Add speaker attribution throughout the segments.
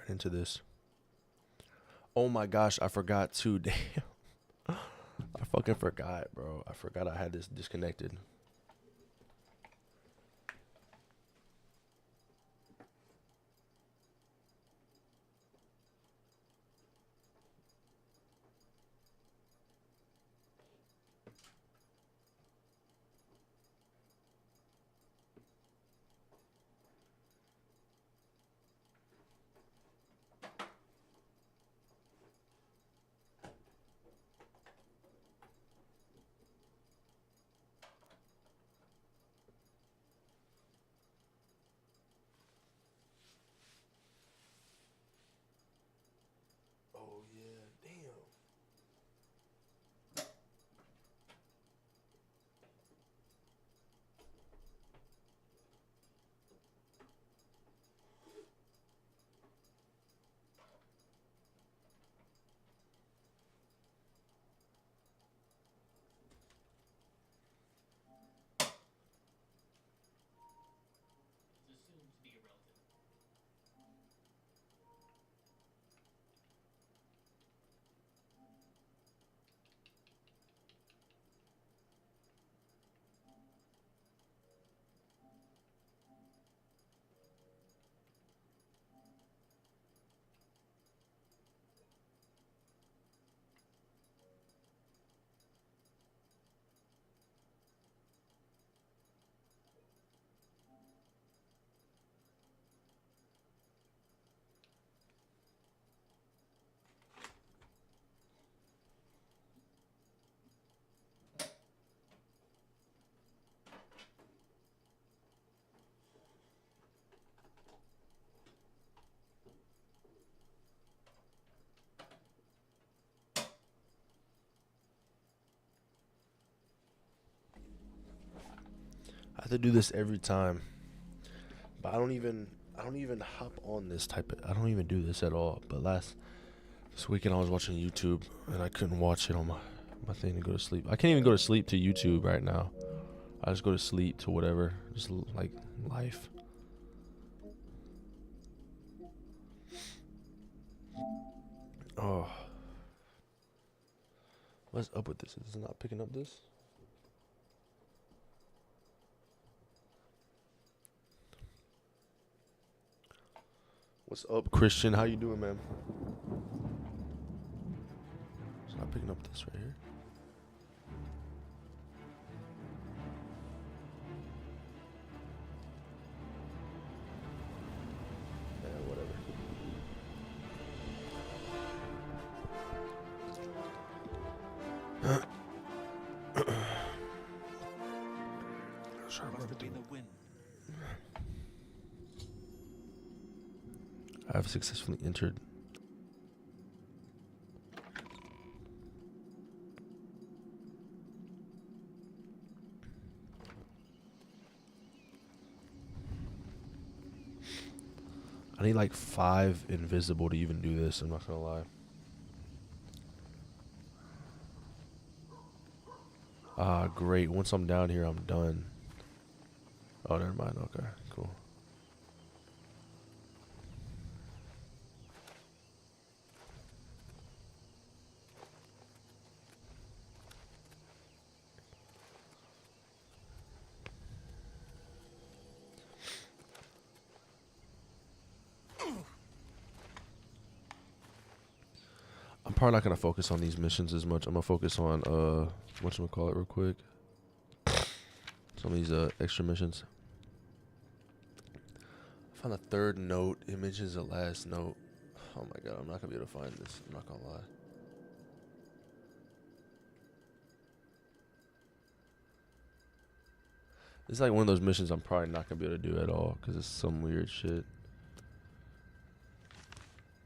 Speaker 1: right into this. Oh my gosh, I forgot too. Damn. I fucking forgot, bro. I forgot I had this disconnected. Oh yeah, damn. I have to do this every time, but I don't even hop on this type of. I don't even do this at all. But this weekend I was watching YouTube and I couldn't watch it on my thing to go to sleep. I can't even go to sleep to YouTube right now. I just go to sleep to whatever, just like life. Oh, what's up with this? Is it not picking up this? What's up, Christian? How you doing, man? It's not picking up this right here. Yeah, whatever. I have successfully entered. I need like 5 invisible to even do this, I'm not gonna lie. Ah, great. Once I'm down here, I'm done. Oh, never mind. Okay, cool. I'm probably not gonna focus on these missions as much. I'm gonna focus on whatchamacallit real quick. Some of these extra missions. I found a third note. It mentions the last note. Oh my god, I'm not gonna be able to find this. I'm not gonna lie. It's like one of those missions I'm probably not gonna be able to do at all because it's some weird shit.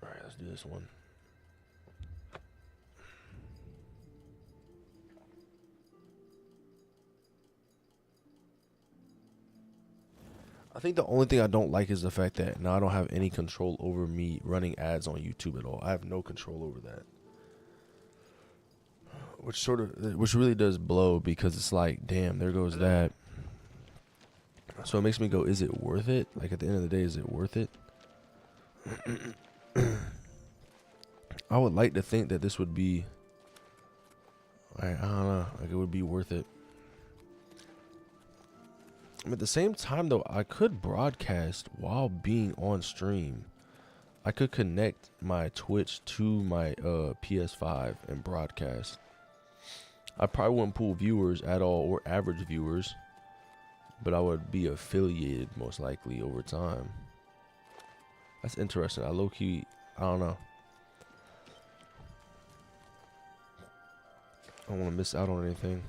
Speaker 1: Alright, let's do this one. I think the only thing I don't like is the fact that now I don't have any control over me running ads on YouTube at all. I have no control over that. Which really does blow because it's like, damn, there goes that. So it makes me go, is it worth it? Like at the end of the day, is it worth it? I would like to think that this would be, I don't know, like it would be worth it. At the same time, though, I could broadcast while being on stream. I could connect my Twitch to my PS5 and broadcast. I probably wouldn't pull viewers at all or average viewers, but I would be affiliated most likely over time. That's interesting. I low-key, I don't know. I don't want to miss out on anything.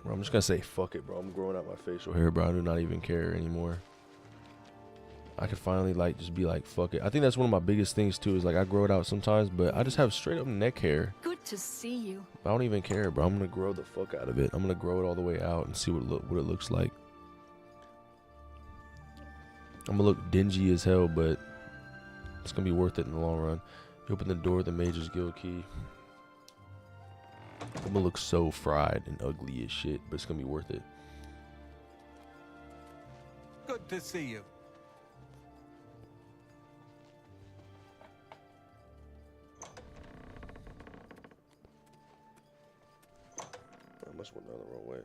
Speaker 1: Bro, I'm just gonna say fuck it, bro. I'm growing out my facial hair, bro. I do not even care anymore. I could finally like just be like fuck it. I think that's one of my biggest things too, is like I grow it out sometimes, but I just have straight up neck hair.
Speaker 2: Good to see you.
Speaker 1: I don't even care, bro. I'm gonna grow the fuck out of it. I'm gonna grow it all the way out and see what it looks like. I'm gonna look dingy as hell, but it's gonna be worth it in the long run. You open the door with the Mage's Guild key. I'm gonna look so fried and ugly as shit, but it's gonna be worth it.
Speaker 3: Good to see you.
Speaker 1: I must went down the wrong way.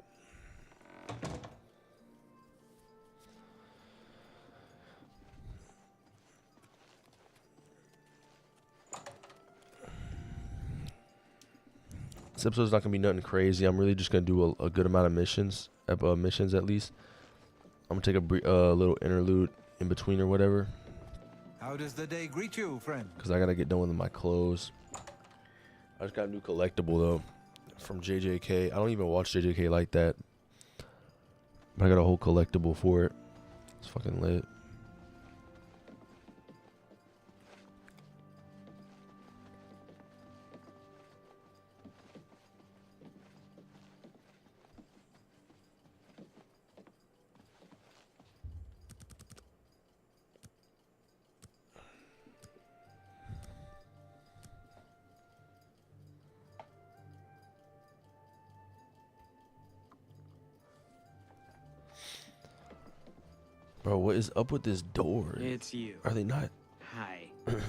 Speaker 1: This episode's not gonna be nothing crazy. I'm really just gonna do a good amount of missions, missions at least. I'm gonna take a little interlude in between or whatever.
Speaker 3: How does the day greet you, friend?
Speaker 1: Cause I gotta get done with my clothes. I just got a new collectible though, from JJK. I don't even watch JJK like that, but I got a whole collectible for it. It's fucking lit. Bro, what is up with this door?
Speaker 4: It's you.
Speaker 1: Are they not?
Speaker 4: Hi.
Speaker 1: Like,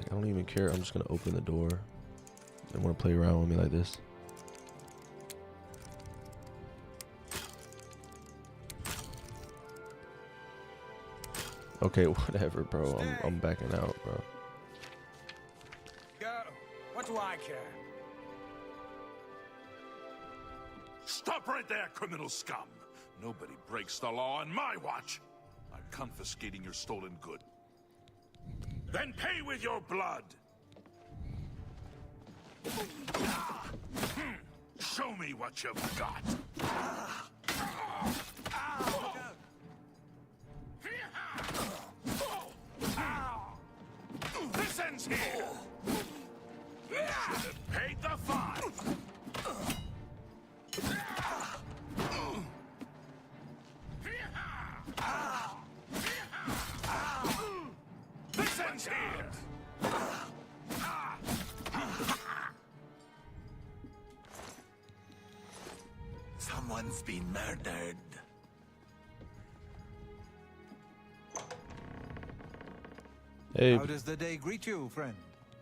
Speaker 1: I don't even care. I'm just gonna open the door. They want to play around with me like this. Okay, whatever, bro. I'm backing out, bro.
Speaker 3: Go. What do I care?
Speaker 5: Stop right there, criminal scum! Nobody breaks the law on my watch. I'm confiscating your stolen goods. Then pay with your blood! Show me what you've got! This ends here! You should have paid the fine! This ends here!
Speaker 3: Someone's been murdered.
Speaker 1: Hey,
Speaker 3: How does the day greet you, friend?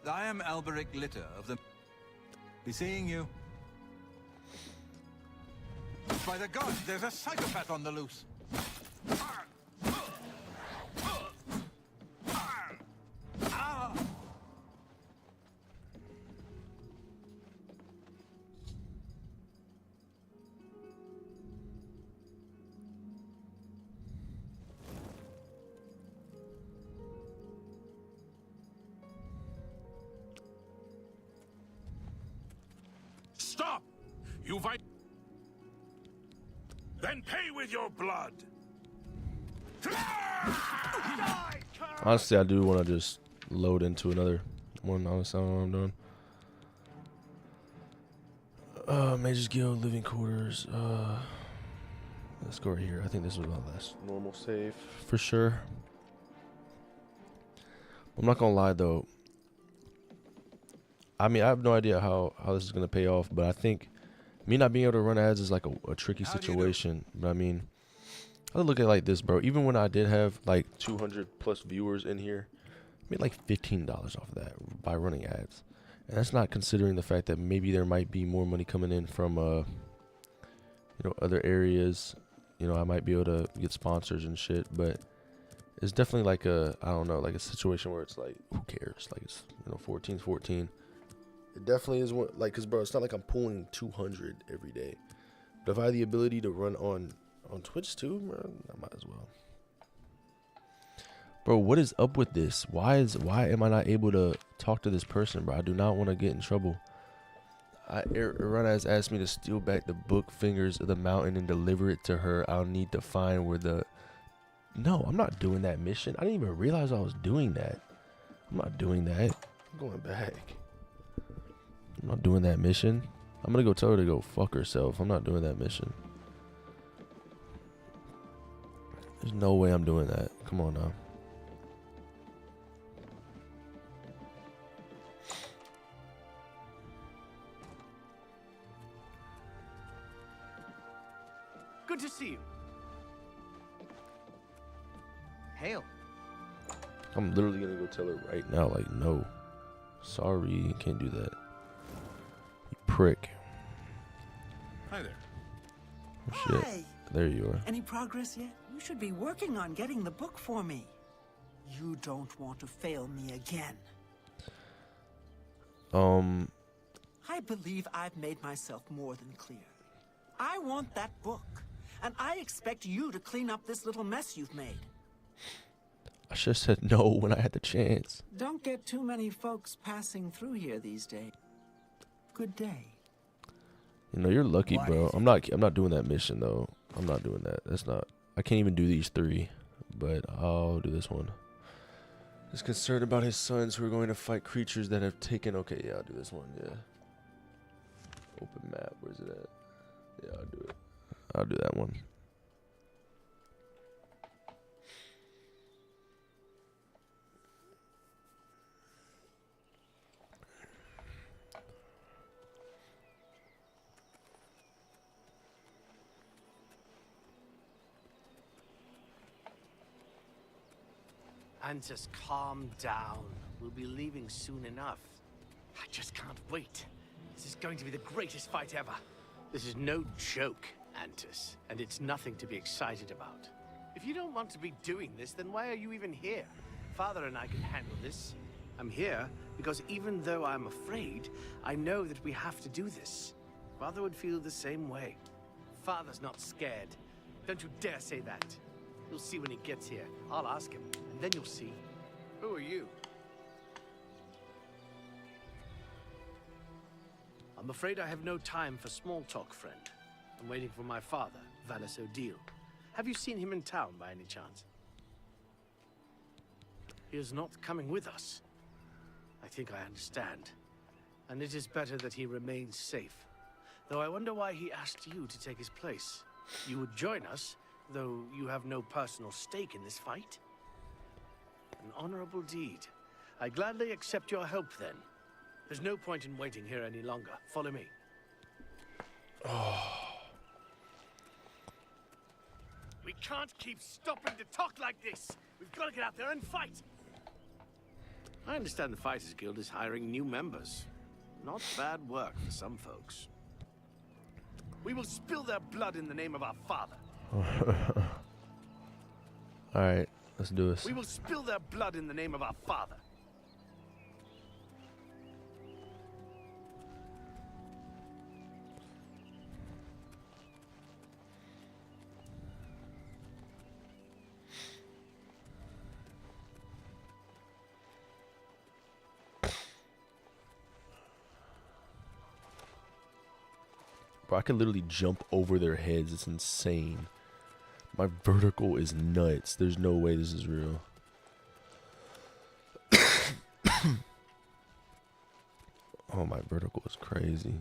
Speaker 3: I am Alberic Litter of the... Be seeing you. By the gods, there's a psychopath on the loose.
Speaker 5: Stop! You've... Then pay with your blood!
Speaker 1: honestly, I do want to just load into another one. Honestly, I don't know what I'm doing. Mage's Guild, living quarters. Let's go right here. I think this was my last normal save for sure. I'm not gonna lie though. I mean, I have no idea how this is gonna pay off, but I think Me not being able to run ads is like a tricky
Speaker 3: How do you do?
Speaker 1: situation. But I mean, I look at it like this, bro. Even when I did have like 200 plus viewers in here, I made like $15 off of that by running ads. And that's not considering the fact that maybe there might be more money coming in from, other areas. I might be able to get sponsors and shit, but it's definitely like I don't know, like a situation where it's like, who cares? Like it's, 14's 14. It definitely is one, like, cause bro, it's not like I'm pulling 200 every day. But if I had the ability to run on Twitch too, bro, I might as well. Bro, what is up with this? Why am I not able to talk to this person, bro? I do not want to get in trouble. Run has asked me to steal back the book Fingers of the Mountain and deliver it to her. I'll need to find where the... No, I'm not doing that mission. I didn't even realize I was doing that. I'm not doing that. I'm going back. I'm not doing that mission. I'm gonna go tell her to go fuck herself. I'm not doing that mission. There's no way I'm doing that. Come on now.
Speaker 2: Good to see you. Hail.
Speaker 1: I'm literally gonna go tell her right now, like, no. Sorry, you can't do that. You prick.
Speaker 5: Hi there.
Speaker 1: Oh, shit.
Speaker 4: Hi.
Speaker 1: There you are.
Speaker 4: Any progress yet? You should be working on getting the book for me. You don't want to fail me again. I believe I've made myself more than clear. I want that book, and I expect you to clean up this little mess you've made.
Speaker 1: I should have said no when I had the chance.
Speaker 4: Don't get too many folks passing through here these days. Good day.
Speaker 1: You're lucky,
Speaker 2: Why
Speaker 1: bro.
Speaker 2: is
Speaker 1: I'm not doing that mission though. I'm not doing that. That's not. I can't even do these 3, but I'll do this one. He's concerned about his sons who are going to fight creatures that have taken. Okay, yeah, I'll do this one. Yeah. Open map. Where's it at? Yeah, I'll do it. I'll do that one.
Speaker 2: And just calm down. We'll be leaving soon enough. I just can't wait. This is going to be the greatest fight ever. This is no joke, Antus, and it's nothing to be excited about. If you don't want to be doing this, then why are you even here? Father and I can handle this. I'm here because even though I'm afraid, I know that we have to do this. Father would feel the same way. Father's not scared. Don't you dare say that. You'll see when he gets here. I'll ask him, and then you'll see. Who are you? I'm afraid I have no time for small talk, friend. I'm waiting for my father, Valis Odile. Have you seen him in town by any chance? He is not coming with us. I think I understand. And it is better that he remains safe. Though I wonder why he asked you to take his place. You would join us, though you have no personal stake in this fight? An honorable deed. I gladly accept your help then. There's no point in waiting here any longer. Follow me. We can't keep stopping to talk like this. We've got to get out there and fight. I understand the Fighters Guild is hiring new members. Not bad work for some folks. We will spill their blood in the name of our father.
Speaker 1: Alright, let's do this.
Speaker 2: We will spill their blood in the name of our father.
Speaker 1: Bro, I could literally jump over their heads. It's insane. My vertical is nuts. There's no way this is real. Oh, my vertical is crazy.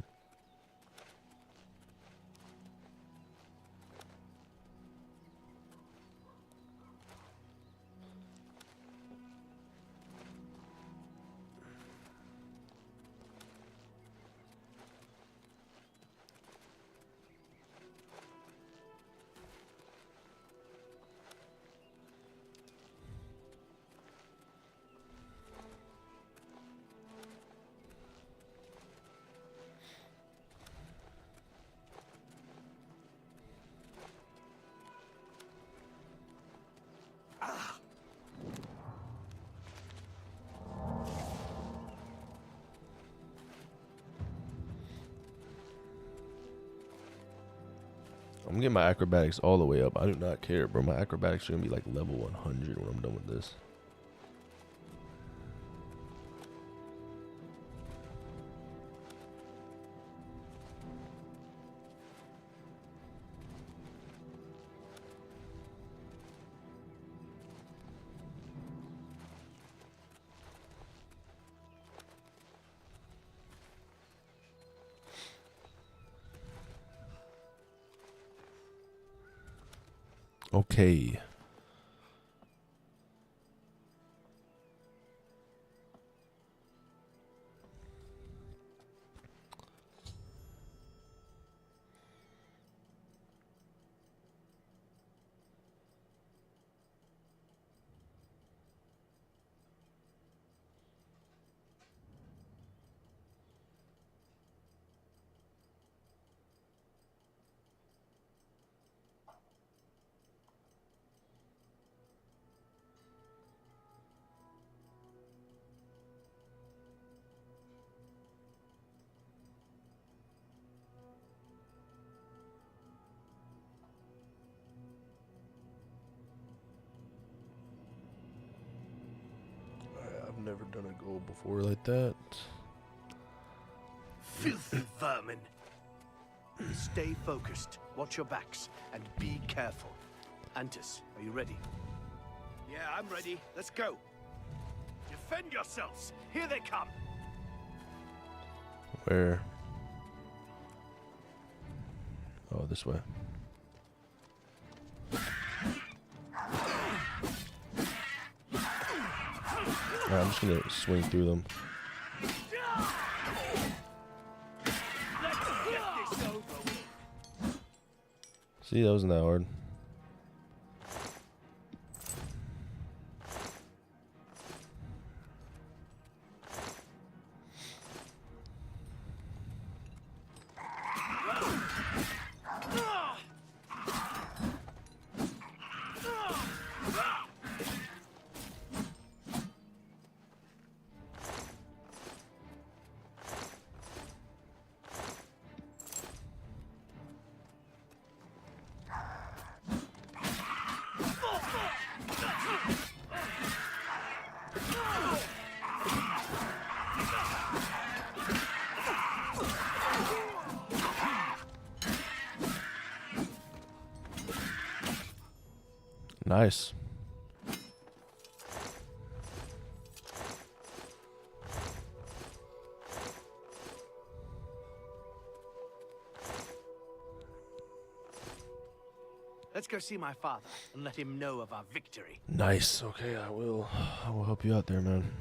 Speaker 1: I'm getting my acrobatics all the way up. I do not care, bro. My acrobatics are gonna be like level 100 when I'm done with this. Okay. I've never done a goal before like that.
Speaker 2: Filthy vermin. Stay focused, watch your backs, and be careful. Antis, are you ready? Yeah, I'm ready. Let's go. Defend yourselves. Here they come.
Speaker 1: Where? Oh, this way. Alright, I'm just gonna swing through them. See, that wasn't that hard. Nice.
Speaker 2: Let's go see my father and let him know of our victory.
Speaker 1: Nice. Okay, I will. I will help you out there, man.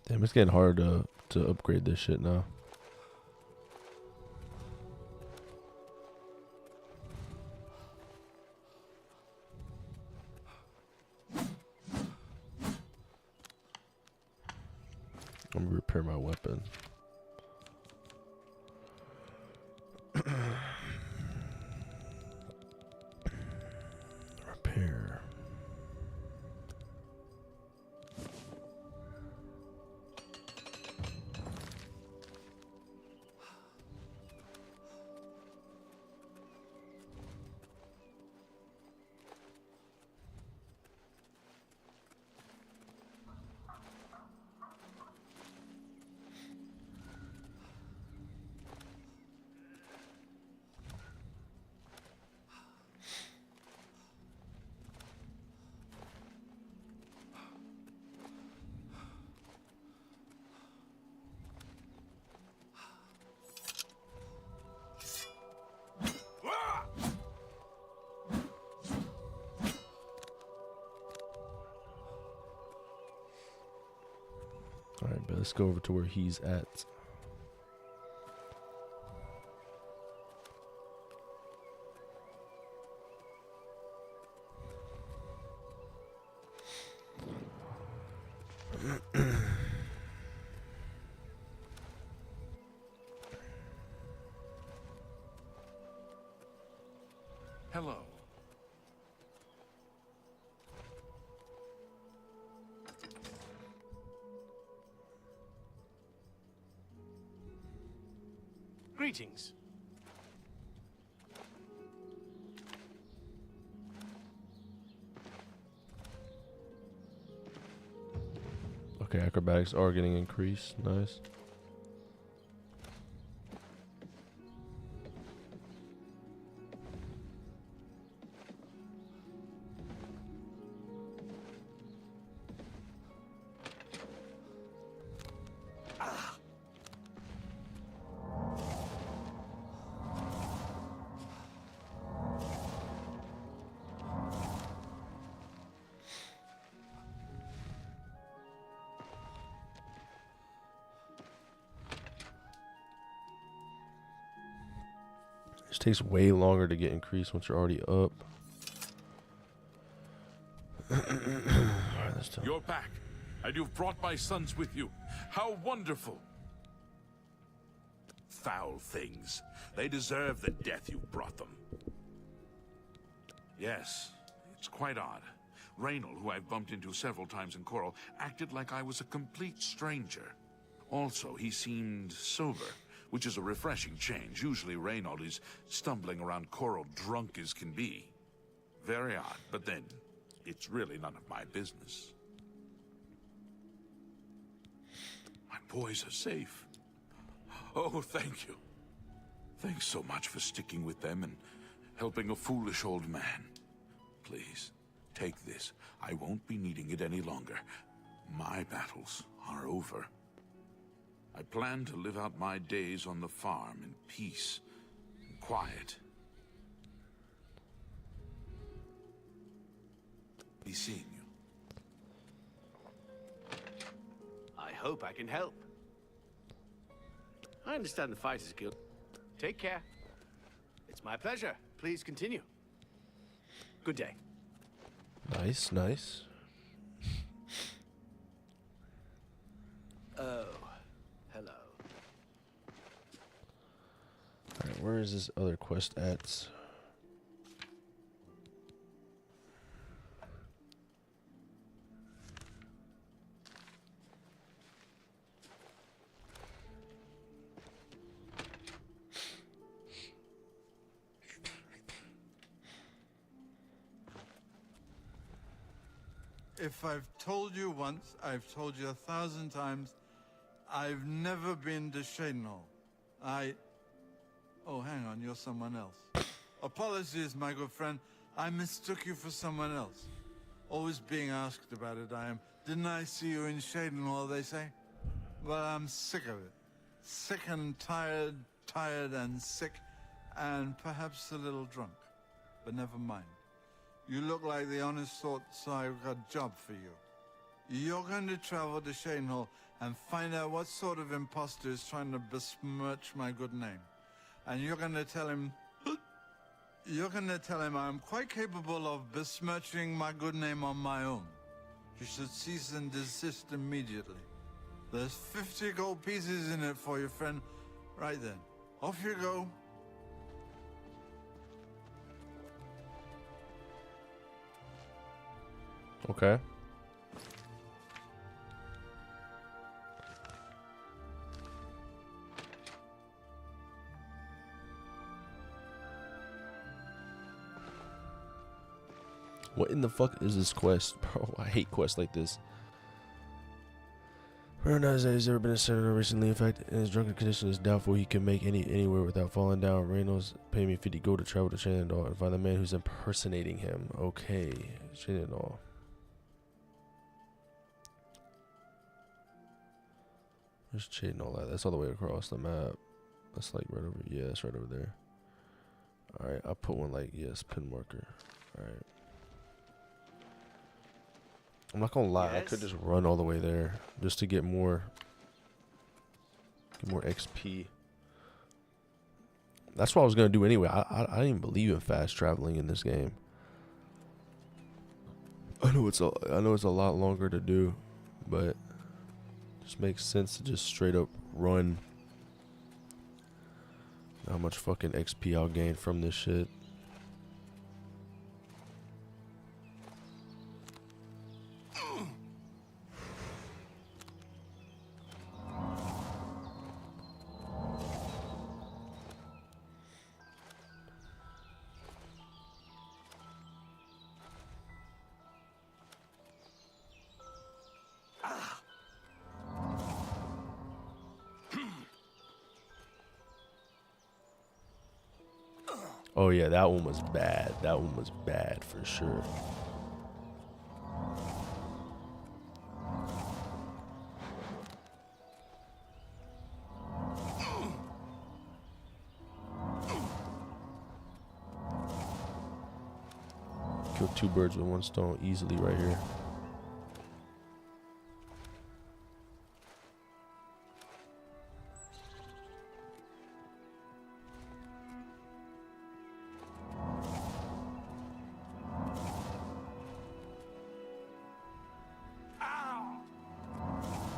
Speaker 1: Damn, it's getting hard to upgrade this shit now. I'm gonna repair my weapon. Repair. Alright, but let's go over to where he's at.
Speaker 5: Hello.
Speaker 2: Greetings.
Speaker 1: Okay, acrobatics are getting increased. Nice. This takes way longer to get increased once you're already up. Alright, let's do it.
Speaker 5: You're back, and you've brought my sons with you. How wonderful! Foul things. They deserve the death you've brought them. Yes, it's quite odd. Reynold, who I've bumped into several times in Coral, acted like I was a complete stranger. Also, he seemed sober, which is a refreshing change. Usually Reynold is stumbling around Coral drunk as can be. Very odd, but then, it's really none of my business. My boys are safe. Oh, thank you. Thanks so much for sticking with them and helping a foolish old man. Please, take this. I won't be needing it any longer. My battles are over. I plan to live out my days on the farm in peace and quiet. Be seeing you.
Speaker 2: I hope I can help. I understand the fight is good. Take care. It's my pleasure. Please continue. Good day.
Speaker 1: Nice, nice.
Speaker 2: Oh, hello.
Speaker 1: Alright, where is this other quest at?
Speaker 6: If I've told you once, I've told you 1,000 times, I've never been to Shadenhall. Oh, hang on, you're someone else. Apologies, my good friend. I mistook you for someone else. Always being asked about it, I am. Didn't I see you in Shadenhall, they say? Well, I'm sick of it. Sick and tired, tired and sick, and perhaps a little drunk. But never mind. You look like the honest sort, so I've got a job for you. You're going to travel to Shadenhall and find out what sort of imposter is trying to besmirch my good name. And you're going to tell him... I'm quite capable of besmirching my good name on my own. You should cease and desist immediately. There's 50 gold pieces in it for you, friend. Right then. Off you go.
Speaker 1: Okay. What in the fuck is this quest? Bro, I hate quests like this. Recognize that he's ever been a senator recently. In fact, in his drunken condition, it's doubtful he can make anywhere without falling down. Reynolds paid me 50 gold to travel to Shenandoah and find the man who's impersonating him. Okay, Shenandoah. Where's Shenandoah at? That's all the way across the map. That's like right over. Yeah, that's right over there. All right, I'll put one like yes, pin marker. All right. I'm not gonna lie, I could
Speaker 2: Yes?
Speaker 1: just run all the way there just to get more XP. That's what I was gonna do anyway. I didn't even believe in fast traveling in this game. I know it's a lot longer to do, but it just makes sense to just straight up run. How much fucking XP I'll gain from this shit. Oh yeah, that one was bad. That one was bad for sure. Kill 2 birds with 1 stone easily right here.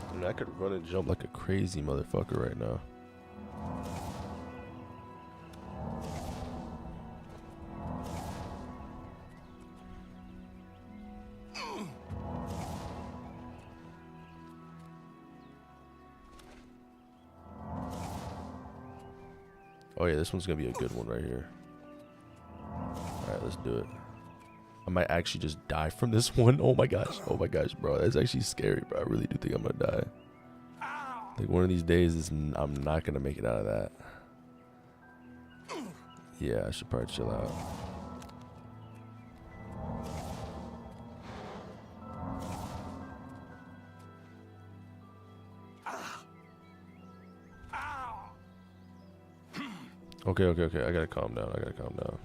Speaker 1: I mean, I could run and jump like a crazy motherfucker right now. Oh yeah, this one's gonna be a good one right here. Alright, let's do it. I might actually just die from this one. Oh my gosh, bro. That's actually scary, bro. I really do think I'm gonna die. Like one of these days, I'm not gonna make it out of that. Yeah, I should probably chill out. Okay. I gotta calm down.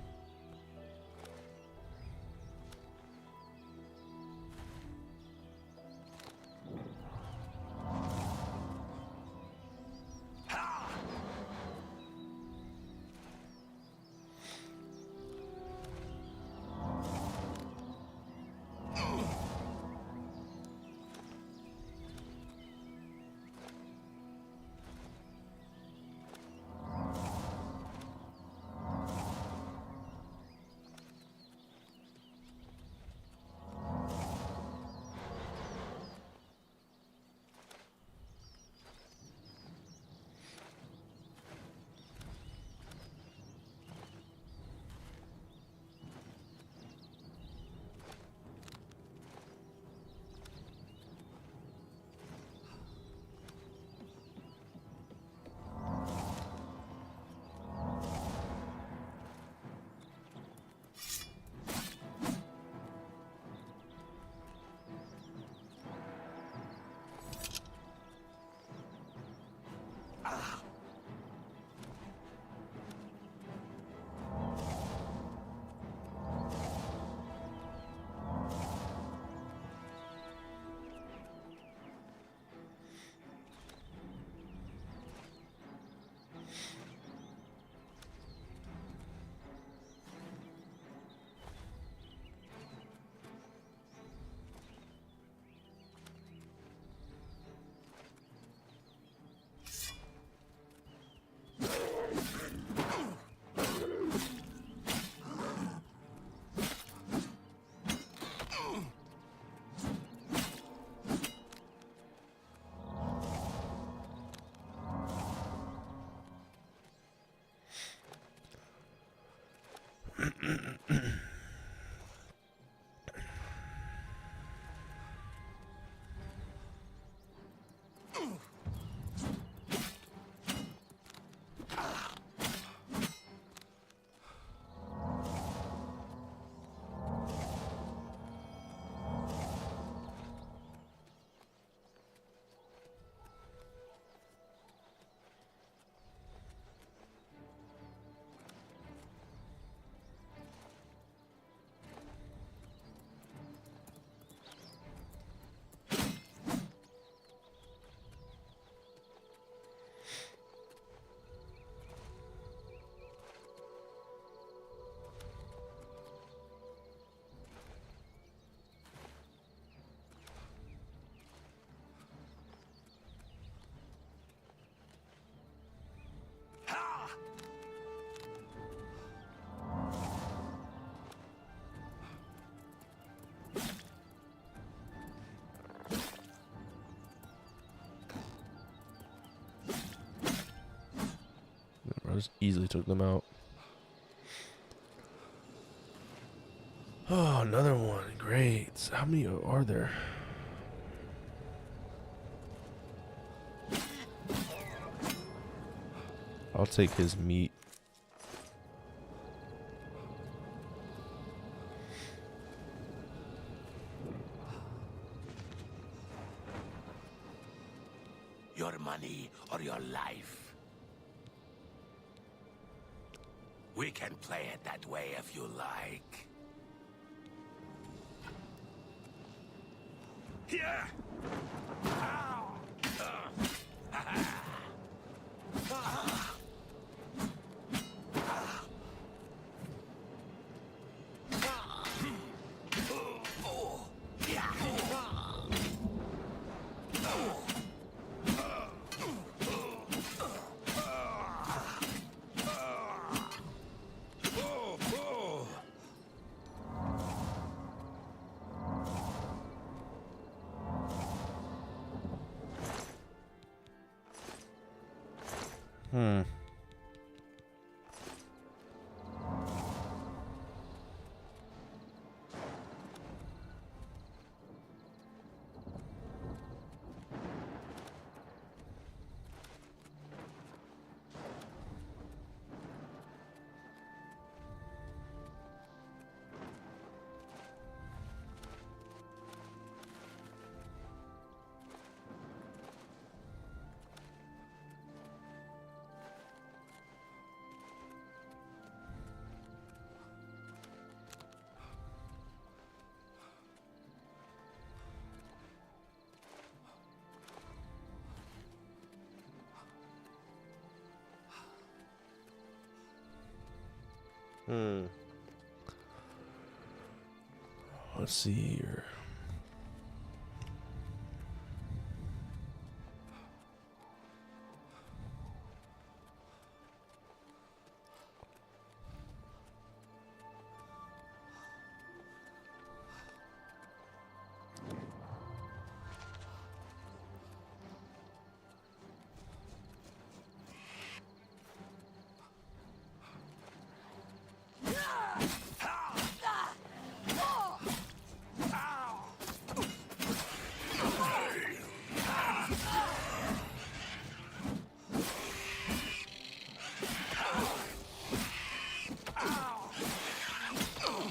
Speaker 1: just easily took them out. Oh, another one. Great. How many are there? I'll take his meat.
Speaker 2: Your money or your life. We can play it that way if you like. Here!
Speaker 1: Hmm. Let's see here.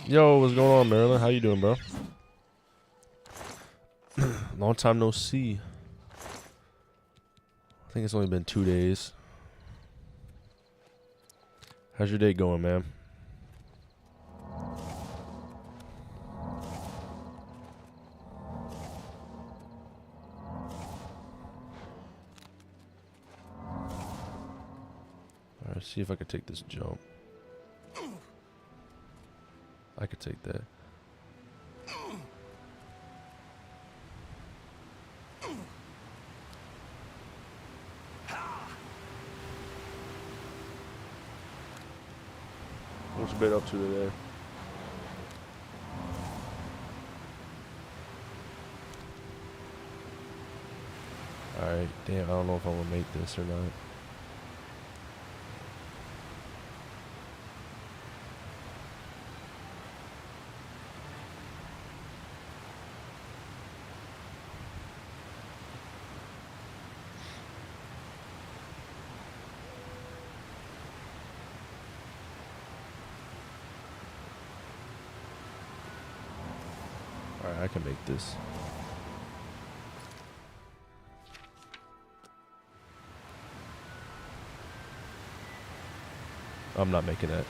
Speaker 1: Yo, what's going on, Marilyn? How you doing, bro? Long time no see. I think it's only been 2 days. How's your day going, man? Alright, see if I can take this jump. I could take that. What's you been up to today? Alright, damn, I don't know if I'm gonna make this or not. Alright, I can make this. I'm not making that.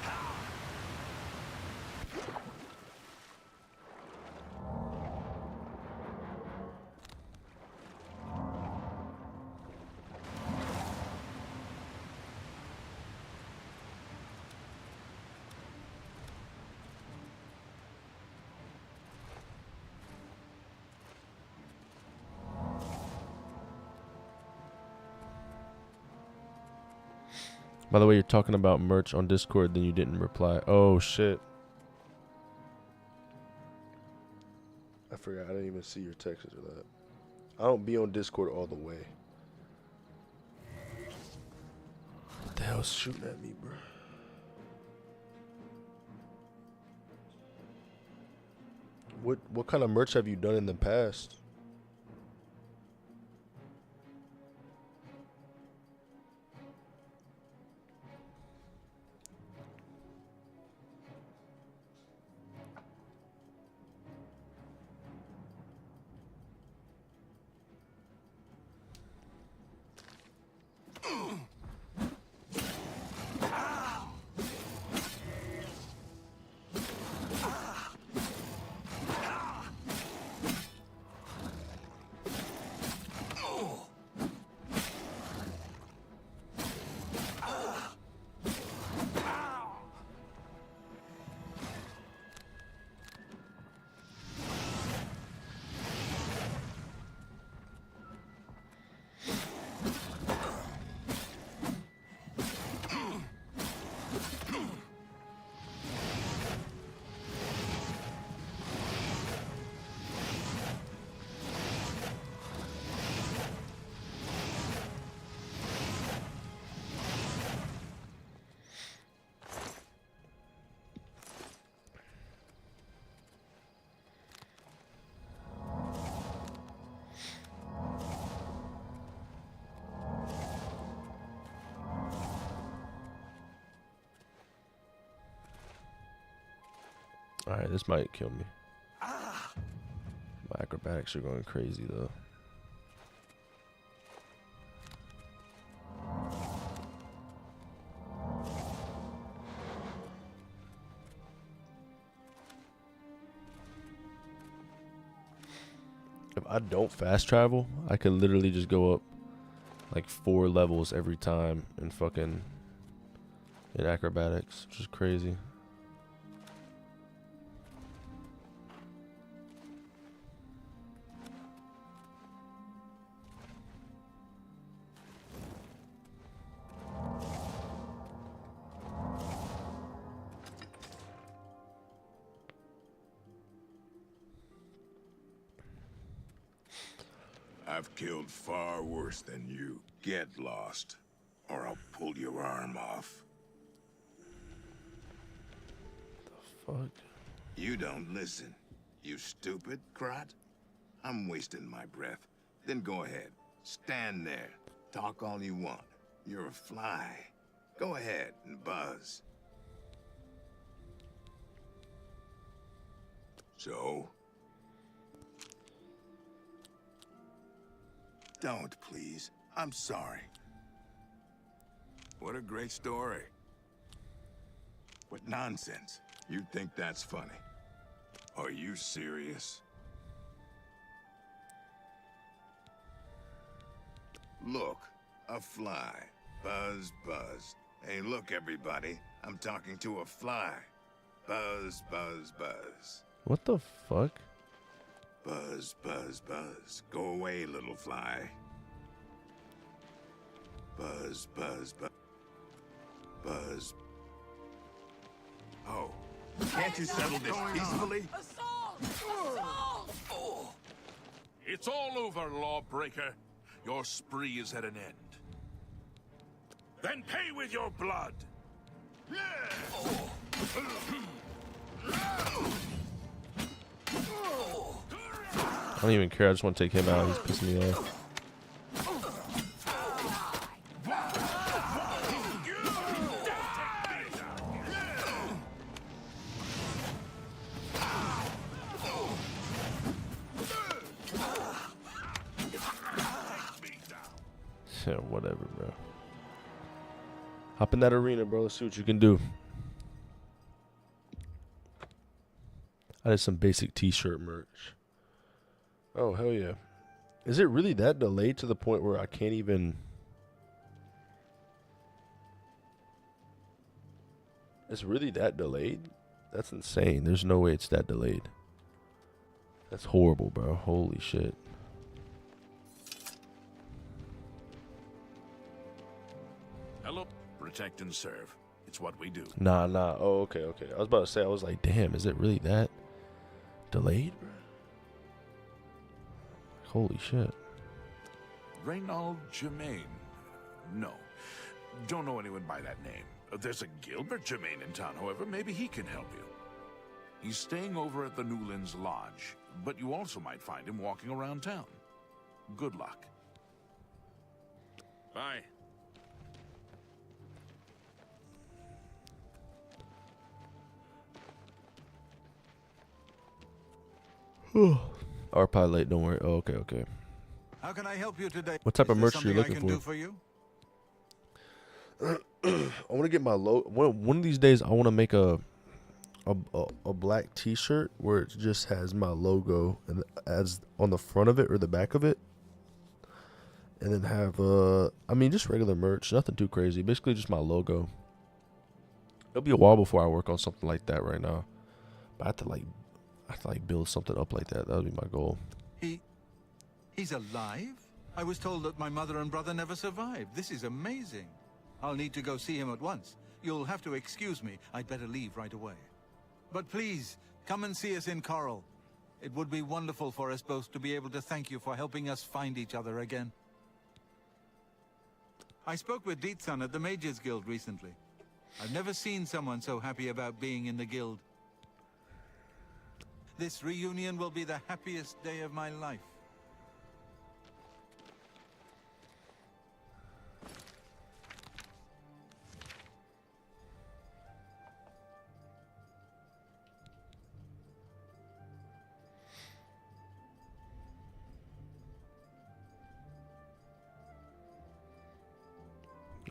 Speaker 1: By the way, you're talking about merch on Discord, then you didn't reply. Oh, shit. I forgot. I didn't even see your texts or that. I don't be on Discord all the way. What the hell is shooting at me, bro? What kind of merch have you done in the past? Alright, this might kill me. My acrobatics are going crazy though. If I don't fast travel, I could literally just go up like 4 levels every time in fucking in acrobatics, which is crazy.
Speaker 7: I've killed far worse than you. Get lost, or I'll pull your arm off.
Speaker 1: Fuck.
Speaker 7: You don't listen, you stupid crot. I'm wasting my breath. Then go ahead, stand there, talk all you want. You're a fly. Go ahead and buzz. So? Don't, please. I'm sorry. What a great story. What nonsense. You think that's funny? Are you serious? Look, a fly. Buzz, buzz. Hey, look, everybody. I'm talking to a fly. Buzz, buzz, buzz.
Speaker 1: What the fuck?
Speaker 7: Buzz, buzz, buzz. Go away, little fly. Buzz, buzz, buzz. Buzz. Oh. Can't you settle this peacefully?
Speaker 5: It's all over, lawbreaker. Your spree is at an end. Then pay with your blood.
Speaker 1: I don't even care. I just want to take him out. He's pissing me off. Yeah, whatever, bro. Hop in that arena, bro. Let's see what you can do. I did some basic t-shirt merch. Oh, hell yeah. Is it really that delayed to the point where I can't even... It's really that delayed? That's insane. There's no way it's that delayed. That's horrible, bro. Holy shit.
Speaker 5: Hello, protect and serve. It's what we do.
Speaker 1: Nah. Oh, okay. I was about to say, I was like, damn, is it really that delayed, bro? Holy shit.
Speaker 5: Reynald Germain. No. Don't know anyone by that name. There's a Gilbert Germain in town, however. Maybe he can help you. He's staying over at the Newlands Lodge, but you also might find him walking around town. Good luck. Bye.
Speaker 1: Our pilot, don't worry. Oh, okay.
Speaker 3: How can I help you today?
Speaker 1: What type of
Speaker 3: Is there
Speaker 1: merch are you
Speaker 3: something
Speaker 1: looking
Speaker 3: I can
Speaker 1: for?
Speaker 3: do for you?
Speaker 1: I want to get my logo. One of these days, I want to make a black T-shirt where it just has my logo and as on the front of it or the back of it, and then have I mean, just regular merch, nothing too crazy. Basically, just my logo. It'll be a while before I work on something like that right now, but I have to build something up like that. That would be my goal.
Speaker 3: He's alive? I was told that my mother and brother never survived. This is amazing. I'll need to go see him at once. You'll have to excuse me. I'd better leave right away. But please, come and see us in Coral. It would be wonderful for us both to be able to thank you for helping us find each other again. I spoke with Dietsan at the Mages Guild recently. I've never seen someone so happy about being in the guild. This reunion will be the happiest day of my life.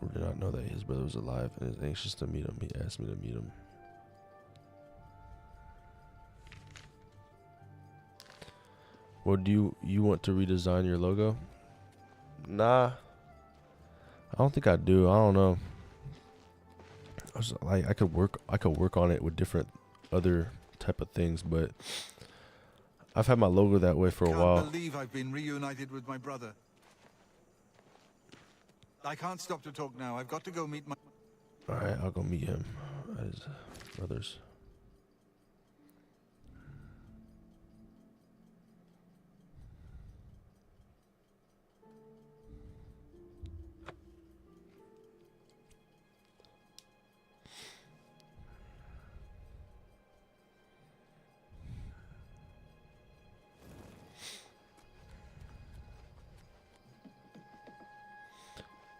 Speaker 1: I did not know that his brother was alive and is anxious to meet him. He asked me to meet him. Well, do you want to redesign your logo? Nah, I don't think I do. I don't know. I was like, I could work on it with different other type of things, but I've had my logo that way for a while.
Speaker 3: I can't believe I've been reunited with my brother. I can't stop to talk now. I've got to go meet my...
Speaker 1: Alright, I'll go meet him at his brother's.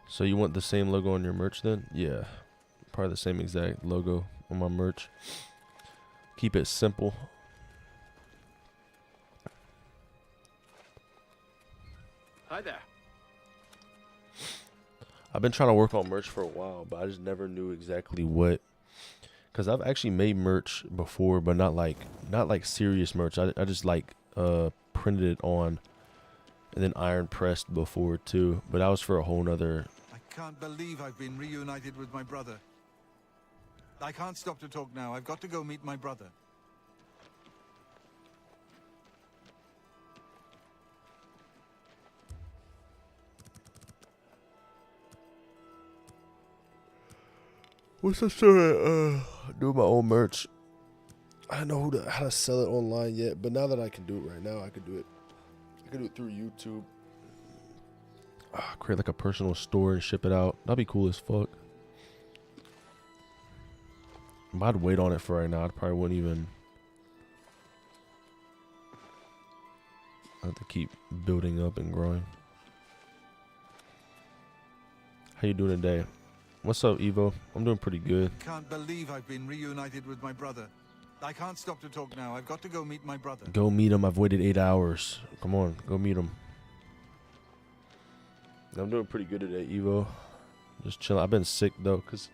Speaker 1: So you want the same logo on your merch then? Yeah. Probably the same exact logo on my merch. Keep it simple.
Speaker 2: Hi there.
Speaker 1: I've been trying to work on merch for a while, but I just never knew exactly what. Cause I've actually made merch before, but not like serious merch. I just like printed it on and then iron pressed before too. But that was for a whole nother.
Speaker 3: I can't believe I've been reunited with my brother. I can't stop to talk now. I've got to go meet my brother.
Speaker 1: What's the story? Doing my own merch. I don't know how to sell it online yet, but now that I can do it right now, I can do it. I can do it through YouTube. Create like a personal store and ship it out. That'd be cool as fuck. But I'd wait on it for right now. I probably wouldn't even. I have to keep building up and growing. How you doing today? What's up, Evo? I'm doing pretty good.
Speaker 3: Can't believe I've been reunited with my brother. I can't stop to talk now. I've got to go meet my brother.
Speaker 1: Go meet him. I've waited 8 hours. Come on, go meet him. I'm doing pretty good today, Evo. Just chilling. I've been sick though, cause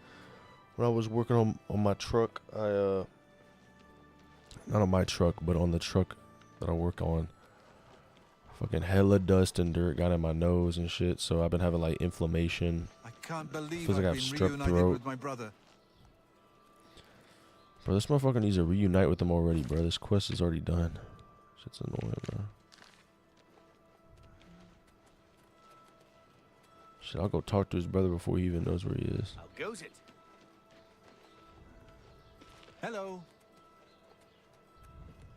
Speaker 1: when I was working on my truck, not on my truck, but on the truck that I work on, fucking hella dust and dirt got in my nose and shit. So I've been having like inflammation.
Speaker 3: I can't believe
Speaker 1: Feels like I
Speaker 3: I've
Speaker 1: have
Speaker 3: been
Speaker 1: strep
Speaker 3: reunited
Speaker 1: throat.
Speaker 3: with my brother.
Speaker 1: Bro, this motherfucker needs to reunite with them already, bro. This quest is already done. Shit's annoying, bro. Shit, I'll go talk to his brother before he even knows where he is.
Speaker 2: How goes it?
Speaker 3: Hello.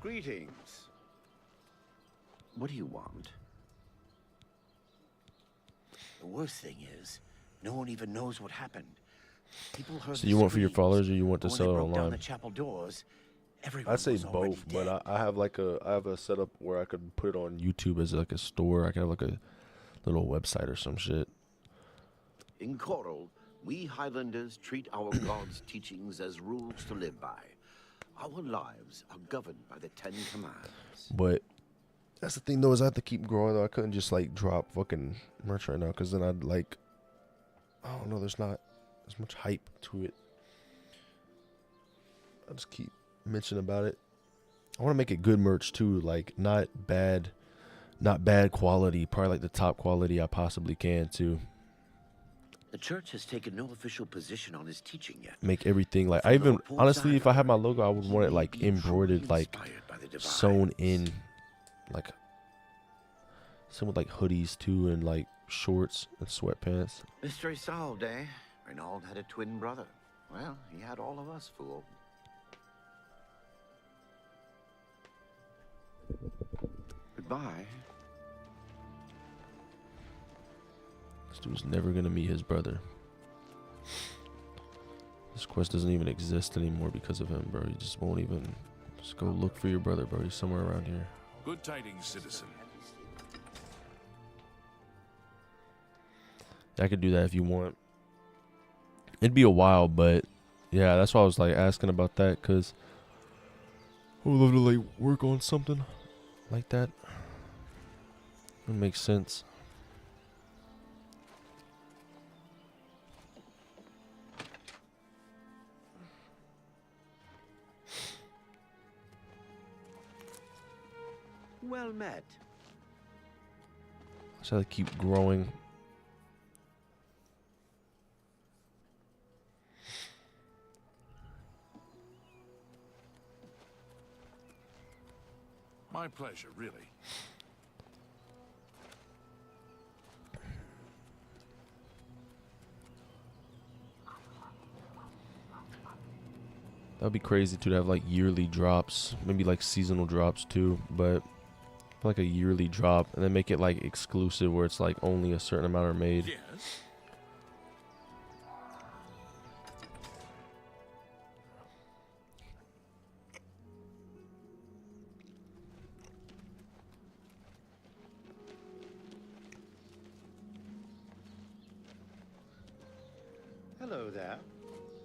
Speaker 2: Greetings. What do you want? The worst thing is, No one even knows what happened. People heard
Speaker 1: So you want for your
Speaker 2: screams.
Speaker 1: followers, or you want to
Speaker 2: When
Speaker 1: sell
Speaker 2: they
Speaker 1: it
Speaker 2: broke down the
Speaker 1: online?
Speaker 2: chapel doors, everyone
Speaker 1: I'd say
Speaker 2: was already
Speaker 1: both, but
Speaker 2: dead.
Speaker 1: I have like I have a setup where I could put it on YouTube as like a store. I could have like a little website or some shit.
Speaker 8: In Coral, we Highlanders treat our gods' teachings as rules to live by. Our lives are governed by the Ten Commands.
Speaker 1: But that's the thing though, is I have to keep growing though. I couldn't just like drop fucking merch right now, because then I'd like, I don't know, there's not as much hype to it. I'll just keep mentioning about it. I want to make it good merch too, like not bad quality, probably like the top quality I possibly can too.
Speaker 8: The church has taken no official position on his teaching yet.
Speaker 1: Make everything like, I even honestly, if I had my logo, I would want it like embroidered, like sewn in, like some with like hoodies too, and like shorts and sweatpants.
Speaker 8: Mystery solved, eh? Renaud had a twin brother. Well, he had all of us fooled. Goodbye.
Speaker 1: This dude's never gonna meet his brother. This quest doesn't even exist anymore because of him, bro. You just won't even. Just go look for your brother, bro. He's somewhere around here.
Speaker 5: Good tidings, citizen.
Speaker 1: I could do that if you want. It'd be a while, but yeah, that's why I was like asking about that, because I would love to like work on something like that. It makes sense.
Speaker 8: Well met.
Speaker 1: So I keep growing.
Speaker 5: My pleasure, really.
Speaker 1: That would be crazy too, to have like yearly drops, maybe like seasonal drops too, but like a yearly drop, and then make it like exclusive where it's like only a certain amount are made.
Speaker 5: Yes.
Speaker 2: Hello there.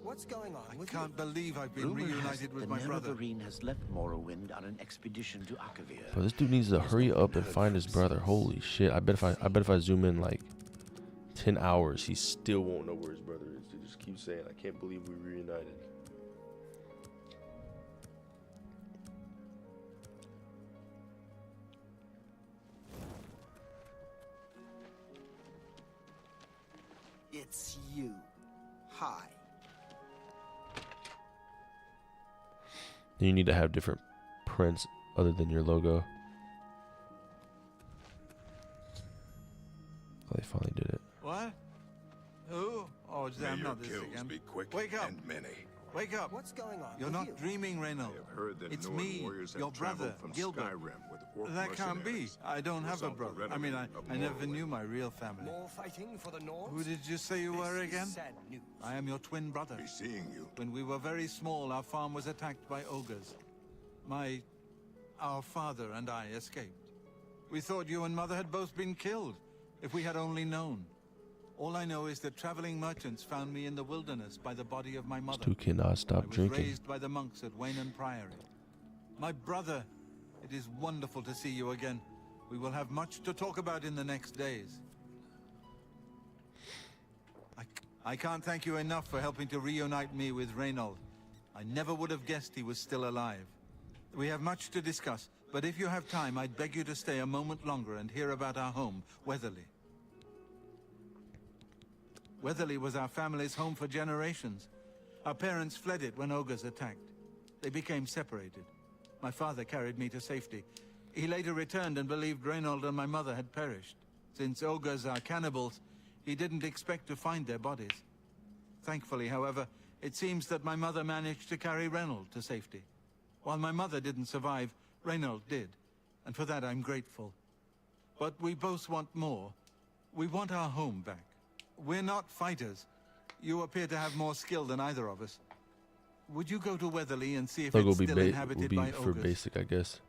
Speaker 9: What's going on
Speaker 3: I
Speaker 9: with
Speaker 3: can't believe I've been
Speaker 8: Rumor has
Speaker 3: reunited
Speaker 8: it
Speaker 3: with
Speaker 8: the
Speaker 3: my brother.
Speaker 8: Nerevarine has left Morrowind on an expedition to Akavir.
Speaker 1: Bro, this dude needs to hurry up and find his brother. Holy shit! I bet if I zoom in like 10 hours, he still won't know where his brother is. He just keeps saying, "I can't believe we reunited."
Speaker 9: It's you. Hi.
Speaker 1: Then you need to have different prints other than your logo. Oh, they finally did it.
Speaker 3: What? Who? Oh,
Speaker 7: May
Speaker 3: damn,
Speaker 7: your
Speaker 3: not this
Speaker 7: kills
Speaker 3: again.
Speaker 7: be quick
Speaker 3: Wake up.
Speaker 7: and many.
Speaker 3: Wake up.
Speaker 9: What's going on
Speaker 3: You're
Speaker 9: with
Speaker 3: not
Speaker 9: you?
Speaker 3: dreaming,
Speaker 7: I
Speaker 3: Renaud.
Speaker 7: have heard that
Speaker 3: It's
Speaker 7: Norn
Speaker 3: me,
Speaker 7: warriors
Speaker 3: your
Speaker 7: have traveled
Speaker 3: brother,
Speaker 7: from
Speaker 3: Gilbert.
Speaker 7: Skyrim with orc
Speaker 3: That can't be.
Speaker 7: mercenaries.
Speaker 3: I don't have a
Speaker 7: Result the
Speaker 3: brother. I mean, I
Speaker 7: veteran of
Speaker 3: never
Speaker 7: Morrowind.
Speaker 3: knew my real family.
Speaker 9: More fighting for the Nords?
Speaker 3: Who did you say you were
Speaker 9: This is
Speaker 3: again?
Speaker 9: sad news.
Speaker 3: I am your twin brother.
Speaker 7: Be seeing you.
Speaker 3: When we were very small, our farm was attacked by ogres. Our father and I escaped. We thought you and Mother had both been killed, if we had only known. All I know is that traveling merchants found me in the wilderness by the body of my
Speaker 1: This
Speaker 3: mother.
Speaker 1: dude cannot
Speaker 3: I
Speaker 1: stop
Speaker 3: was
Speaker 1: drinking.
Speaker 3: raised by the monks at Waynon Priory. My brother, it is wonderful to see you again. We will have much to talk about in the next days. I can't thank you enough for helping to reunite me with Reynald. I never would have guessed he was still alive. We have much to discuss, but if you have time, I'd beg you to stay a moment longer and hear about our home, Weatherly. Weatherly was our family's home for generations. Our parents fled it when ogres attacked. They became separated. My father carried me to safety. He later returned and believed Reynald and my mother had perished. Since ogres are cannibals, he didn't expect to find their bodies. Thankfully, however, it seems that my mother managed to carry Reynald to safety. While my mother didn't survive, Reynald did, and for that I'm grateful. But we both want more. We want our home back. We're not fighters. You appear to have more skill than either of us. Would you go to Weatherly and see if
Speaker 1: Thug will
Speaker 3: it's
Speaker 1: be,
Speaker 3: still
Speaker 1: will
Speaker 3: inhabited
Speaker 1: be
Speaker 3: by
Speaker 1: for
Speaker 3: ogres?
Speaker 1: basic, I guess.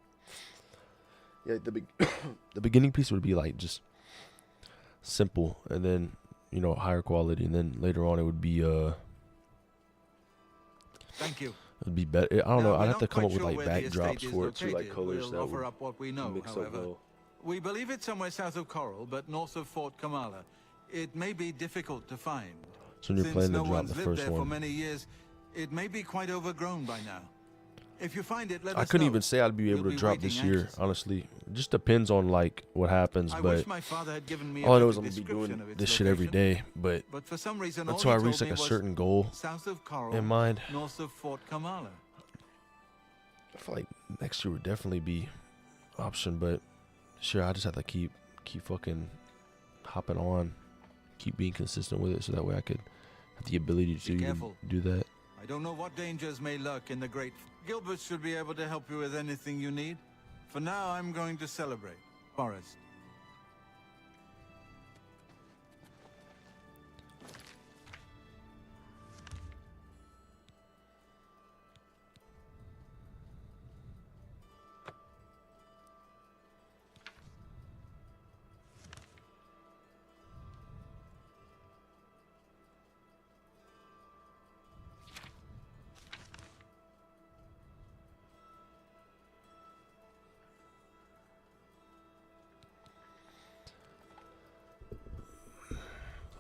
Speaker 1: Yeah, the beginning piece would be like just simple, and then higher quality, and then later on it would be
Speaker 3: Thank you.
Speaker 1: it'd be better. I don't know.
Speaker 3: Now,
Speaker 1: I'd
Speaker 3: we're
Speaker 1: have to
Speaker 3: not
Speaker 1: come up
Speaker 3: quite
Speaker 1: with
Speaker 3: sure
Speaker 1: like
Speaker 3: where the
Speaker 1: backdrops
Speaker 3: estate is
Speaker 1: for it too, like
Speaker 3: located.
Speaker 1: colors
Speaker 3: We'll
Speaker 1: that
Speaker 3: offer
Speaker 1: would
Speaker 3: up what we know,
Speaker 1: mix up
Speaker 3: however.
Speaker 1: well.
Speaker 3: We believe it's somewhere south of Coral, but north of Fort Kamala. It may be difficult to find.
Speaker 1: So when you're
Speaker 3: Since
Speaker 1: planning to
Speaker 3: no
Speaker 1: drop
Speaker 3: one's
Speaker 1: the
Speaker 3: lived
Speaker 1: first
Speaker 3: there for
Speaker 1: one,
Speaker 3: many years, it may be quite overgrown by now. If you find it, let
Speaker 1: I
Speaker 3: us
Speaker 1: couldn't
Speaker 3: know.
Speaker 1: even say I'd be able
Speaker 3: We'll
Speaker 1: to
Speaker 3: be
Speaker 1: drop
Speaker 3: waiting
Speaker 1: this year.
Speaker 3: anxiously.
Speaker 1: Honestly, it just depends on like what happens.
Speaker 3: I
Speaker 1: But
Speaker 3: wish my father had given me
Speaker 1: all I know
Speaker 3: a
Speaker 1: is I'm
Speaker 3: better
Speaker 1: gonna be
Speaker 3: description
Speaker 1: doing
Speaker 3: of its
Speaker 1: this shit every
Speaker 3: location.
Speaker 1: day. But
Speaker 3: But for some reason, all
Speaker 1: until I
Speaker 3: he
Speaker 1: reach
Speaker 3: told
Speaker 1: like a
Speaker 3: me was
Speaker 1: certain goal
Speaker 3: south of Coral,
Speaker 1: in mind,
Speaker 3: north of Fort Kamala.
Speaker 1: I feel like next year would definitely be option. But sure, I just have to keep fucking hopping on, keep being consistent with it, so that way I could have the ability to even
Speaker 3: careful.
Speaker 1: do that.
Speaker 3: I don't know what dangers may lurk in the great. Gilbert should be able to help you with anything you need. For now, I'm going to celebrate. Forest.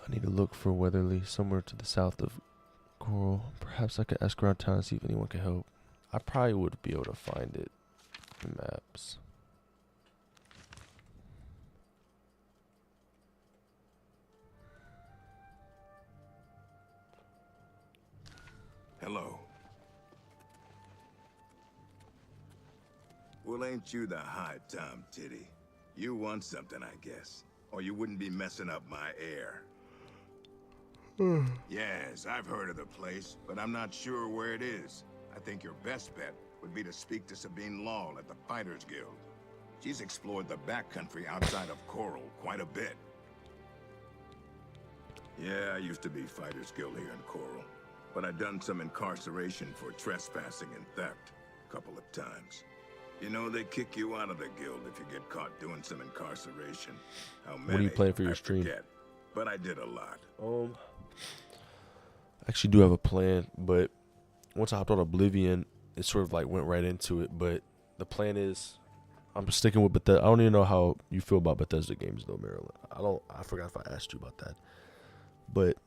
Speaker 1: I need to look for Weatherly somewhere to the south of Coral. Perhaps I could ask around town and see if anyone can help. I probably would be able to find it in maps.
Speaker 7: Hello. Well, ain't you the high Tom Titty? You want something, I guess. Or you wouldn't be messing up my air. Yes, I've heard of the place, but I'm not sure where it is. I think your best bet would be to speak to Sabine Law at the Fighters Guild. She's explored the backcountry outside of Coral quite a bit. Yeah, I used to be Fighters Guild here in Coral, but I've done some incarceration for trespassing and theft a couple of times. You know, they kick you out of the guild if you get caught doing some incarceration. How many,
Speaker 1: What are you playing for your
Speaker 7: I
Speaker 1: stream?
Speaker 7: forget, but I did a lot.
Speaker 1: I actually do have a plan, but once I hopped on Oblivion, it sort of like went right into it. But the plan is, I'm sticking with Bethesda. I don't even know how you feel about Bethesda games though, Marilyn. I forgot if I asked you about that. But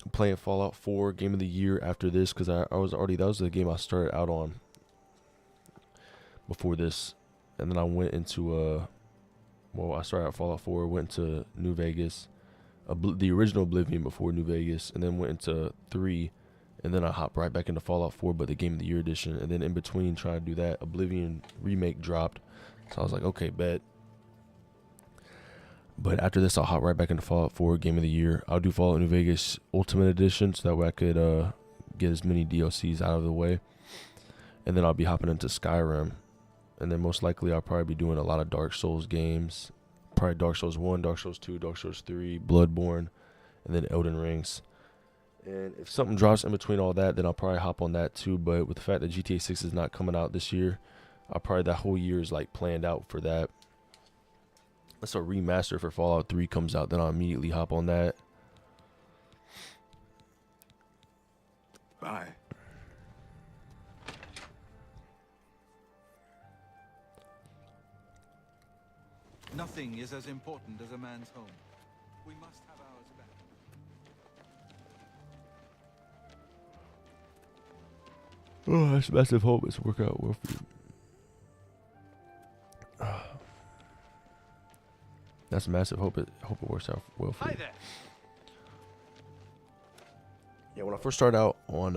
Speaker 1: I'm playing Fallout 4 Game of the Year after this, because that was the game I started out on before this, and then I went into I started out Fallout 4, went to New Vegas, the original Oblivion before New Vegas, and then went into 3, and then I hopped right back into Fallout 4, but the Game of the Year edition, and then in between trying to do that, Oblivion remake dropped, so I was like, okay, bet. But after this, I'll hop right back into Fallout 4 Game of the Year. I'll do Fallout New Vegas Ultimate Edition, so that way I could get as many DLCs out of the way, and then I'll be hopping into Skyrim. And then most likely I'll probably be doing a lot of Dark Souls games. Probably Dark Souls 1, Dark Souls 2, Dark Souls 3, Bloodborne, and then Elden Rings. And if something drops in between all that, then I'll probably hop on that too. But with the fact that GTA 6 is not coming out this year, that whole year is like planned out for that. Unless a remaster for Fallout 3 comes out, then I'll immediately hop on that.
Speaker 7: Bye.
Speaker 3: Nothing is as important as a man's home. We must have ours back.
Speaker 1: Oh, that's massive hope it's work out well for you. That's massive hope it works out well for
Speaker 2: Hi
Speaker 1: you.
Speaker 2: there.
Speaker 1: Yeah, when I first started out on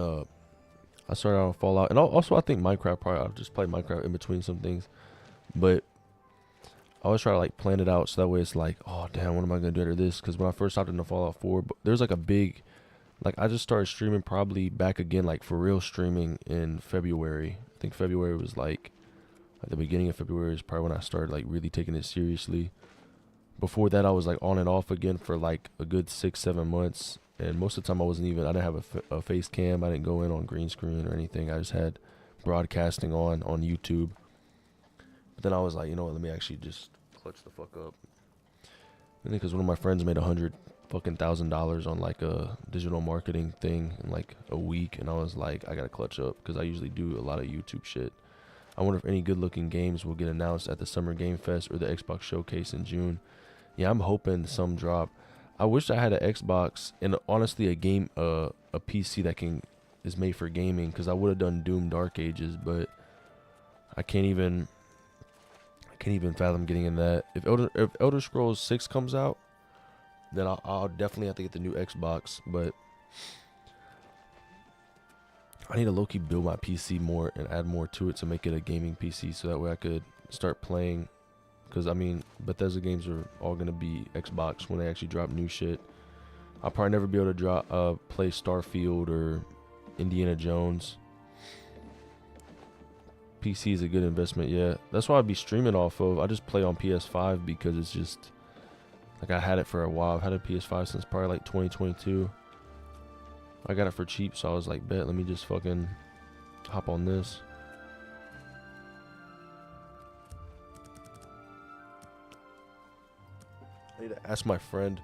Speaker 1: Fallout, and also I think Minecraft. Probably I'll just play Minecraft in between some things, but I always try to like plan it out so that way it's like, oh damn, what am I gonna do after this? Because when I first hopped into Fallout 4, there's like a big, like I just started streaming probably back again, like for real streaming in February. I think February was like the beginning of February is probably when I started like really taking it seriously. Before that, I was like on and off again for like a good 6-7 months. And most of the time I didn't have a face cam. I didn't go in on green screen or anything. I just had broadcasting on YouTube. But then I was like, you know what, let me actually just clutch the fuck up. And because one of my friends made $100,000 on like a digital marketing thing in like a week. And I was like, I gotta clutch up because I usually do a lot of YouTube shit. I wonder if any good looking games will get announced at the Summer Game Fest or the Xbox Showcase in June. Yeah, I'm hoping some drop. I wish I had an Xbox and honestly a PC that is made for gaming, because I would have done Doom Dark Ages, but I can't even fathom getting in that. If Elder Scrolls 6 comes out, then I'll definitely have to get the new Xbox, but I need to low-key build my PC more and add more to it to make it a gaming PC, so that way I could start playing. Because, I mean, Bethesda games are all going to be Xbox when they actually drop new shit. I'll probably never be able to play Starfield or Indiana Jones. PC is a good investment, yeah. That's why I'd be streaming off of. I just play on PS5 because it's just... Like, I had it for a while. I've had a PS5 since probably, like, 2022. I got it for cheap, so I was like, bet, let me just fucking hop on this. I need to ask my friend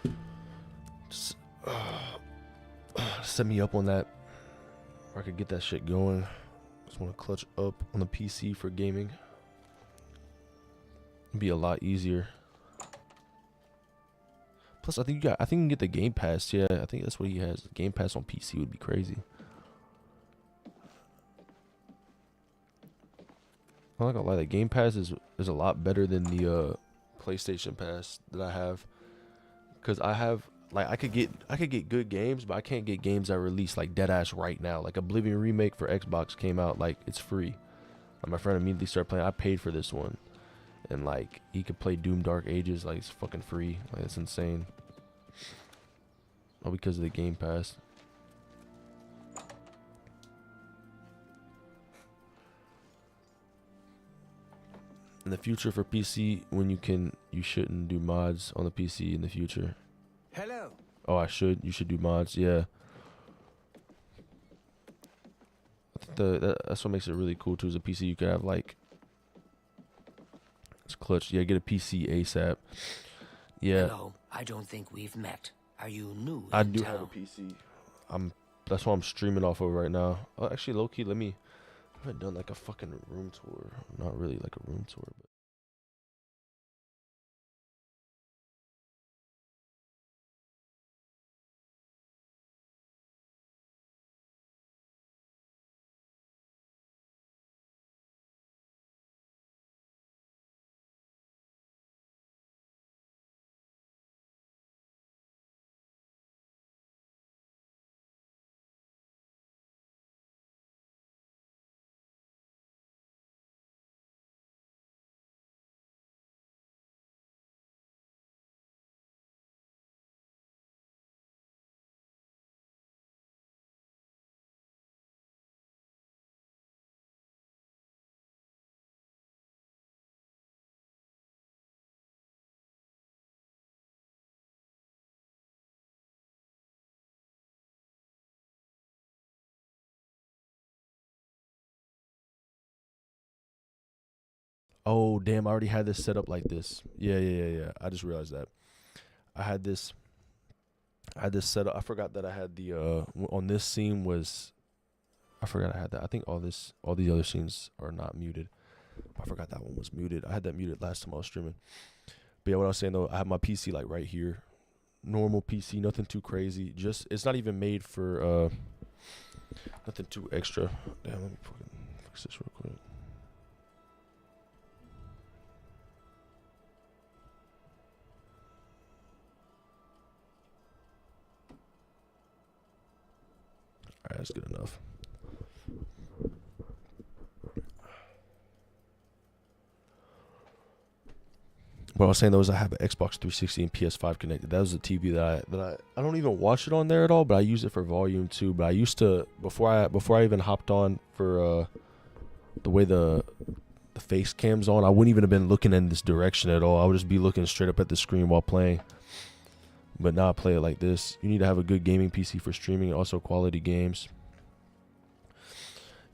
Speaker 1: to set me up on that, or I could get that shit going. Just want to clutch up on the PC for gaming. It'd be a lot easier. Plus, I think you can get the Game Pass. Yeah, I think that's what he has. Game Pass on PC would be crazy. I'm not gonna lie, the Game Pass is a lot better than the PlayStation Pass that I have, because I have like I could get good games, but I can't get games that release like deadass right now. Like Oblivion remake for Xbox came out, like it's free. Like, my friend immediately started playing. I paid for this one, and like he could play Doom Dark Ages, like it's fucking free. Like it's insane. All because of the Game Pass. In the future for PC, when you shouldn't do mods on the PC in the future.
Speaker 9: Hello.
Speaker 1: Oh, you should do mods, yeah. I think that's what makes it really cool too, is a PC you could have like, it's clutch. Yeah, get a PC ASAP. Yeah.
Speaker 10: Hello, I don't think we've met. Are you new
Speaker 1: I
Speaker 10: in
Speaker 1: do
Speaker 10: town?
Speaker 1: have a PC. That's what I'm streaming off of right now. Oh, actually, low key, I haven't done like a fucking room tour. Not really like a room tour, but. Oh, damn, I already had this set up like this. Yeah. I just realized that. I had this set up. I forgot that I had the on this scene was, I forgot I had that. I think all these other scenes are not muted. I forgot that one was muted. I had that muted last time I was streaming. But yeah, what I was saying though, I have my PC like right here. Normal PC, nothing too crazy. Just, it's not even made for nothing too extra. Damn, let me fucking fix this real quick. Alright, that's good enough. What I was saying though is I have an Xbox 360 and PS5 connected. That was a TV that I don't even watch it on there at all, but I use it for volume too. But I used to, before I even hopped on for the way the the face cams on, I wouldn't even have been looking in this direction at all. I would just be looking straight up at the screen while playing. But now I play it like this. You need to have a good gaming PC for streaming, also quality games.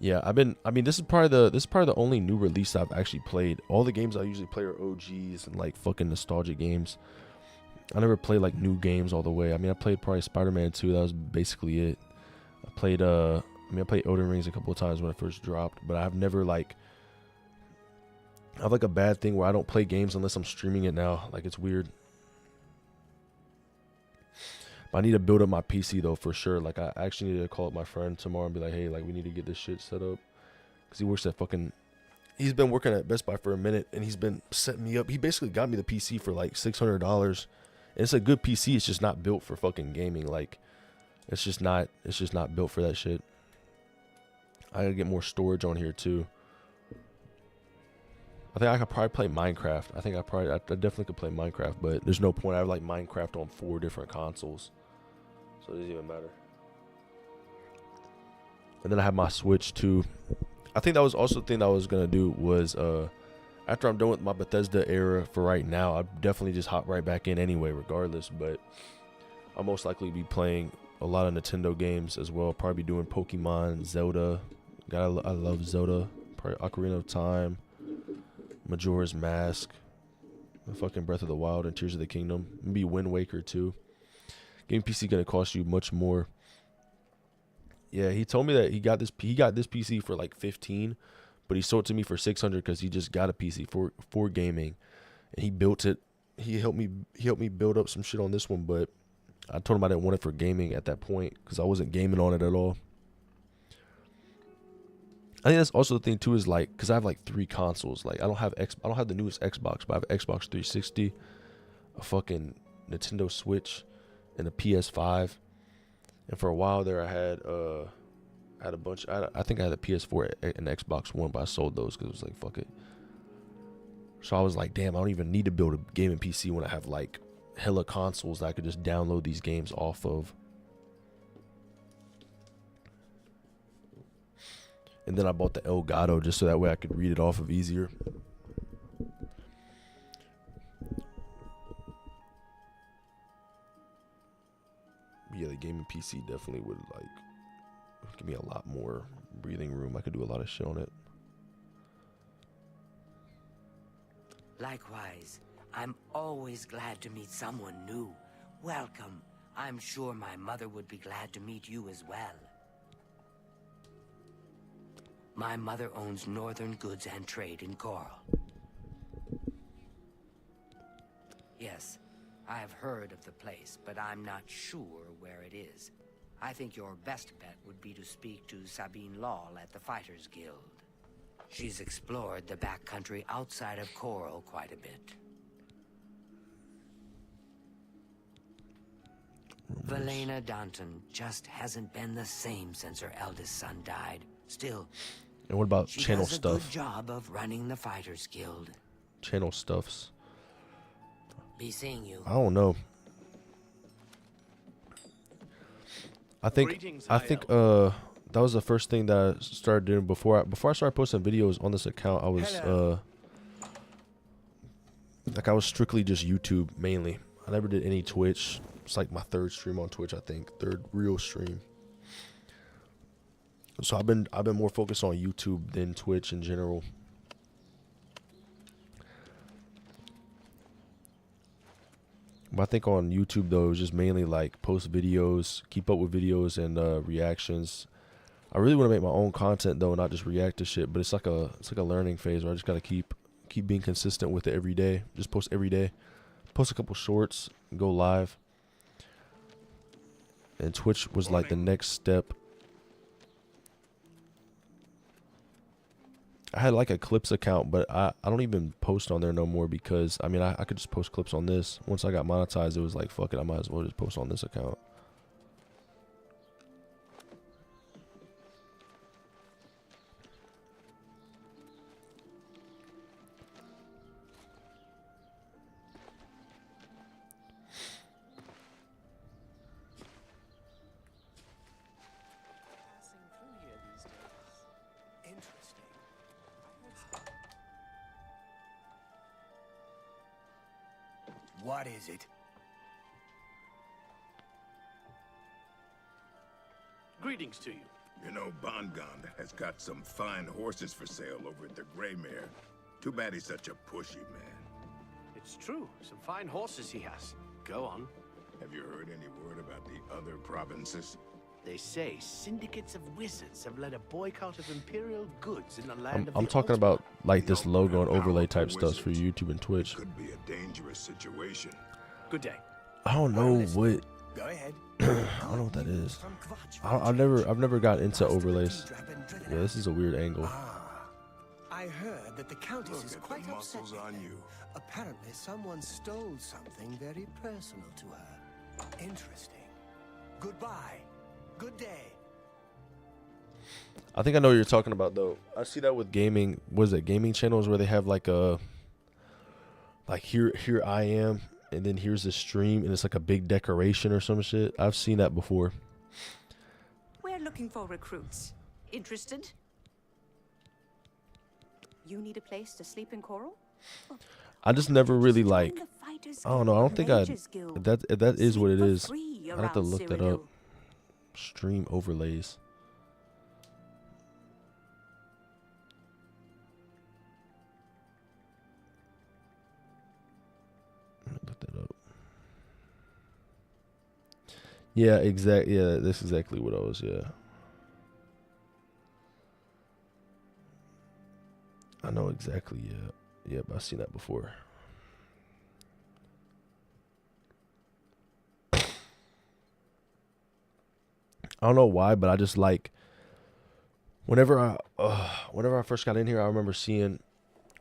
Speaker 1: Yeah, I mean, this is probably the only new release I've actually played. All the games I usually play are OGs and like fucking nostalgic games. I never played like new games all the way. I mean, I played probably Spider-Man 2. That was basically it. I played I played Elden Rings a couple of times when it first dropped, but I've never like, I have like a bad thing where I don't play games unless I'm streaming it now. Like, it's weird. But I need to build up my PC though, for sure. Like, I actually need to call up my friend tomorrow and be like, hey, like, we need to get this shit set up. Because he works at fucking, he's been working at Best Buy for a minute, and he's been setting me up. He basically got me the PC for like $600. And it's a good PC. It's just not built for fucking gaming. Like, it's just not built for that shit. I gotta get more storage on here too. I think I could probably play Minecraft. I definitely could play Minecraft, but there's no point. I have like Minecraft on 4 different consoles, so it doesn't even matter. And then I have my Switch too. I think that was also the thing that I was gonna do was after I'm done with my Bethesda era for right now, I'll definitely just hop right back in anyway, regardless. But I'll most likely be playing a lot of Nintendo games as well. Probably doing Pokemon, Zelda. I love Zelda. Probably Ocarina of Time, Majora's Mask, the fucking Breath of the Wild, and Tears of the Kingdom. Maybe Wind Waker too. Game PC gonna cost you much more. Yeah, he told me that he got this PC for like 15, but he sold it to me for 600 because he just got a PC for gaming, and he built it. He helped me build up some shit on this one, but I told him I didn't want it for gaming at that point because I wasn't gaming on it at all. I think that's also the thing too, is like, because I have like 3 consoles. Like, I don't have the newest Xbox, but I have Xbox 360, a fucking Nintendo Switch, and a PS5. And for a while there, I had a bunch. I think I had a PS4 and Xbox One, but I sold those because it was like, fuck it. So I was like, damn, I don't even need to build a gaming PC when I have like hella consoles that I could just download these games off of. And then I bought the Elgato just so that way I could read it off of easier. Yeah, the gaming PC definitely would like give me a lot more breathing room. I could do a lot of shit on it.
Speaker 10: Likewise, I'm always glad to meet someone new. Welcome. I'm sure my mother would be glad to meet you as well. My mother owns Northern Goods and Trade in Coral. Yes, I have heard of the place, but I'm not sure where it is. I think your best bet would be to speak to Sabine Law at the Fighters Guild. She's explored the backcountry outside of Coral quite a bit. Valena Danton just hasn't been the same since her eldest son died. Still,
Speaker 1: and what about
Speaker 10: she
Speaker 1: channel
Speaker 10: does a
Speaker 1: stuff?
Speaker 10: good job of running the Fighters Guild.
Speaker 1: Channel stuffs.
Speaker 10: Be seeing you.
Speaker 1: I don't know. I think that was the first thing that I started doing before I started posting videos on this account. I was like, I was strictly just YouTube mainly. I never did any Twitch. It's like my 3rd stream on Twitch, I think. 3rd real stream. So I've been more focused on YouTube than Twitch in general. But I think on YouTube though, it was just mainly like post videos, keep up with videos and reactions. I really want to make my own content though, not just react to shit. But it's like a learning phase where I just gotta keep being consistent with it every day. Just post every day, post a couple shorts, go live. And Twitch was like the next step. I had like a clips account, but I don't even post on there no more because I mean I could just post clips on this. Once I got monetized, it was like, fuck it, I might as well just post on this account.
Speaker 9: What is it?
Speaker 2: Greetings to you.
Speaker 7: You know, Bongon has got some fine horses for sale over at the Grey Mare. Too bad he's such a pushy man.
Speaker 2: It's true. Some fine horses he has. Go on.
Speaker 7: Have you heard any word about the other provinces?
Speaker 2: They say syndicates of wizards have led a boycott of imperial goods in the land of
Speaker 1: I'm
Speaker 2: the
Speaker 1: talking
Speaker 2: Ultimate.
Speaker 1: about like this
Speaker 7: No,
Speaker 1: logo and
Speaker 7: no,
Speaker 1: overlay
Speaker 7: no,
Speaker 1: type stuff for
Speaker 7: wizards.
Speaker 1: YouTube and Twitch.
Speaker 7: Could be a dangerous situation.
Speaker 2: Good day.
Speaker 1: I don't know what.
Speaker 9: Go ahead.
Speaker 1: I don't know what that is. I've never got into overlays. Yeah, this is a weird angle.
Speaker 9: I heard that the Countess
Speaker 7: Look
Speaker 9: is
Speaker 7: at
Speaker 9: quite
Speaker 7: the
Speaker 9: upset
Speaker 7: muscles
Speaker 9: with
Speaker 7: on
Speaker 9: her.
Speaker 7: you.
Speaker 9: Apparently, someone stole something very personal to her. Interesting. Goodbye. Good day.
Speaker 1: I think I know what you're talking about though. I see that with gaming. Was it gaming channels where they have like a here I am, and then here's the stream, and it's like a big decoration or some shit. I've seen that before.
Speaker 11: We're looking for recruits. Interested? You need a place to sleep in Coral?
Speaker 1: I just never really like.
Speaker 11: Join the Fighters
Speaker 1: I don't know. I don't think I.
Speaker 11: Mages Guild.
Speaker 1: If that is what it
Speaker 11: Sleep for
Speaker 1: is.
Speaker 11: free
Speaker 1: I'd have to
Speaker 11: around
Speaker 1: look that
Speaker 11: Cyrano.
Speaker 1: up. Stream overlays. Look that up. Yeah, exactly. Yeah, that's exactly what I was. Yeah, I know exactly. Yeah, yep. I've seen that before. I don't know why, but I just like whenever I first got in here, I remember seeing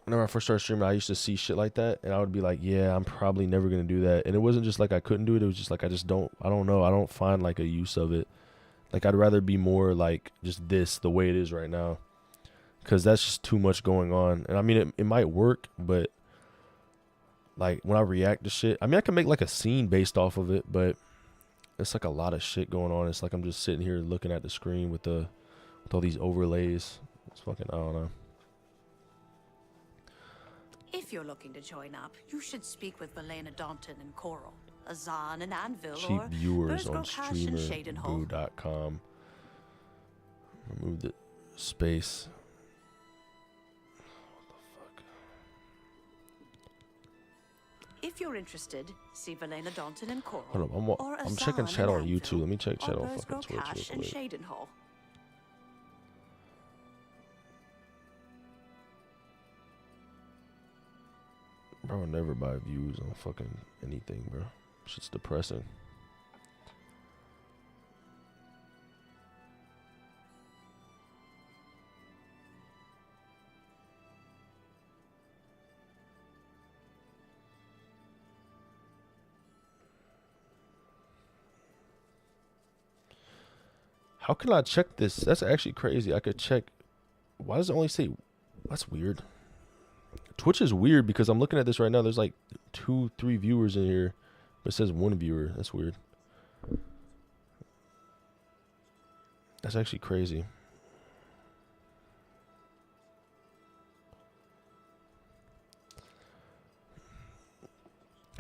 Speaker 1: whenever I first started streaming, I used to see shit like that, and I would be like, yeah, I'm probably never gonna do that. And it wasn't just like I couldn't do it; it was just like I don't know, I don't find like a use of it. Like I'd rather be more like just this the way it is right now, because that's just too much going on. And I mean, it might work, but like when I react to shit, I mean, I can make like a scene based off of it, but it's like a lot of shit going on. It's like I'm just sitting here looking at the screen with all these overlays. It's fucking, I don't know.
Speaker 11: If you're looking to join up, you should speak with Valena Daunton and Coral, Azan and Anvil,
Speaker 1: Cheap
Speaker 11: or
Speaker 1: viewers on
Speaker 11: Burzgrokash and Shadenhall.
Speaker 1: streamerboo.com. Remove the space.
Speaker 11: If you're interested, see Valena Daunton and Coral.
Speaker 1: Hold up,
Speaker 11: or
Speaker 1: I'm
Speaker 11: Azan
Speaker 1: checking
Speaker 11: and
Speaker 1: chat on
Speaker 11: Anvil,
Speaker 1: YouTube. Let me check chat
Speaker 11: or
Speaker 1: on fucking Twitch
Speaker 11: Burzgrokash
Speaker 1: real
Speaker 11: and
Speaker 1: quick.
Speaker 11: Shadenhall.
Speaker 1: Bro, I never buy views on fucking anything, bro. Shit's depressing. How can I check this? That's actually crazy. I could check. Why does it only say? That's weird. Twitch is weird because I'm looking at this right now. There's like 2-3 viewers in here, but it says 1 viewer. That's weird. That's actually crazy.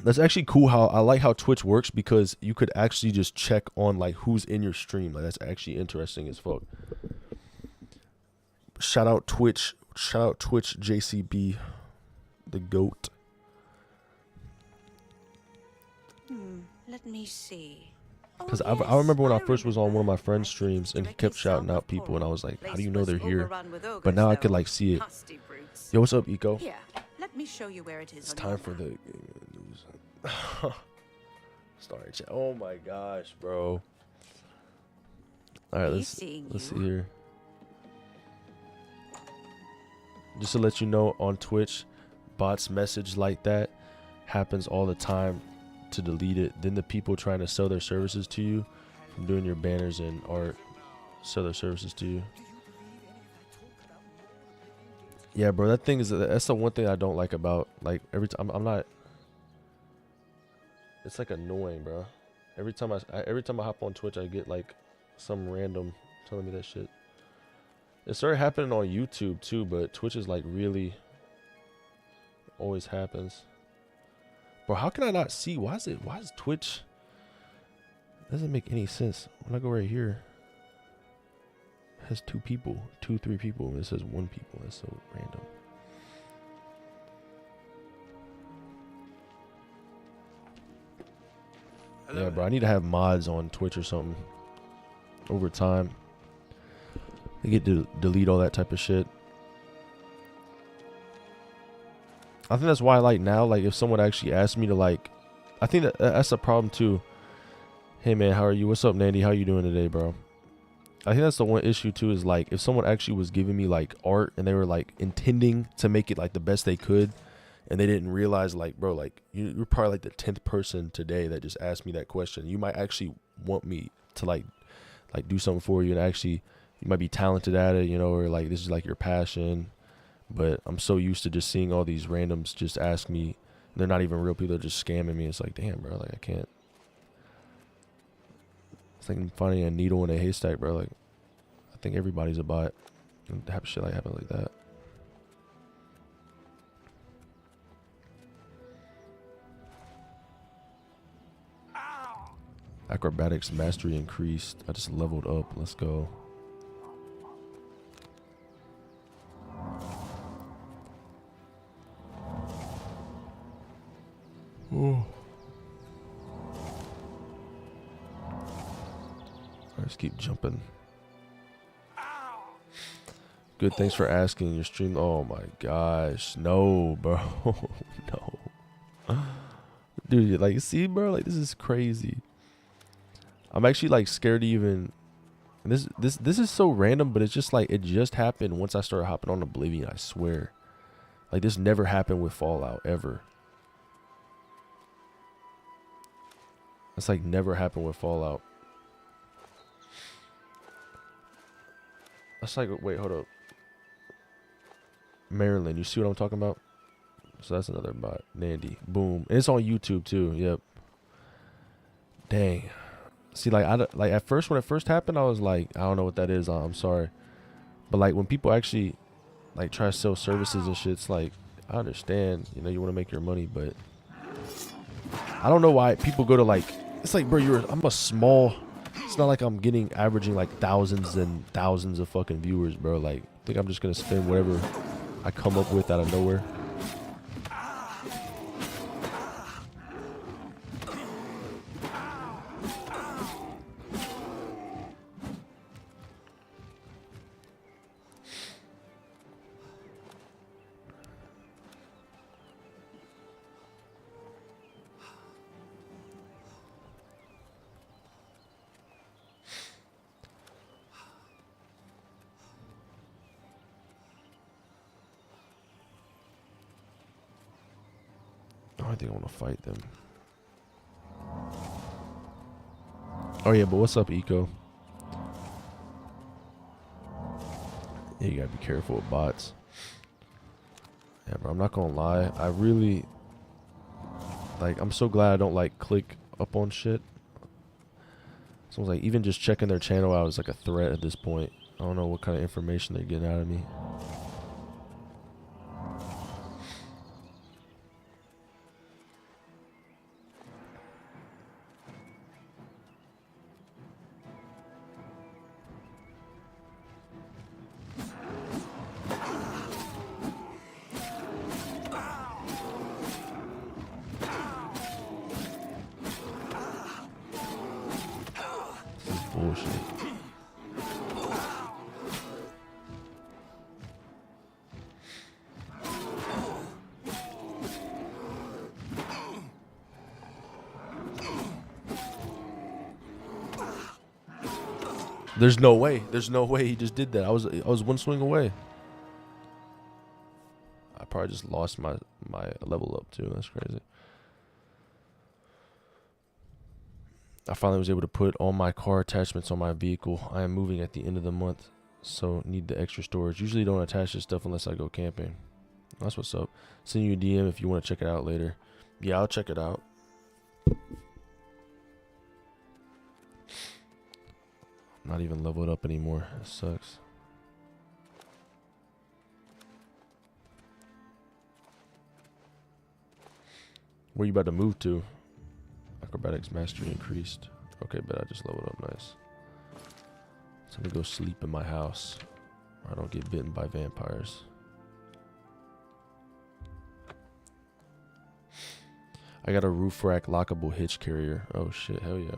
Speaker 1: That's actually cool. How I like how Twitch works because you could actually just check on like who's in your stream. Like that's actually interesting as fuck. Shout out Twitch. Shout out Twitch JCB, the GOAT.
Speaker 11: Let me see.
Speaker 1: Because I remember when I first was on one of my friend's streams and he kept shouting out people and I was like, how do you know they're here? But now I could like see it. Yo, what's up, Eco?
Speaker 11: Here, let me show you where it is.
Speaker 1: It's time for the news. Sorry, chat. Oh my gosh, bro. All right, let's see here. Just to let you know, on Twitch, bots message like that happens all the time. To delete it, then the people trying to sell their services to you from doing your banners and art sell their services to you. Yeah, bro, that thing is, that's the one thing I don't like about, like, every time I'm not, it's like annoying, bro. Every time I hop on Twitch, I get like some random telling me that shit. It started happening on YouTube too, but Twitch is like really always happens. Bro, how can I not see? Why is Twitch? Doesn't make any sense. When I go right here, it has 2 people, 3 people. It says 1 people. That's so random.
Speaker 3: Hello.
Speaker 1: Yeah, bro, I need to have mods on Twitch or something over time. I get to delete all that type of shit. I think that's why, like, now, like, if someone actually asks me to, like, I think that's a problem too. Hey man, how are you? What's up, Nandy? How you doing today, bro? I think that's the one issue too, is like if someone actually was giving me like art and they were like intending to make it like the best they could, and they didn't realize, like, bro, like you're probably like the 10th person today that just asked me that question. You might actually want me to like do something for you, and actually you might be talented at it, you know, or like this is like your passion. But I'm so used to just seeing all these randoms just ask me. They're not even real people. They're just scamming me. It's like, damn, bro, like I can't. It's like I'm finding a needle in a haystack, bro. Like, I think everybody's a bot. And have shit like happen like that. Acrobatics mastery increased. I just leveled up. Let's go. Ooh. I just keep jumping. Good, thanks for asking. Your stream. Oh my gosh. No, bro. No. Dude, like, see, bro, like, this is crazy. I'm actually like scared to even. This is so random, but it's just like it just happened once I started hopping on Oblivion, I swear. Like, this never happened with Fallout ever. It's like never happened with Fallout. That's like, wait, hold up. Maryland, you see what I'm talking about? So that's another bot. Nandy. Boom. And it's on YouTube too. Yep. Dang. See, like, like at first, when it first happened, I was like, I don't know what that is. I'm sorry. But like when people actually like try to sell services and shit, it's like, I understand, you know, you want to make your money, but I don't know why people go to like, it's like, bro, I'm a small, it's not like I'm averaging like thousands and thousands of fucking viewers, bro. Like, I think I'm just going to spend whatever I come up with out of nowhere. I think I want to fight them. Oh yeah, but what's up, Eco? Yeah, you gotta be careful with bots. Yeah, bro, I'm not gonna lie. I really, like, I'm so glad I don't like click up on shit. Someone's like, even just checking their channel out is like a threat at this point. I don't know what kind of information they're getting out of me. Bullshit. There's no way. There's no way he just did that. I was one swing away. I probably just lost my level up too. That's crazy. I finally was able to put all my car attachments on my vehicle. I am moving at the end of the month, so need the extra storage. Usually don't attach this stuff unless I go camping. That's what's up. Send you a DM if you want to check it out later. Yeah, I'll check it out. I'm not even leveled up anymore. It sucks. Where you about to move to? Acrobatics mastery increased. Okay, but I just leveled up. Nice. So I'm gonna go sleep in my house, where I don't get bitten by vampires. I got a roof rack lockable hitch carrier. Oh shit, hell yeah.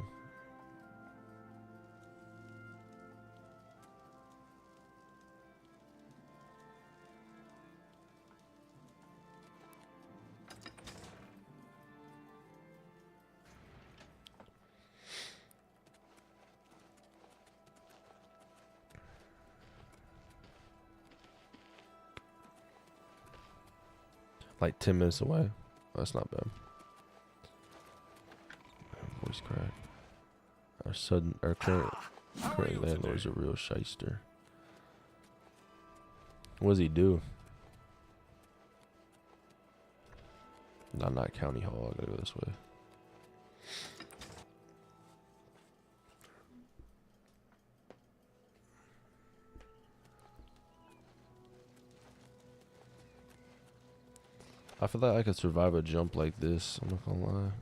Speaker 1: Like 10 minutes away. Oh, that's not bad. Voice crack. Our current landlord's a real shyster. What does he do? Not county hall. I gotta go this way. I feel like I could survive a jump like this. I'm not gonna lie.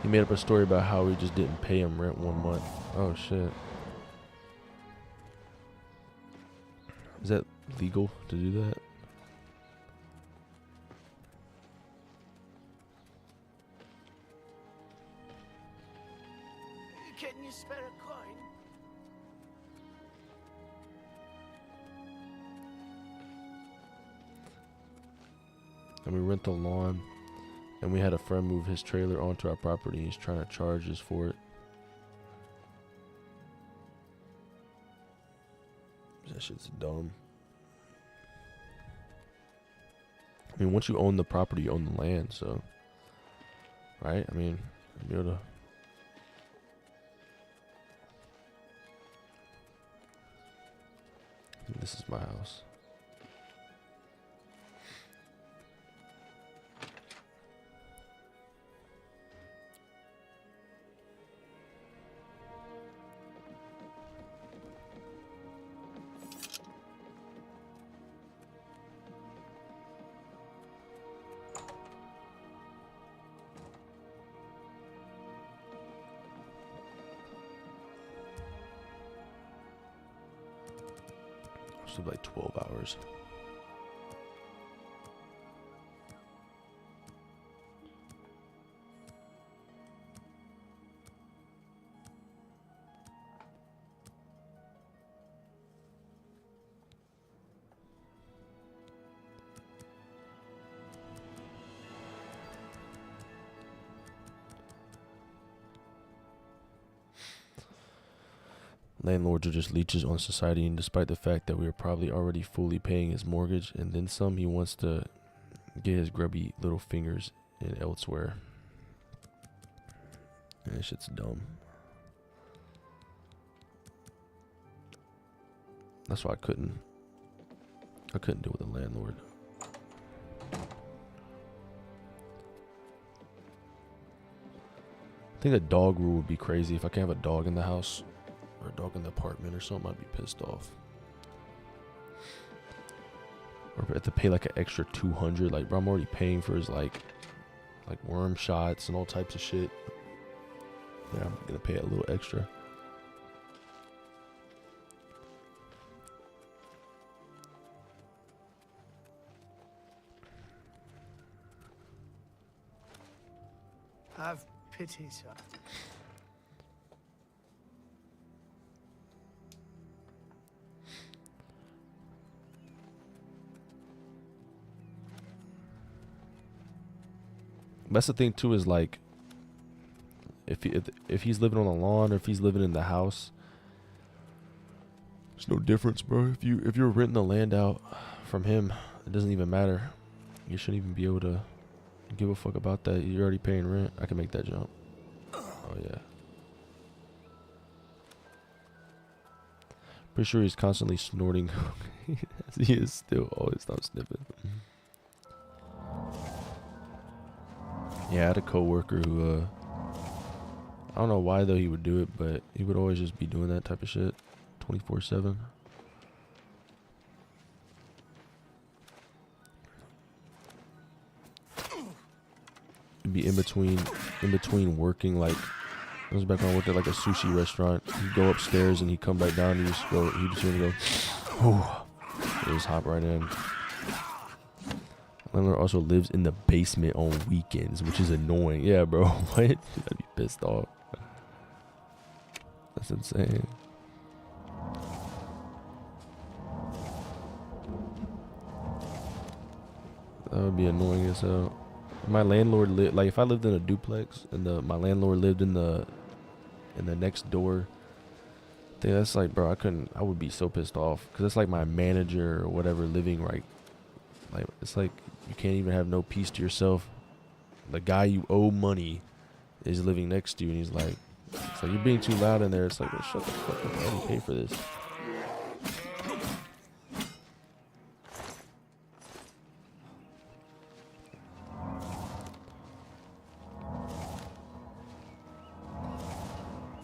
Speaker 1: He made up a story about how we just didn't pay him rent 1 month. Oh shit. Is that legal to do that?
Speaker 2: Can you spare a coin?
Speaker 1: And we rent the lawn. And we had a friend move his trailer onto our property. He's trying to charge us for it. That shit's dumb. I mean, once you own the property, you own the land, so. Right? I mean, you're able to. This is my house. Like 12 hours. Landlords are just leeches on society, and despite the fact that we are probably already fully paying his mortgage and then some, he wants to get his grubby little fingers in elsewhere. And that shit's dumb. That's why I couldn't deal with a landlord. I think a dog rule would be crazy. If I can't have a dog in the house or a dog in the apartment or something, I'd be pissed off. Or if I have to pay like an extra $200, like bro, I'm already paying for his like worm shots and all types of shit. Yeah, I'm gonna pay a little extra.
Speaker 2: Have pity, sir.
Speaker 1: That's the thing too, is like if he's living on the lawn or if he's living in the house, there's no difference, bro. If you're renting the land out from him, it doesn't even matter. You shouldn't even be able to Give a fuck about that. You're already paying rent. I can make that jump. Oh yeah. Pretty sure he's constantly snorting. He is still always stop sniffing. Yeah, I had a coworker who I don't know why though he would do it, but he would always just be doing that type of shit 24/7. He'd be in between working. Like, I was back when I worked at like a sushi restaurant. He'd go upstairs and he'd come back down and he'd just go, oh, he just hop right in. Landlord also lives in the basement on weekends, which is annoying. Yeah, bro. What? I'd be pissed off. That's insane. That would be annoying as hell. My landlord lived, like, if I lived in a duplex and my landlord lived in the next door, I think that's like, bro, I would be so pissed off because it's like my manager or whatever living right. Like, it's like you can't even have no peace to yourself. The guy you owe money is living next to you, and he's like, it's like, you're being too loud in there. It's like, well, shut the fuck up. I didn't pay for this.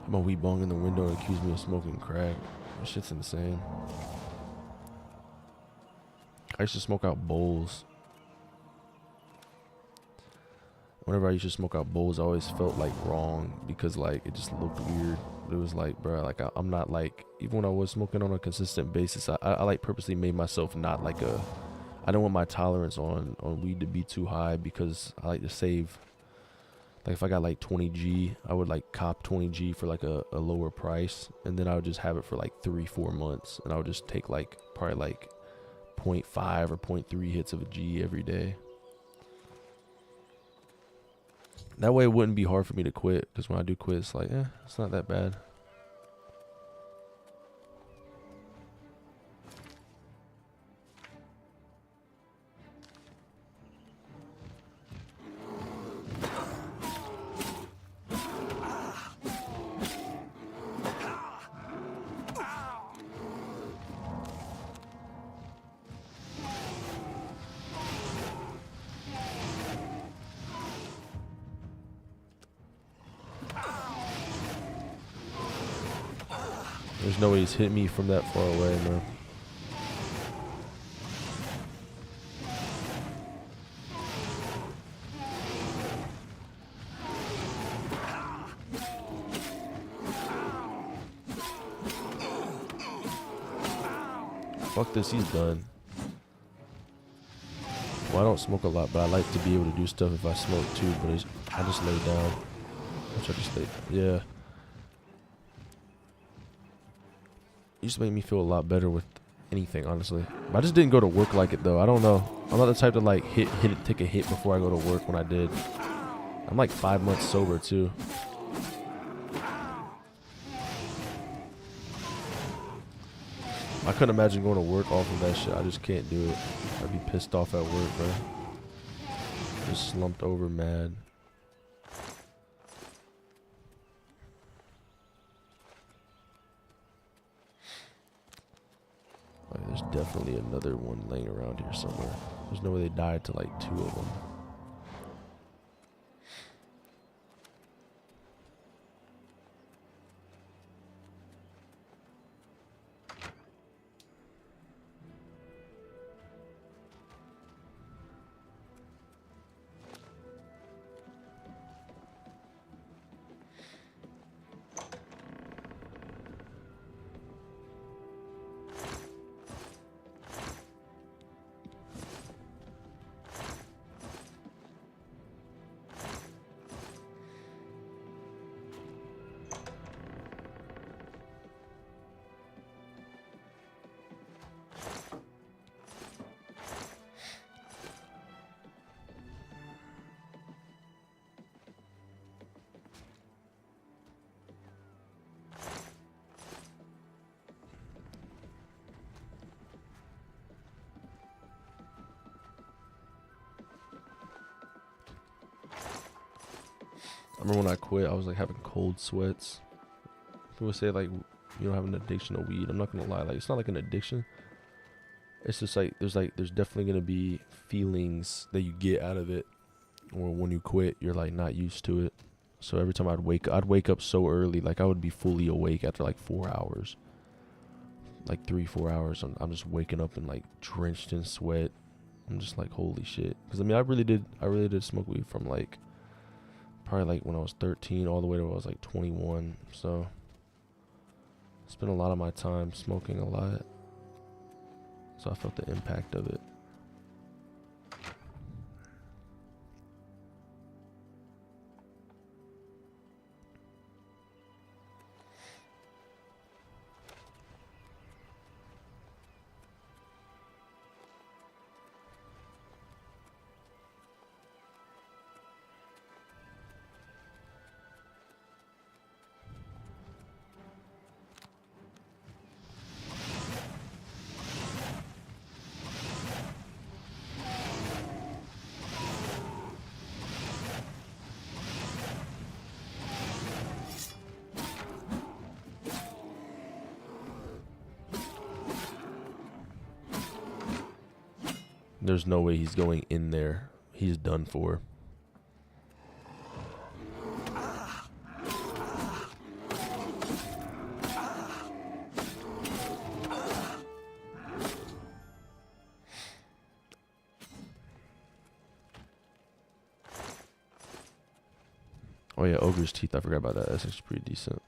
Speaker 1: My weed bong in the window and accused me of smoking crack. That shit's insane. I used to smoke out bowls. Whenever I used to smoke out bowls, I always felt like wrong because like it just looked weird. But it was like, bro, like I'm not like, even when I was smoking on a consistent basis, I like purposely made myself not like I don't want my tolerance on weed to be too high because I like to save. Like if I got like 20G, I would like cop 20G for like a lower price, and then I would just have it for like 3-4 months, and I would just take like probably like 0.5 or 0.3 hits of a G every day. That way it wouldn't be hard for me to quit, because when I do quit, it's like, it's not that bad. There's no way he's hit me from that far away, man. Fuck this, he's done. Well, I don't smoke a lot, but I like to be able to do stuff if I smoke too, but I just lay down. Which I just lay, yeah. It used to make me feel a lot better with anything, honestly. But I just didn't go to work like it, though. I don't know. I'm not the type to, like, take a hit before I go to work when I did. I'm, like, 5 months sober, too. I couldn't imagine going to work off of that shit. I just can't do it. I'd be pissed off at work, bro. Just slumped over mad. There's definitely another one laying around here somewhere. There's no way they died to like 2 of them. remember when I quit, I was like having cold sweats. People say like you don't have an addiction to weed. I'm not gonna lie, like it's not like an addiction. It's just like there's definitely gonna be feelings that you get out of it, or when you quit, you're like not used to it. So every time I'd wake up so early, like I would be fully awake after like 4 hours, like 3-4 hours. I'm just waking up and like drenched in sweat. I'm just like holy shit. Because I mean I really did smoke weed from like probably like when I was 13 all the way to when I was like 21. So I spent a lot of my time smoking a lot. So I felt the impact of it. There's no way he's going in there. He's done for. Oh yeah, Ogre's Teeth. I forgot about that. That's actually pretty decent.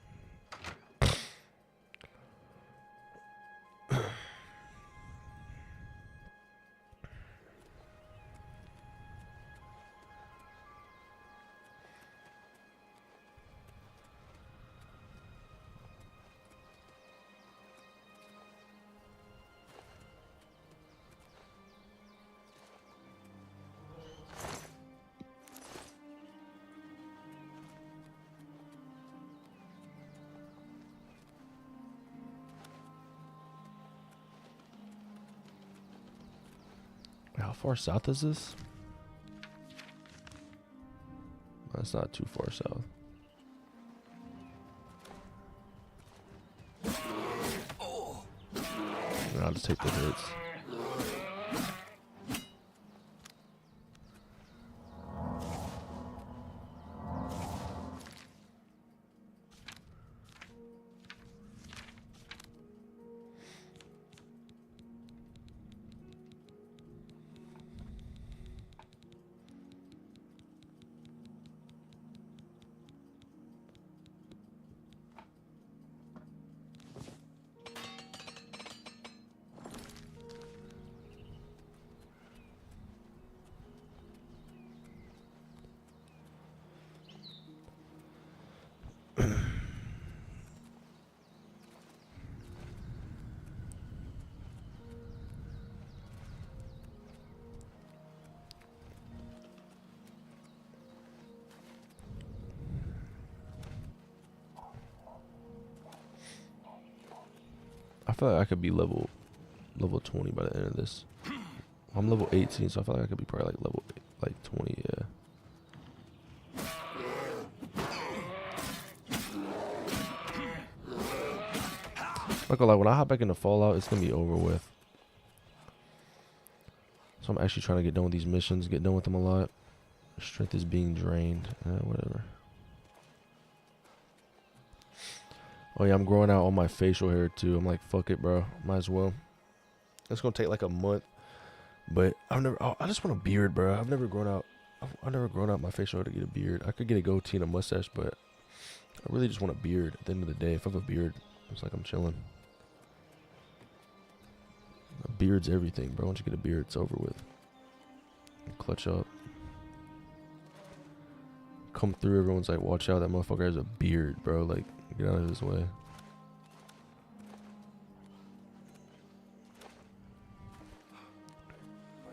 Speaker 1: How far south is this? That's not too far south. I'll just take the hits. I feel like I could be level 20 by the end of this. I'm level 18, so I feel like I could be probably like level 20, yeah. Not gonna lie, when I hop back into Fallout, it's gonna be over with. So I'm actually trying to get done with these missions, get done with them a lot. Strength is being drained. Whatever. Oh yeah, I'm growing out all my facial hair too. I'm like, fuck it, bro. Might as well. It's gonna take like a month, but I just want a beard, bro. I've never grown out my facial hair to get a beard. I could get a goatee and a mustache, but I really just want a beard. At the end of the day, if I have a beard, it's like I'm chilling. A beard's everything, bro. Once you get a beard, it's over with. Clutch up. Come through, everyone's like, watch out, that motherfucker has a beard, bro. Like, get out of his way.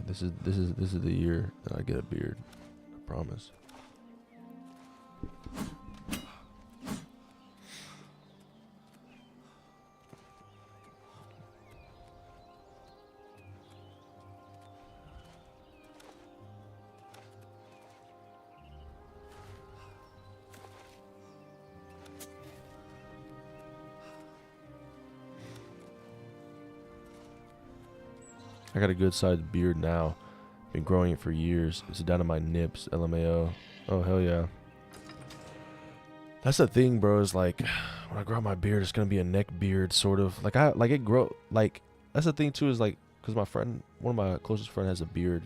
Speaker 1: This is the year that I get a beard. I promise. I got a good sized beard now. Been growing it for years. It's down to my nips. LMAO. Oh hell yeah. That's the thing, bro. Is like when I grow out my beard, it's gonna be a neck beard, sort of. Like it grow like. That's the thing too. Is like because my friend, one of my closest friend, has a beard.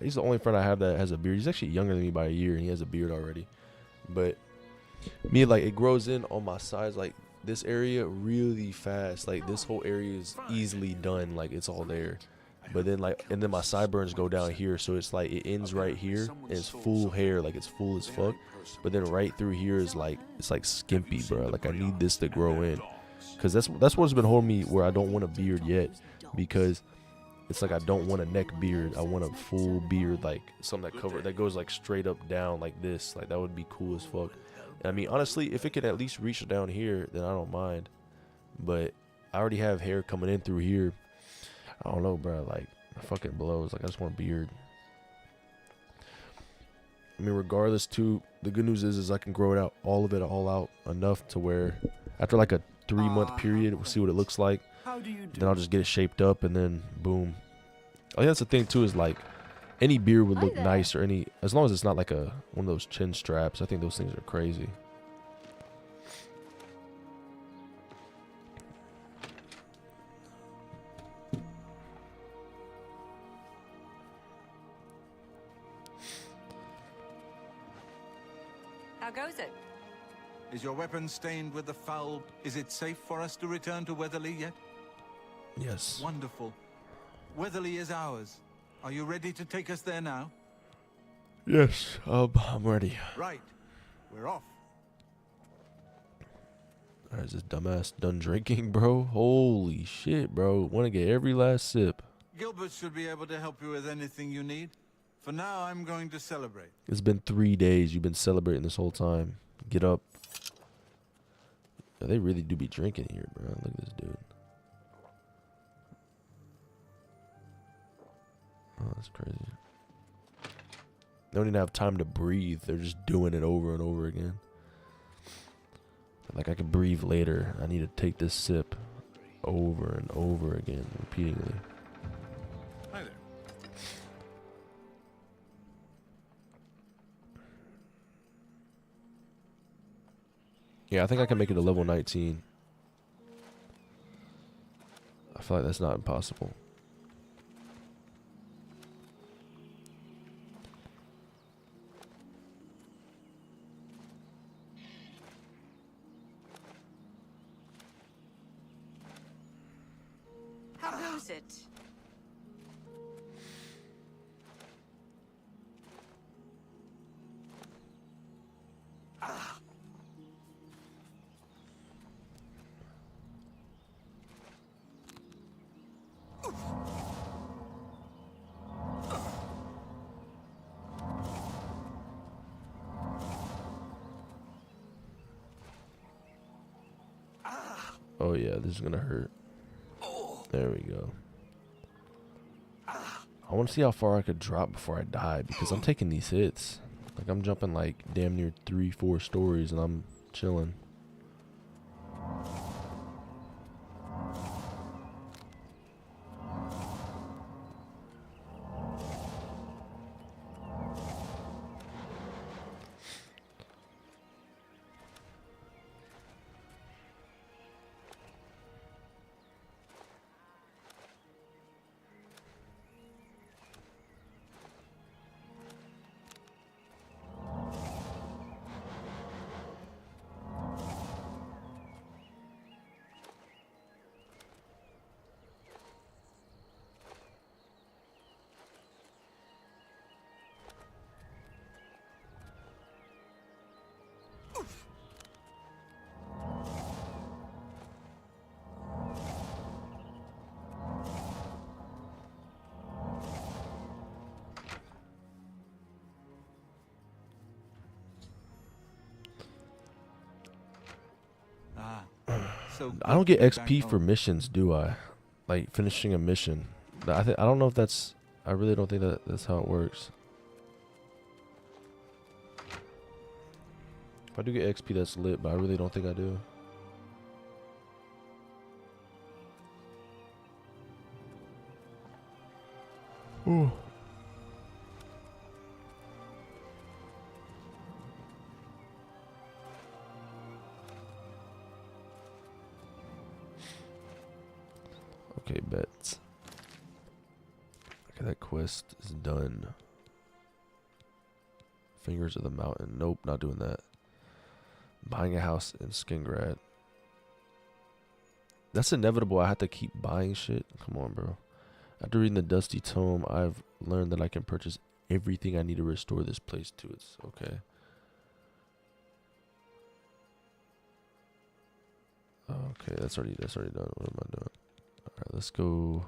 Speaker 1: He's the only friend I have that has a beard. He's actually younger than me by a year, and he has a beard already. But me, like, it grows in on my sides, like this area really fast. Like this whole area is easily done. Like it's all there. But then like, and then my sideburns go down here, so it's like it ends right here, and it's full hair, like it's full as fuck. But then right through here is like, it's like skimpy, bro. Like I need this to grow in, cause that's what's been holding me where I don't want a beard yet, because it's like I don't want a neck beard. I want a full beard, like something that goes like straight up down like this. Like that would be cool as fuck. And I mean, honestly, if it could at least reach down here, then I don't mind. But I already have hair coming in through here. I don't know, bro. Like, my fucking blows. Like, I just want a beard. I mean, regardless, too, the good news is I can grow it out, all of it, all out enough to where after like a 3-month period, we'll see what it looks like. Then I'll just get it shaped up, and then boom. I think that's the thing too, is like any beard would look nice, or any, as long as it's not like one of those chin straps. I think those things are crazy.
Speaker 10: How goes it?
Speaker 3: Is your weapon stained with the foul? Is it safe for us to return to Weatherly yet?
Speaker 1: Yes.
Speaker 3: Wonderful. Weatherly is ours. Are you ready to take us there now?
Speaker 1: Yes, I'm ready.
Speaker 3: Right. We're off.
Speaker 1: Alright, is this dumbass done drinking, bro? Holy shit, bro. Want to get every last sip.
Speaker 3: Gilbert should be able to help you with anything you need. For now, I'm going to celebrate.
Speaker 1: It's been 3 days. You've been celebrating this whole time. Get up. Yeah, they really do be drinking here, bro. Look at this dude. Oh, that's crazy. They don't even have time to breathe. They're just doing it over and over again. Like, I can breathe later. I need to take this sip over and over again, repeatedly.
Speaker 5: Hi there.
Speaker 1: Yeah, I think I can make it to level 19. I feel like that's not impossible.
Speaker 11: How goes it?
Speaker 1: Oh yeah, this is gonna hurt. There we go. I want to see how far I could drop before I die, because I'm taking these hits. Like, I'm jumping like damn near 3-4 stories, and I'm chilling.
Speaker 3: So
Speaker 1: I don't get XP for missions, do I? Like finishing a mission. I don't know if that's. I really don't think that's how it works. If I do get XP, that's lit, but I really don't think I do. Ooh. Okay, bets. Okay, that quest is done. Fingers of the Mountain. Nope, not doing that. Buying a house in Skingrad. That's inevitable. I have to keep buying shit. Come on, bro. After reading the Dusty Tome, I've learned that I can purchase everything I need to restore this place to its okay. Okay, that's already done. What am I doing? Alright, let's go.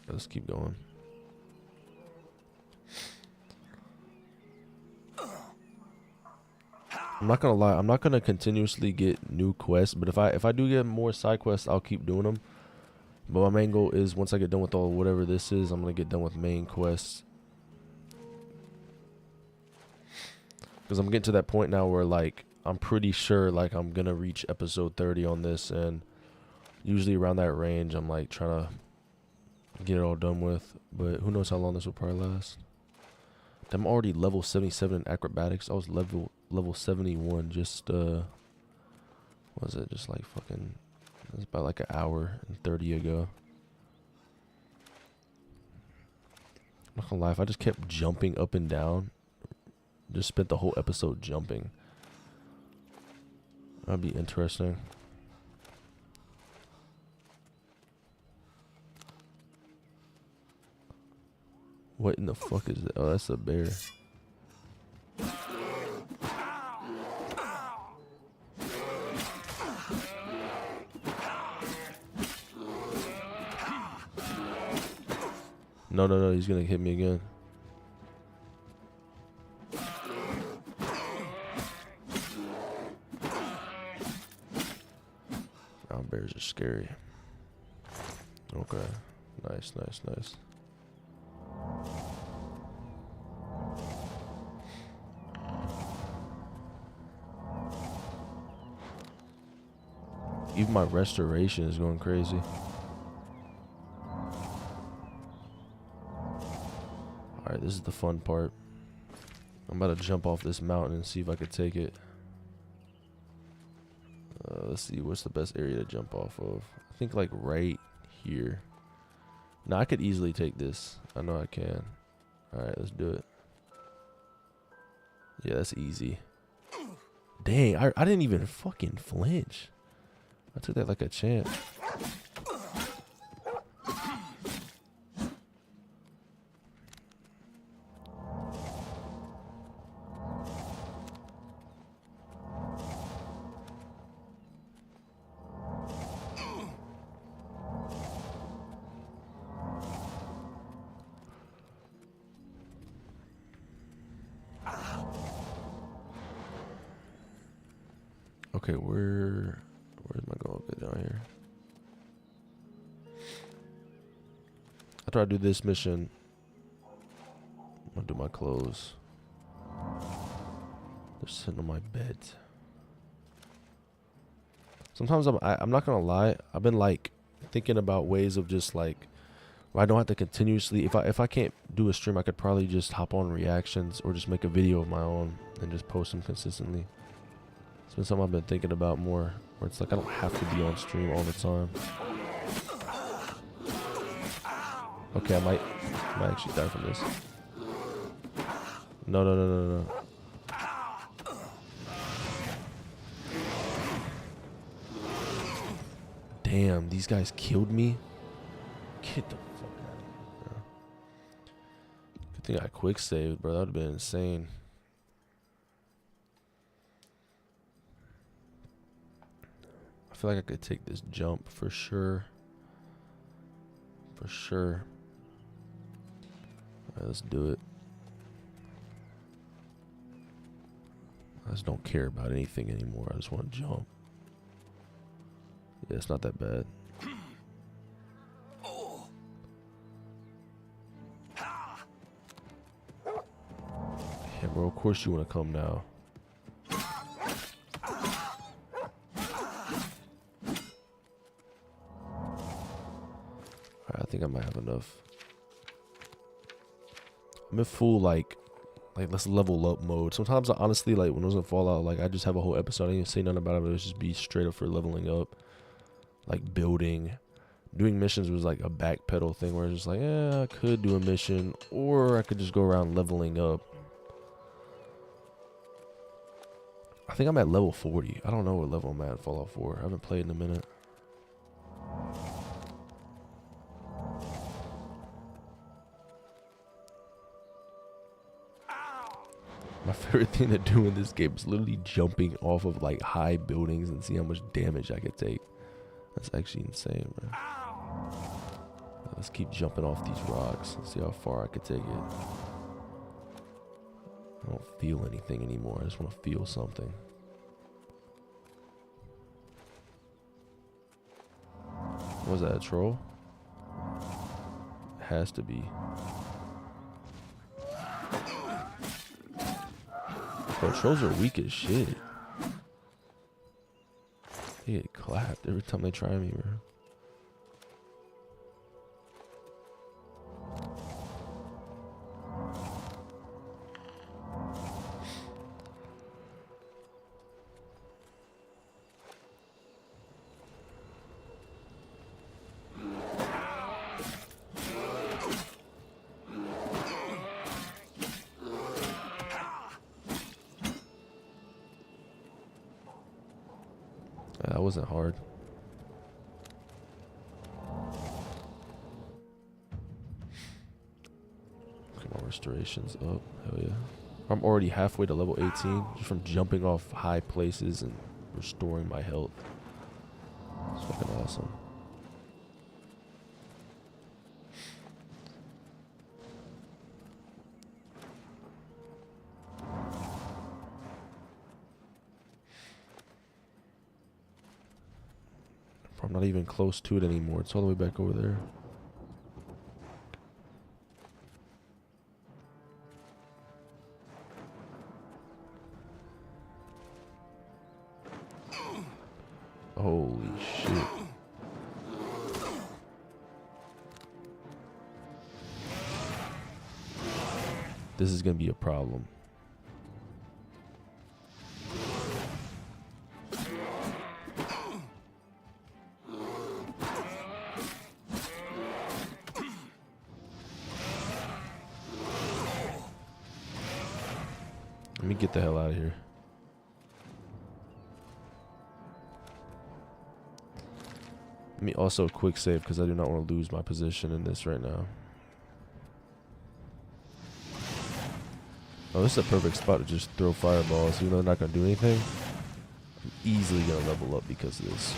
Speaker 1: Let's keep going. I'm not gonna lie, I'm not gonna continuously get new quests, but if I do get more side quests, I'll keep doing them. But my main goal is once I get done with all whatever this is, I'm gonna get done with main quests. Because I'm getting to that point now where like I'm pretty sure like I'm gonna reach episode 30 on this, and usually around that range I'm like trying to get it all done with. But who knows how long this will probably last. I'm already level 77 in acrobatics. I was level 71 just what was it, just like fucking, it was about like an hour and 30 ago. I'm not gonna lie, if I just kept jumping up and down, just spent the whole episode jumping, that'd be interesting. What in the fuck is that? Oh, that's a bear. No, he's gonna hit me again. Brown bears are scary. Okay. Nice. Even my restoration is going crazy. Alright, this is the fun part. I'm about to jump off this mountain and see if I could take it. Let's see, what's the best area to jump off of? I think like right here. Now I could easily take this. I know I can. Alright, let's do it. Yeah, that's easy. Dang, I didn't even fucking flinch. I took that like a champ. Okay, where's my goal? Get down here. After I do this mission, I'm gonna do my clothes. They're sitting on my bed. Sometimes I'm not gonna lie, I've been like thinking about ways of just like where I don't have to continuously, if I can't do a stream, I could probably just hop on reactions or just make a video of my own and just post them consistently. It's been something I've been thinking about more, where it's like I don't have to be on stream all the time. Okay, I might actually die from this. No. Damn, these guys killed me. Get the fuck out of here, bro. Good thing I quick saved, bro. That would have been insane. I feel like I could take this jump for sure. Alright, let's do it. I just don't care about anything anymore. I just want to jump. Yeah, it's not that bad. Hit real course you want to come now. Alright, I think I might have enough. I'm in full like let's level up mode. Sometimes I honestly, like when I was in Fallout, like I just have a whole episode. I didn't even say nothing about it. It would just be straight up for leveling up, like building. Doing missions was like a backpedal thing where it's just like, yeah, I could do a mission, or I could just go around leveling up. I think I'm at level 40. I don't know what level I'm at in Fallout 4. I haven't played in a minute. My favorite thing to do in this game is literally jumping off of like high buildings and see how much damage I could take. That's actually insane, man. Let's keep jumping off these rocks and see how far I could take it. I don't feel anything anymore. I just want to feel something. Was that a troll? It has to be. Bro, trolls are weak as shit. They get clapped every time they try me, bro. That wasn't hard. Okay, my restoration's up. Hell yeah. I'm already halfway to level 18 just from jumping off high places and restoring my health. It's fucking awesome. I'm not even close to it anymore. It's all the way back over there. Holy shit. This is gonna be a problem. Let me get the hell out of here. Let me also quick save because I do not want to lose my position in this right now. Oh, this is a perfect spot to just throw fireballs. Even though they're not going to do anything, I'm easily going to level up because of this.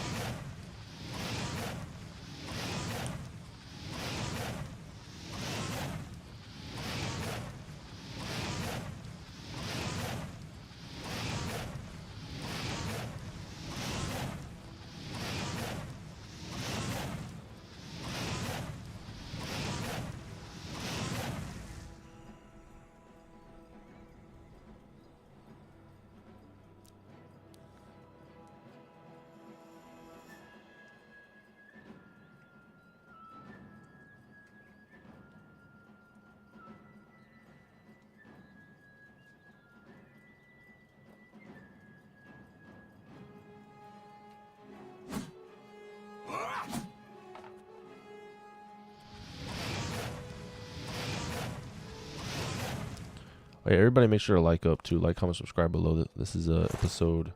Speaker 1: Hey, everybody make sure to like up too. Like, comment, subscribe below. This is a episode.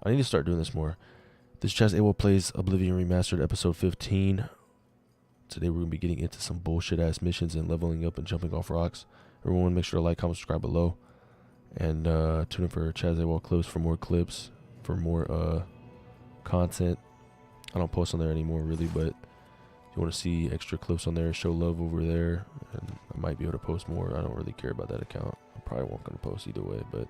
Speaker 1: I need to start doing this more. This Chazawol plays Oblivion Remastered episode 15. Today we're going to be getting into some bullshit ass missions and leveling up and jumping off rocks. Everyone make sure to like, comment, subscribe below. And tune in for Chazawol Clips for more clips, for more content. I don't post on there anymore really, but if you want to see extra clips on there, show love over there, and I might be able to post more. I don't really care about that account. I probably won't gonna post either way, but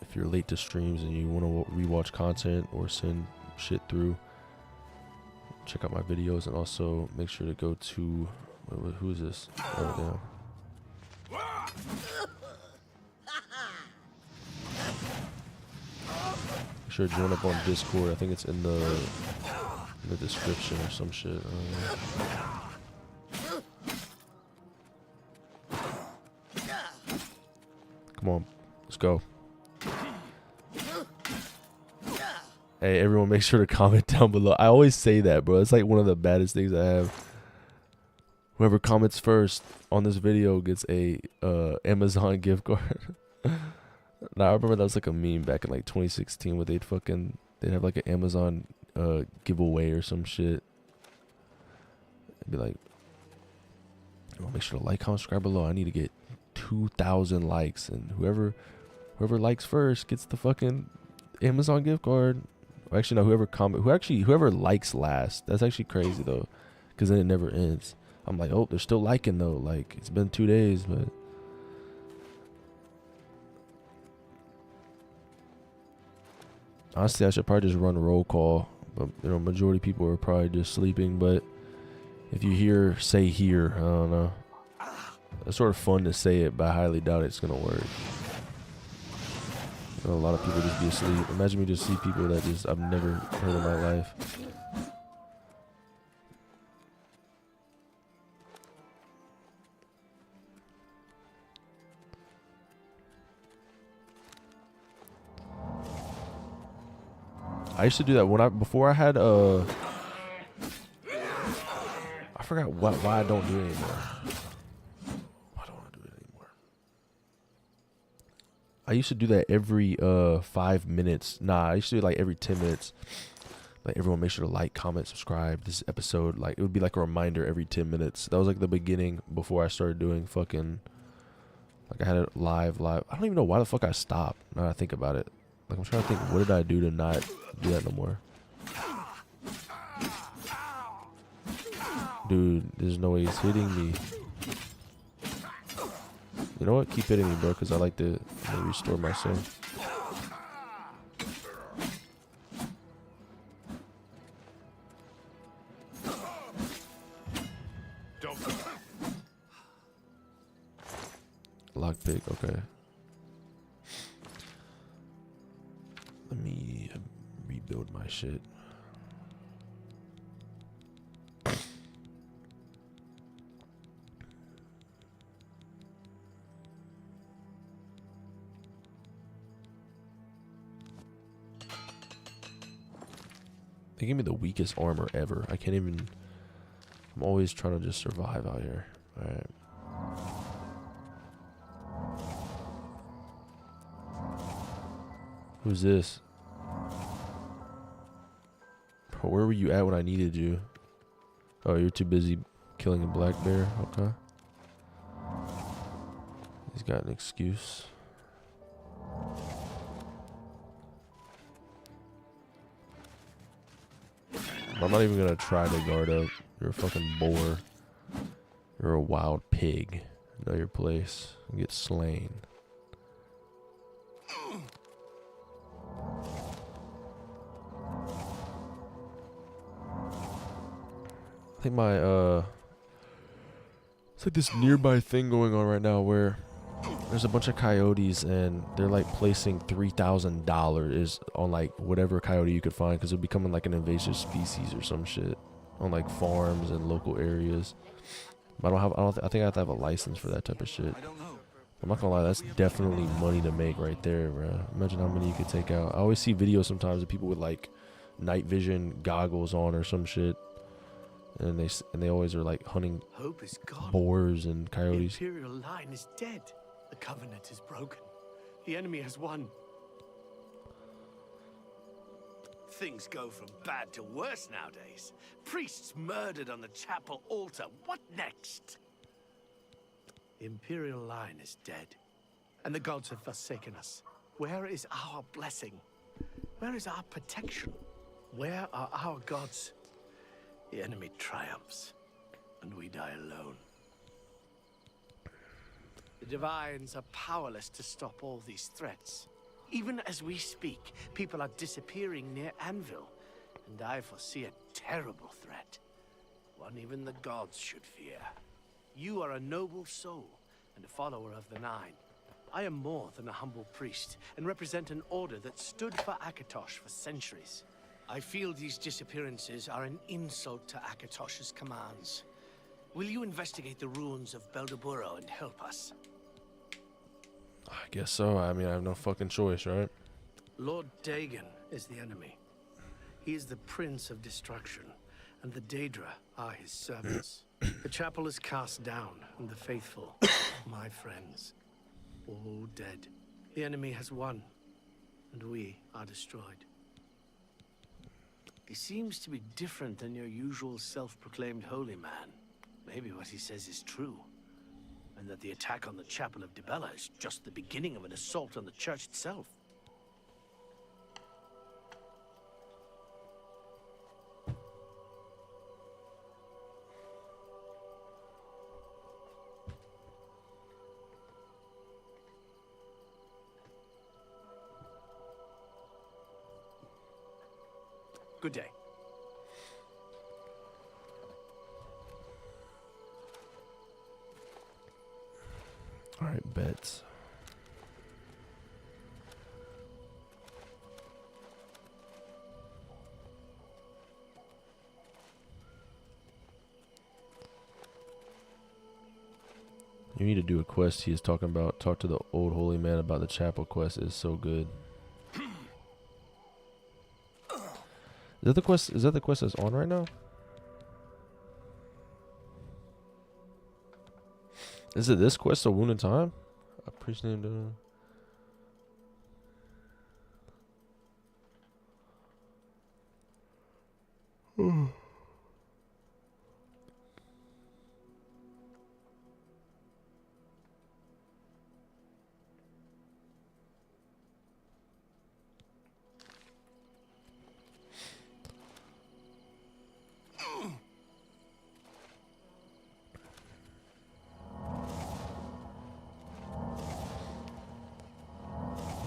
Speaker 1: if you're late to streams and you want to rewatch content or send shit through, check out my videos, and also make sure to go to who is this? Oh damn, Make sure to join up on Discord. I think it's in the description or some shit. Come on, let's go. Hey, everyone, make sure to comment down below. I always say that, bro. It's like one of the baddest things I have. Whoever comments first on this video gets a Amazon gift card. Now I remember that was like a meme back in like 2016 where they'd have like an Amazon giveaway or some shit. It'd be like, oh, make sure to like, comment, subscribe below. I need to get 2,000 likes, and whoever likes first gets the fucking Amazon gift card. Or actually, no, whoever likes last. That's actually crazy though, because then it never ends. I'm like, oh, they're still liking though. Like, it's been 2 days, but honestly, I should probably just run roll call. But you know, majority of people are probably just sleeping. But if you hear, say here. I don't know. It's sort of fun to say it, but I highly doubt it's gonna work. You know, a lot of people just be asleep. Imagine me just see people that just I've never heard in my life. I used to do that before I had I forgot why I don't do it anymore. Why don't I do it anymore? I used to do that every 5 minutes. Nah, I used to do it like every 10 minutes. Like, everyone make sure to like, comment, subscribe. This episode, like, it would be like a reminder every 10 minutes. That was like the beginning before I started doing fucking, like, I had it live. I don't even know why the fuck I stopped, now that I think about it. Like, I'm trying to think, what did I do to not do that no more? Dude, there's no way he's hitting me. You know what? Keep hitting me, bro, because I like to restore myself. Lockpick, okay. Let me rebuild my shit. They gave me the weakest armor ever. I can't even. I'm always trying to just survive out here. Alright. Who's this? Bro, where were you at when I needed you? Oh, you're too busy killing a black bear? Okay. He's got an excuse. I'm not even gonna try to guard up. You're a fucking boar. You're a wild pig. Know your place and get slain. I think my it's like this nearby thing going on right now where there's a bunch of coyotes and they're like placing $3,000 on like whatever coyote you could find because they're becoming like an invasive species or some shit on like farms and local areas. But I think I have to have a license for that type of shit. I'm not gonna lie, that's definitely money to make right there, bro. Imagine how many you could take out. I always see videos sometimes of people with like night vision goggles on or some shit. And they always are like hunting
Speaker 2: Hope is gone.
Speaker 1: boars and coyotes.
Speaker 2: The Imperial line is dead. The Covenant is broken. The enemy has won. Things go from bad to worse nowadays. Priests murdered on the chapel altar. What next? The Imperial line is dead. And the gods have forsaken us. Where is our blessing? Where is our protection? Where are our gods? The enemy triumphs, and we die alone. The Divines are powerless to stop all these threats. Even as we speak, people are disappearing near Anvil, and I foresee a terrible threat. One even the gods should fear. You are a noble soul, and a follower of the Nine. I am more than a humble priest, and represent an order that stood for Akatosh for centuries. I feel these disappearances are an insult to Akatosh's commands. Will you investigate the ruins of Beldeburo and help us?
Speaker 1: I guess so. I mean, I have no fucking choice, right?
Speaker 2: Lord Dagon is the enemy. He is the Prince of Destruction, and the Daedra are his servants. The chapel is cast down, and the faithful, my friends, all dead. The enemy has won, and we are destroyed. He seems to be different than your usual self-proclaimed holy man. Maybe what he says is true, and that the attack on the Chapel of Dibella is just the beginning of an assault on the church itself. Good day.
Speaker 1: All right, bets. You need to do a quest he is talking about. Talk to the old holy man about the chapel quest. Is so good. Is that the quest? Is that the quest that's on right now? Is it this quest, A Wound in Time? A priest named.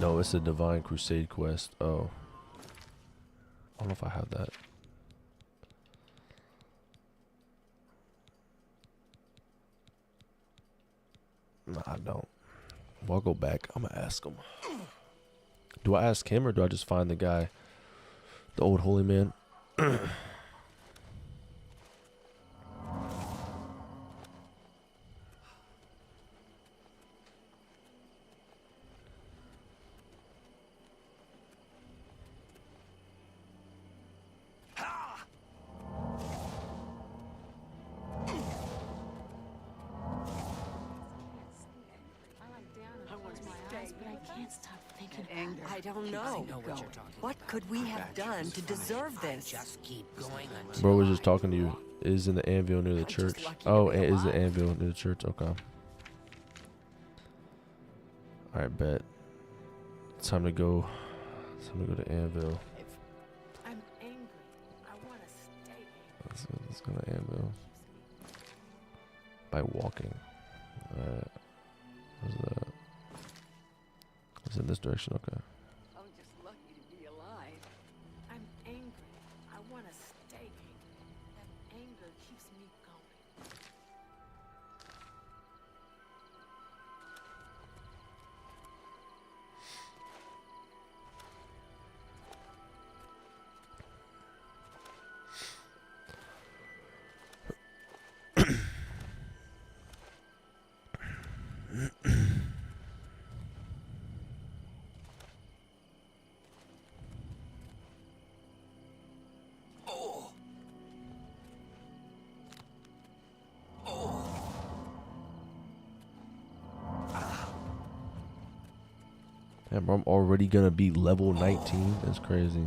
Speaker 1: No, it's a Divine Crusade quest. Oh. I don't know if I have that. No, I don't. Well, I'll go back. I'm gonna ask him. Do I ask him or do I just find the guy? The old holy man?
Speaker 12: I don't know. What could we have done to deserve this?
Speaker 10: Just keep going until
Speaker 1: Bro was just talking to you. Is in the anvil near the church. Oh, is the anvil near the church? Okay. Alright, bet. Time to go. Time to go to anvil.
Speaker 12: I'm angry. I want to stay.
Speaker 1: Let's go to anvil. By walking. Alright. Where's that? It's in this direction, okay.
Speaker 12: I'm just lucky to be alive. I'm angry. I want to stay. That anger keeps me going.
Speaker 1: Damn, bro, I'm already gonna be level 19. That's crazy.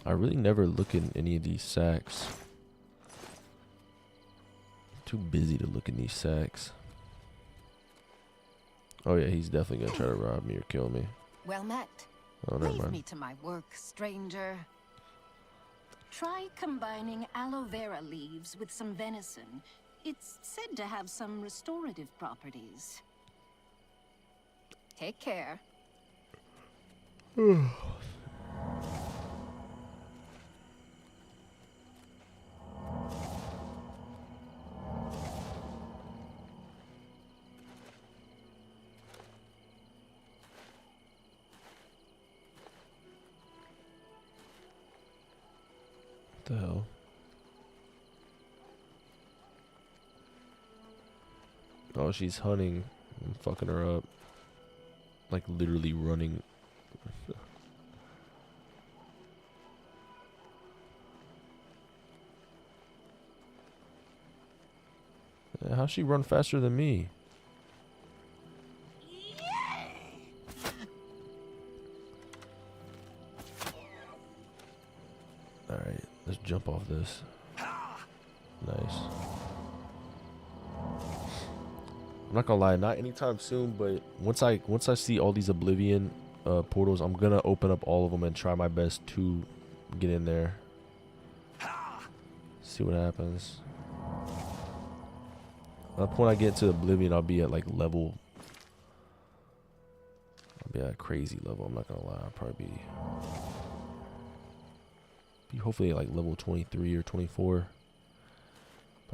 Speaker 1: I really never look in any of these sacks. Too busy to look in these sacks. Oh yeah, he's definitely gonna try to rob me or kill me.
Speaker 13: Well met.
Speaker 1: Oh, never
Speaker 13: Leave
Speaker 1: mind.
Speaker 13: me to my work, stranger. Try combining aloe vera leaves with some venison. It's said to have some restorative properties. Take care.
Speaker 1: The hell? Oh, she's hunting. I'm fucking her up. Like literally running. How'd she run faster than me? Alright, let's jump off this. Nice. I'm not gonna lie, not anytime soon, but once I see all these Oblivion portals, I'm gonna open up all of them and try my best to get in there. See what happens. At the point I get to Oblivion, I'll be at like level. I'll be at a crazy level. I'm not gonna lie. I'll probably be hopefully like level 23 or 24. By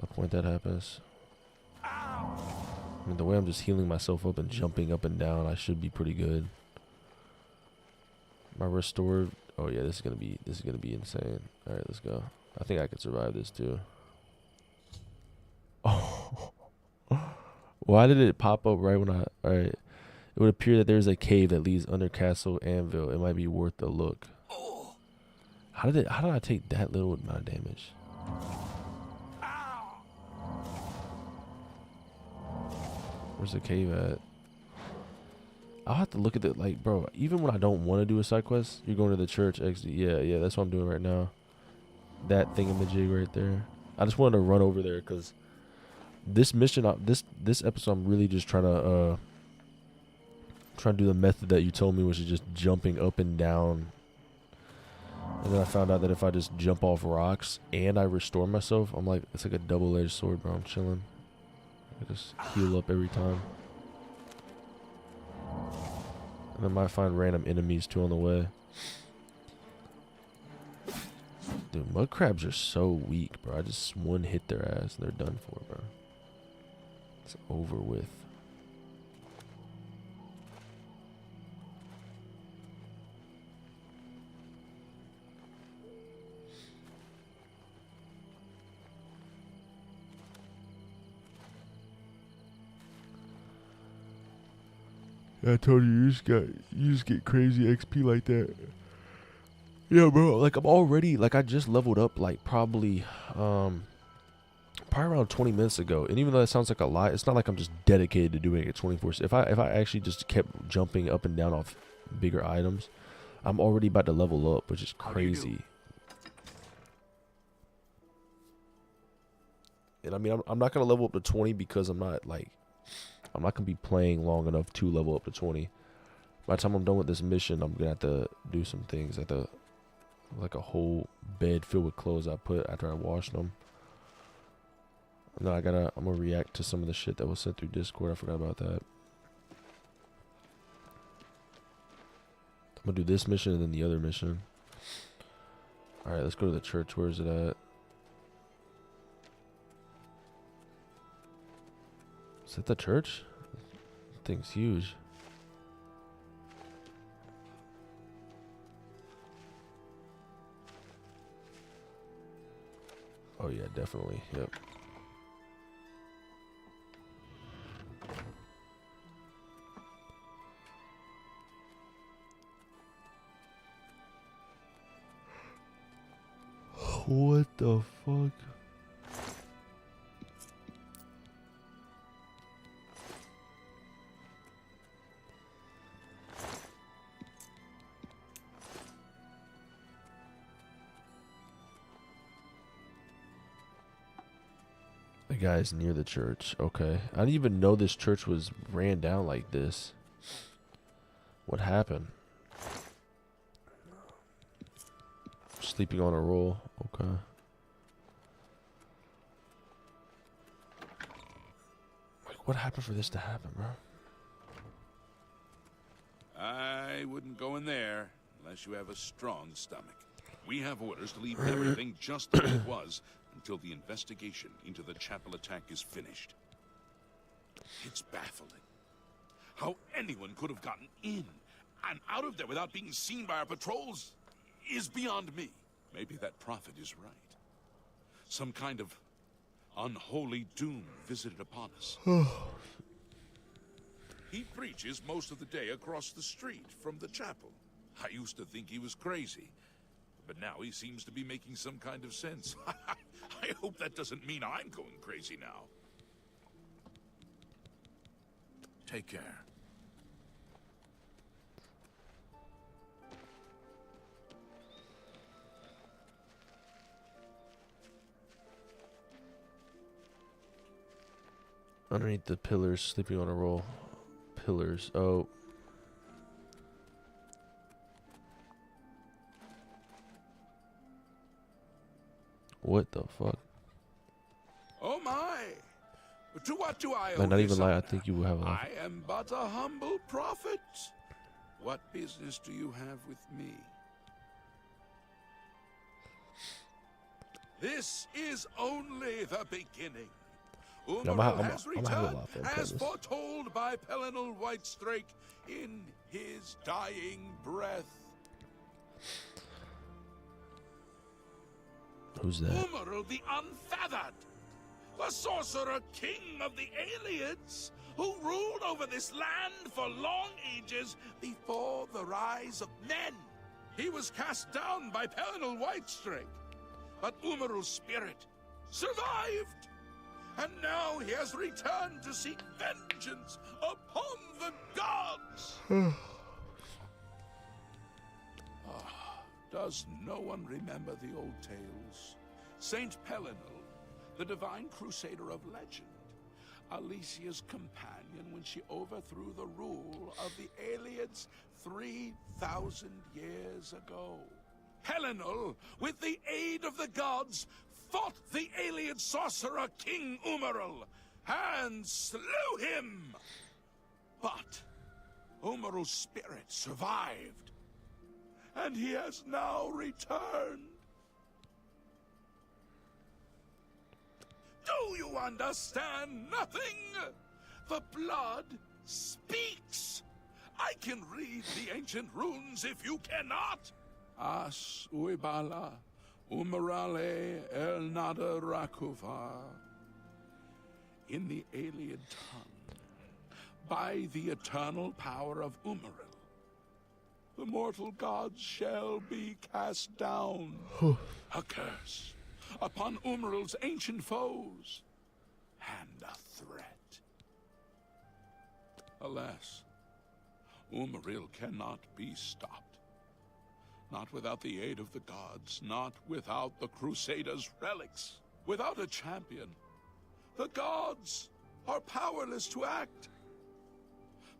Speaker 1: the point that happens. I mean, the way I'm just healing myself up and jumping up and down, I should be pretty good. My restored. Oh yeah, this is gonna be insane. All right, let's go. I think I could survive this too. Oh. Why did it pop up right when I... Alright. It would appear that there's a cave that leads under Castle Anvil. It might be worth a look. How did I take that little amount of damage? Where's the cave at? I'll have to look at it. Like, bro, even when I don't want to do a side quest, you're going to the church. Yeah, that's what I'm doing right now. That thingamajig right there. I just wanted to run over there because... This mission, this episode, I'm really just trying to do the method that you told me, which is just jumping up and down. And then I found out that if I just jump off rocks and I restore myself, I'm like, it's like a double-edged sword, bro. I'm chilling. I just heal up every time. And I might find random enemies too on the way. Dude, mud crabs are so weak, bro. I just one hit their ass and they're done for, bro. It's over with. I told you, you just get crazy XP like that. Yeah, bro. Like I'm already, like I just leveled up, like probably around 20 minutes ago, and even though that sounds like a lot, it's not like I'm just dedicated to doing it 24/7. If I actually just kept jumping up and down off bigger items, I'm already about to level up, which is crazy. And I mean, I'm not gonna level up to 20 because I'm not gonna be playing long enough to level up to 20. By the time I'm done with this mission, I'm gonna have to do some things like a whole bed filled with clothes I put after I washed them. And then I'm gonna react to some of the shit that was sent through Discord. I forgot about that. I'm gonna do this mission and then the other mission. Alright, let's go to the church. Where is it at? Is that the church? That thing's huge. Oh yeah, definitely. Yep. What the fuck? The guy's near the church. Okay. I didn't even know this church was ran down like this. What happened? Sleeping on a roll. Okay. Like, what happened for this to happen, bro?
Speaker 5: I wouldn't go in there unless you have a strong stomach. We have orders to leave everything just as it was until the investigation into the chapel attack is finished. It's baffling how anyone could have gotten in and out of there without being seen by our patrols is beyond me. Maybe that prophet is right. Some kind of unholy doom visited upon us. He preaches most of the day across the street from the chapel. I used to think he was crazy, but now he seems to be making some kind of sense. I hope that doesn't mean I'm going crazy now. Take care.
Speaker 1: Underneath the pillars, sleeping on a roll. Pillars. Oh. What the fuck?
Speaker 5: Oh my! To what do I owe
Speaker 1: Man, not
Speaker 5: this
Speaker 1: even lie, I
Speaker 5: honor?
Speaker 1: think you will have enough.
Speaker 5: I am but a humble prophet. What business do you have with me? This is only the beginning. Umaril has returned, as foretold by Pelinal Whitestrake in his dying breath.
Speaker 1: Who's that?
Speaker 5: Umaril the Unfeathered, the sorcerer king of the Aliens, who ruled over this land for long ages before the rise of men. He was cast down by Pelinal Whitestrake, but Umaril's spirit survived. And now he has returned to seek vengeance upon the gods. Does no one remember the old tales? Saint Pelinal, the divine crusader of legend, Alicia's companion when she overthrew the rule of the Aliens 3,000 years ago. Pelinal, with the aid of the gods, fought the alien sorcerer King Umaril and slew him. But Umaril's spirit survived, and he has now returned. Do you understand nothing? The blood speaks. I can read the ancient runes if you cannot. As uibala. Umarale el nada rakuvar. In the alien tongue, by the eternal power of Umaril, the mortal gods shall be cast down. A curse upon Umaril's ancient foes, and a threat. Alas, Umaril cannot be stopped. Not without the aid of the gods, not without the Crusaders' relics. Without a champion, the gods are powerless to act.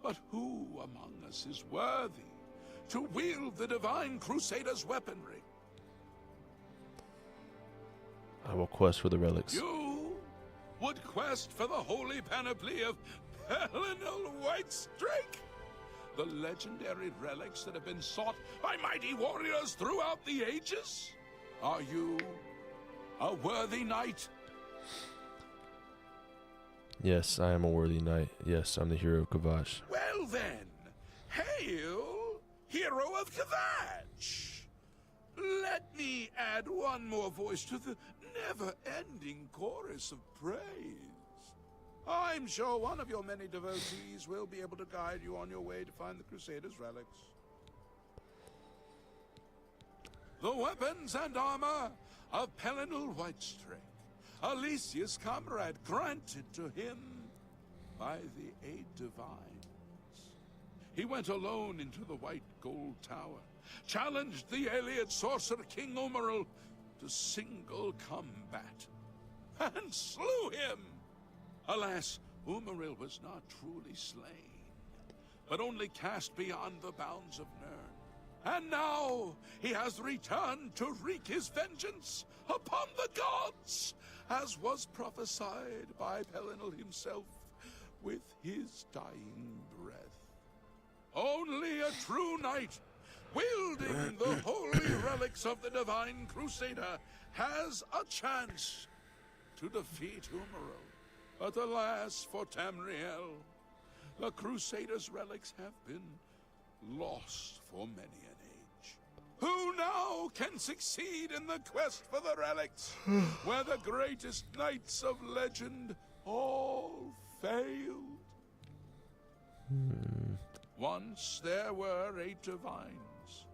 Speaker 5: But who among us is worthy to wield the divine Crusaders' weaponry?
Speaker 1: I will quest for the relics.
Speaker 5: You would quest for the holy panoply of Pelinal Whitestrake? The legendary relics that have been sought by mighty warriors throughout the ages? Are you a worthy knight?
Speaker 1: Yes, I am a worthy knight. Yes, I'm the hero of Kavash.
Speaker 5: Well then, hail, hero of Kavash! Let me add one more voice to the never-ending chorus of praise. I'm sure one of your many devotees will be able to guide you on your way to find the Crusaders' relics. The weapons and armor of Pelinal Whitestrake, Alicia's comrade, granted to him by the Eight Divines. He went alone into the White Gold Tower, challenged the alien sorcerer King Umaril to single combat, and slew him. Alas, Umaril was not truly slain, but only cast beyond the bounds of Nirn. And now he has returned to wreak his vengeance upon the gods, as was prophesied by Pelinal himself with his dying breath. Only a true knight, wielding the holy relics of the divine Crusader, has a chance to defeat Umaril. But alas for Tamriel, the Crusaders' relics have been lost for many an age. Who now can succeed in the quest for the relics, where the greatest knights of legend all failed? Once there were 8 divines.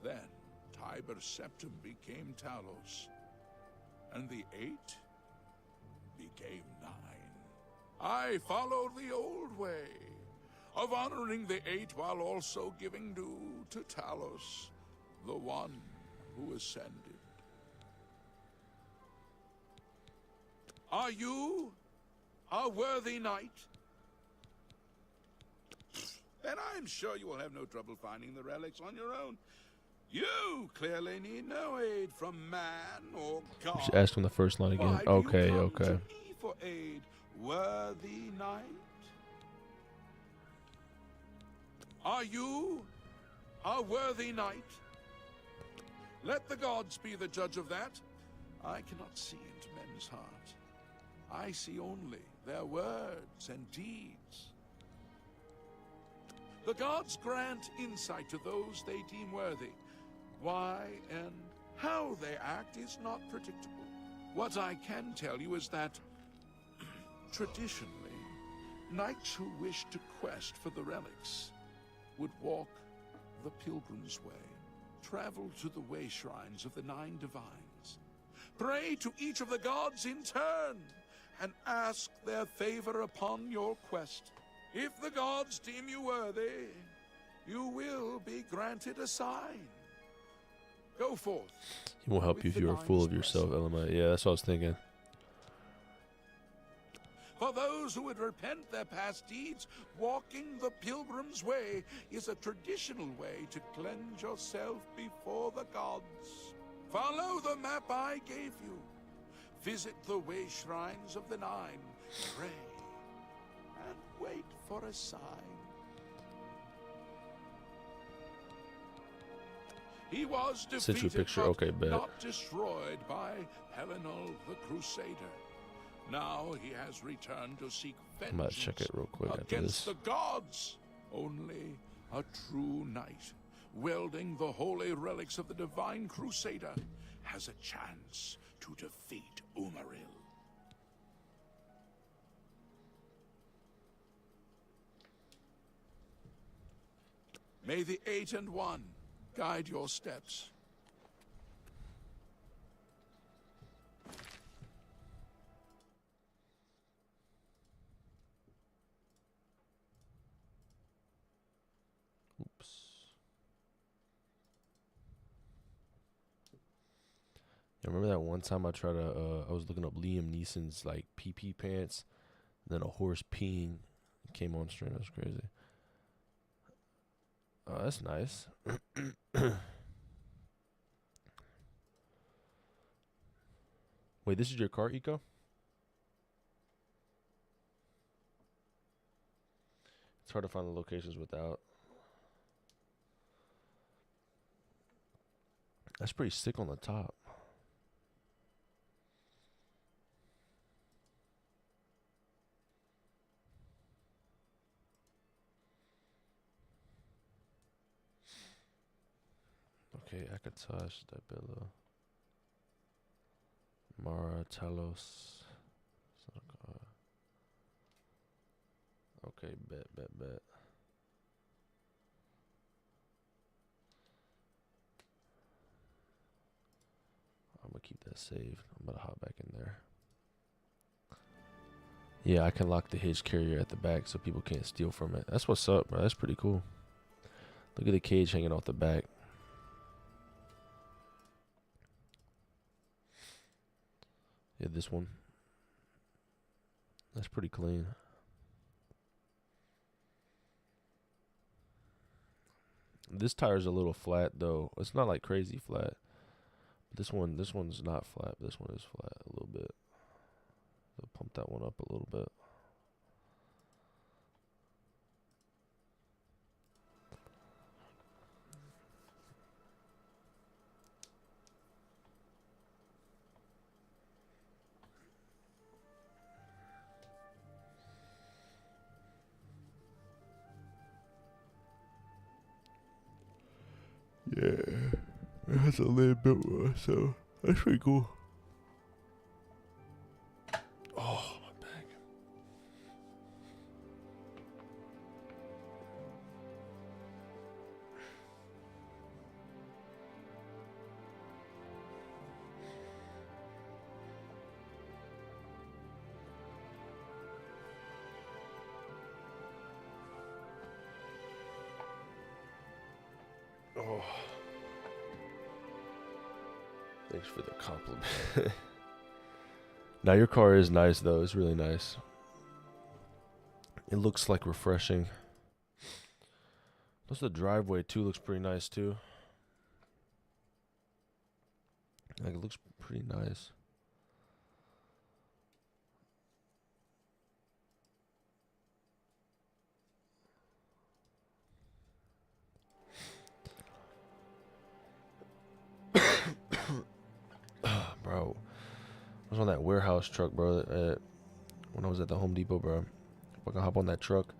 Speaker 5: Then Tiber Septim became Talos, and the 8 became 9. I followed the old way of honoring the 8 while also giving due to Talos, the one who ascended. Are you a worthy knight? Then I'm sure you will have no trouble finding the relics on your own. You clearly need no aid from man or God.
Speaker 1: Just ask him the first line again.
Speaker 5: Why do
Speaker 1: Okay,
Speaker 5: you come
Speaker 1: okay.
Speaker 5: to me for aid, worthy knight? Are you a worthy knight? Let the gods be the judge of that. I cannot see into men's hearts. I see only their words and deeds. The gods grant insight to those they deem worthy. Why and how they act is not predictable. What I can tell you is that, traditionally, knights who wish to quest for the relics would walk the pilgrim's way, travel to the way shrines of the 9 divines, pray to each of the gods in turn, and ask their favor upon your quest. If the gods deem you worthy, you will be granted a sign. Go forth.
Speaker 1: He won't help you if you're full of yourself, LMI. Yeah, that's what I was thinking.
Speaker 5: For those who would repent their past deeds, walking the pilgrim's way is a traditional way to cleanse yourself before the gods. Follow the map I gave you. Visit the way shrines of the 9. Pray and wait for a sign. He was defeated,
Speaker 1: Sent you a picture.
Speaker 5: but
Speaker 1: Okay, bet.
Speaker 5: not destroyed by Helenol the Crusader. Now he has returned to seek
Speaker 1: I'm about to
Speaker 5: vengeance
Speaker 1: check it real quick after
Speaker 5: against
Speaker 1: this.
Speaker 5: the gods. Only a true knight, wielding the holy relics of the divine Crusader, has a chance to defeat Umaril. May the 8 and 1 guide your steps.
Speaker 1: Oops. Yeah, remember that one time I tried to, I was looking up Liam Neeson's, like, PP pants, then a horse peeing came on stream. That was crazy. Oh, that's nice. Wait, this is your car, Eco? It's hard to find the locations without. That's pretty sick on the top. Okay, Akatosh, Dabilla, Mara, Talos. Okay, bet. I'm gonna keep that saved. I'm gonna hop back in there. Yeah, I can lock the hitch carrier at the back so people can't steal from it. That's what's up, bro. That's pretty cool. Look at the cage hanging off the back. Yeah, this one. That's pretty clean. This tire's a little flat though. It's not like crazy flat. This one's not flat. This one is flat a little bit. So pump that one up a little bit. Yeah. It has a land built, so that's pretty cool. Oh, my back. Oh. Thanks for the compliment. Now your car is nice though. It's really nice. It looks like refreshing. Plus the driveway too looks pretty nice too. Like it looks pretty nice. Bro, I was on that warehouse truck, bro, when I was at the Home Depot, bro. Fucking hop on that truck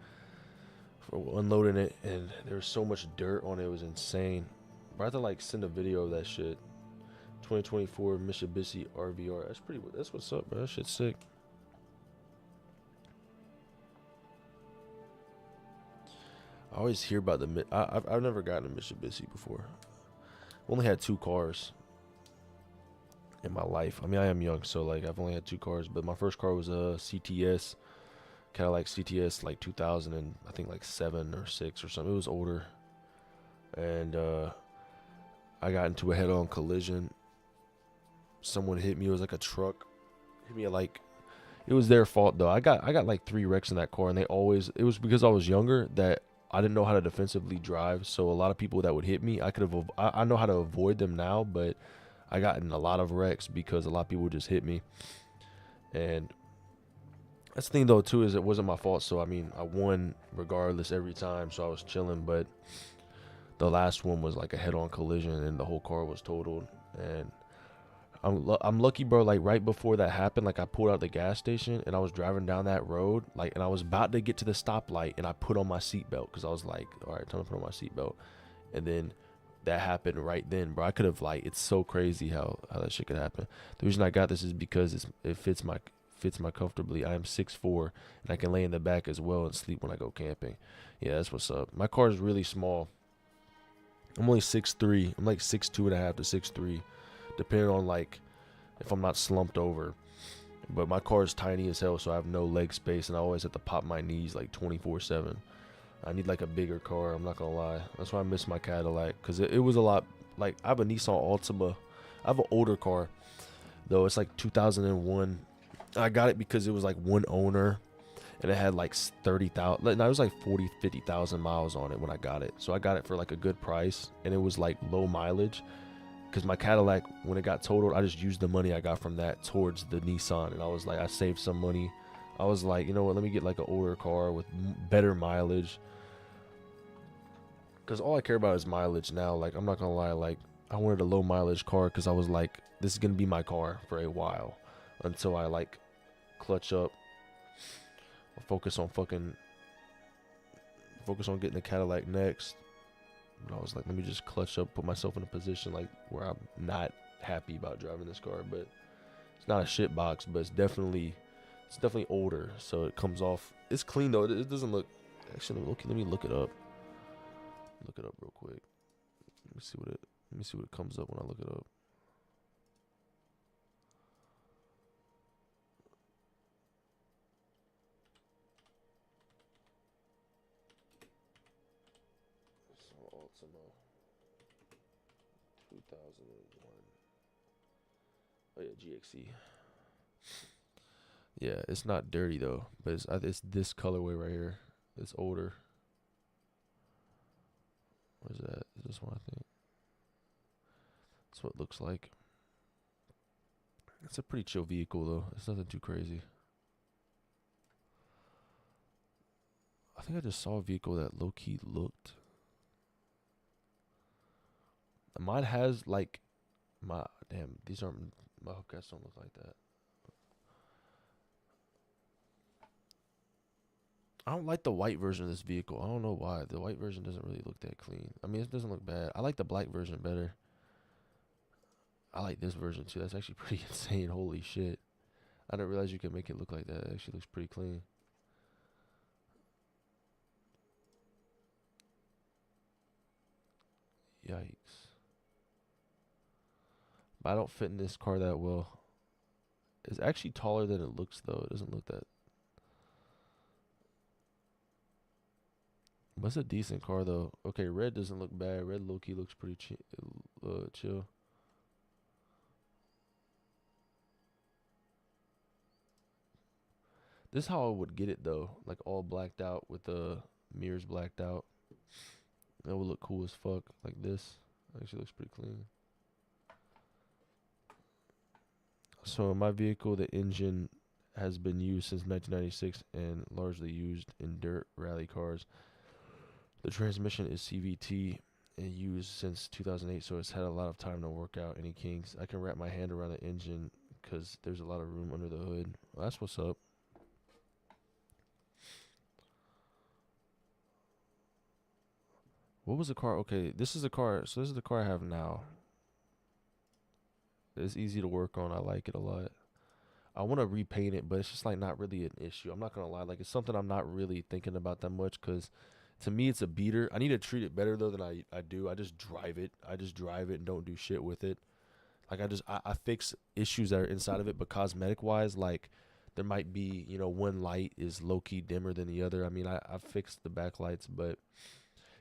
Speaker 1: for unloading it, and there was so much dirt on it. It was insane. Bro, I had to like send a video of that shit. 2024 Mitsubishi RVR. That's what's up, bro. That shit's sick. I always hear about I've never gotten a Mitsubishi before. I've only had 2 cars in my life. I mean, I am young, so like I've only had 2 cars, but my first car was a CTS, Cadillac CTS, like 2000 and I think like 7 or 6 or something. It was older, and I got into a head-on collision. Someone hit me. It was like a truck hit me. Like it was their fault though. I got like 3 wrecks in that car, and it was because I was younger that I didn't know how to defensively drive. So a lot of people that would hit me, I know how to avoid them now, but I got in a lot of wrecks because a lot of people would just hit me. And that's the thing though too, is it wasn't my fault. So I mean, I won regardless every time, so I was chilling. But the last one was like a head-on collision, and the whole car was totaled. And I'm lucky, bro. Like right before that happened, like I pulled out the gas station and I was driving down that road, like, and I was about to get to the stoplight, and I put on my seatbelt because I was like, all right, time to put on my seatbelt. And then that happened right then, bro. I could have, like, it's so crazy how that shit could happen. The reason I got this is because it fits my comfortably. I am 6'4", and I can lay in the back as well and sleep when I go camping. Yeah, that's what's up. My car is really small. I'm only 6'3". I'm like 6'2.5" to 6'3", depending on like if I'm not slumped over. But my car is tiny as hell, so I have no leg space, and I always have to pop my knees like 24/7. I need like a bigger car, I'm not gonna lie. That's why I miss my Cadillac, because it was a lot. Like I have a Nissan Altima. I have an older car though. It's like 2001. I got it because it was like one owner, and it had like 30,000. No, it was like 50,000 miles on it when I got it. So I got it for like a good price, and it was like low mileage. Because my Cadillac, when it got totaled, I just used the money I got from that towards the Nissan, and I was like, I saved some money. I was like, you know what? Let me get like an older car with better mileage. Because all I care about is mileage now. Like, I'm not gonna lie. Like, I wanted a low mileage car because I was like, this is gonna be my car for a while until I like clutch up. Focus on getting a Cadillac next. But I was like, let me just clutch up, put myself in a position like where I'm not happy about driving this car. But it's not a shit box, but it's definitely older, so it comes off. It's clean though. It doesn't look. Actually, let me look it up. Look it up real quick. Let me see what it comes up when I look it up. Altima 2001. Oh yeah, GXC. Yeah, it's not dirty though, but it's this colorway right here. It's older. What is that? Is this one, I think? That's what it looks like. It's a pretty chill vehicle though. It's nothing too crazy. I think I just saw a vehicle that low-key looked. Mine has like these aren't my hubcaps, don't look like that. I don't like the white version of this vehicle. I don't know why. The white version doesn't really look that clean. I mean, it doesn't look bad. I like the black version better. I like this version too. That's actually pretty insane. Holy shit. I didn't realize you could make it look like that. It actually looks pretty clean. Yikes. But I don't fit in this car that well. It's actually taller than it looks, though. It doesn't look that. But it's a decent car, though. Okay, red doesn't look bad. Red low-key looks pretty chill. This is how I would get it, though. Like, all blacked out with the mirrors blacked out. That would look cool as fuck. Like this. Actually looks pretty clean. So in my vehicle, the engine has been used since 1996 and largely used in dirt rally cars. The transmission is CVT and used since 2008, so it's had a lot of time to work out any kinks. I can wrap my hand around the engine because there's a lot of room under the hood. Well, that's what's up. What was the car? Okay, this is the car. So this is the car I have now. It's easy to work on. I like it a lot. I want to repaint it, but it's just like not really an issue. I'm not gonna lie. Like, it's something I'm not really thinking about that much because to me it's a beater. I need to treat it better though than I do. I just drive it. And don't do shit with it. Like, I fix issues that are inside of it, but cosmetic wise, like there might be, you know, one light is low key dimmer than the other. I mean, I fixed the backlights, but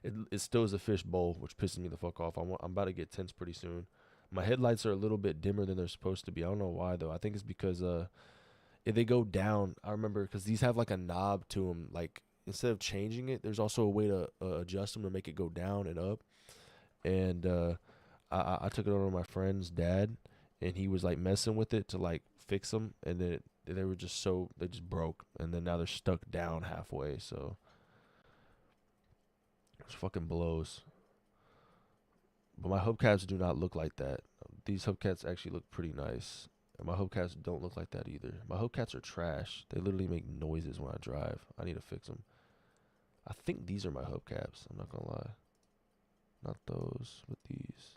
Speaker 1: it still is a fishbowl, which pisses me the fuck off. I'm about to get tints pretty soon. My headlights are a little bit dimmer than they're supposed to be. I don't know why, though. I think it's because if they go down, I remember because these have like a knob to them. Like, instead of changing it, there's also a way to adjust them to make it go down and up. And I took it over to my friend's dad, and he was like messing with it to like fix them, and then they just broke, and then now they're stuck down halfway. So it fucking blows. But my hubcaps do not look like that. These hubcaps actually look pretty nice. And my hubcaps don't look like that either. My hubcaps are trash. They literally make noises when I drive. I need to fix them. I think these are my hubcaps. I'm not going to lie. Not those, but these.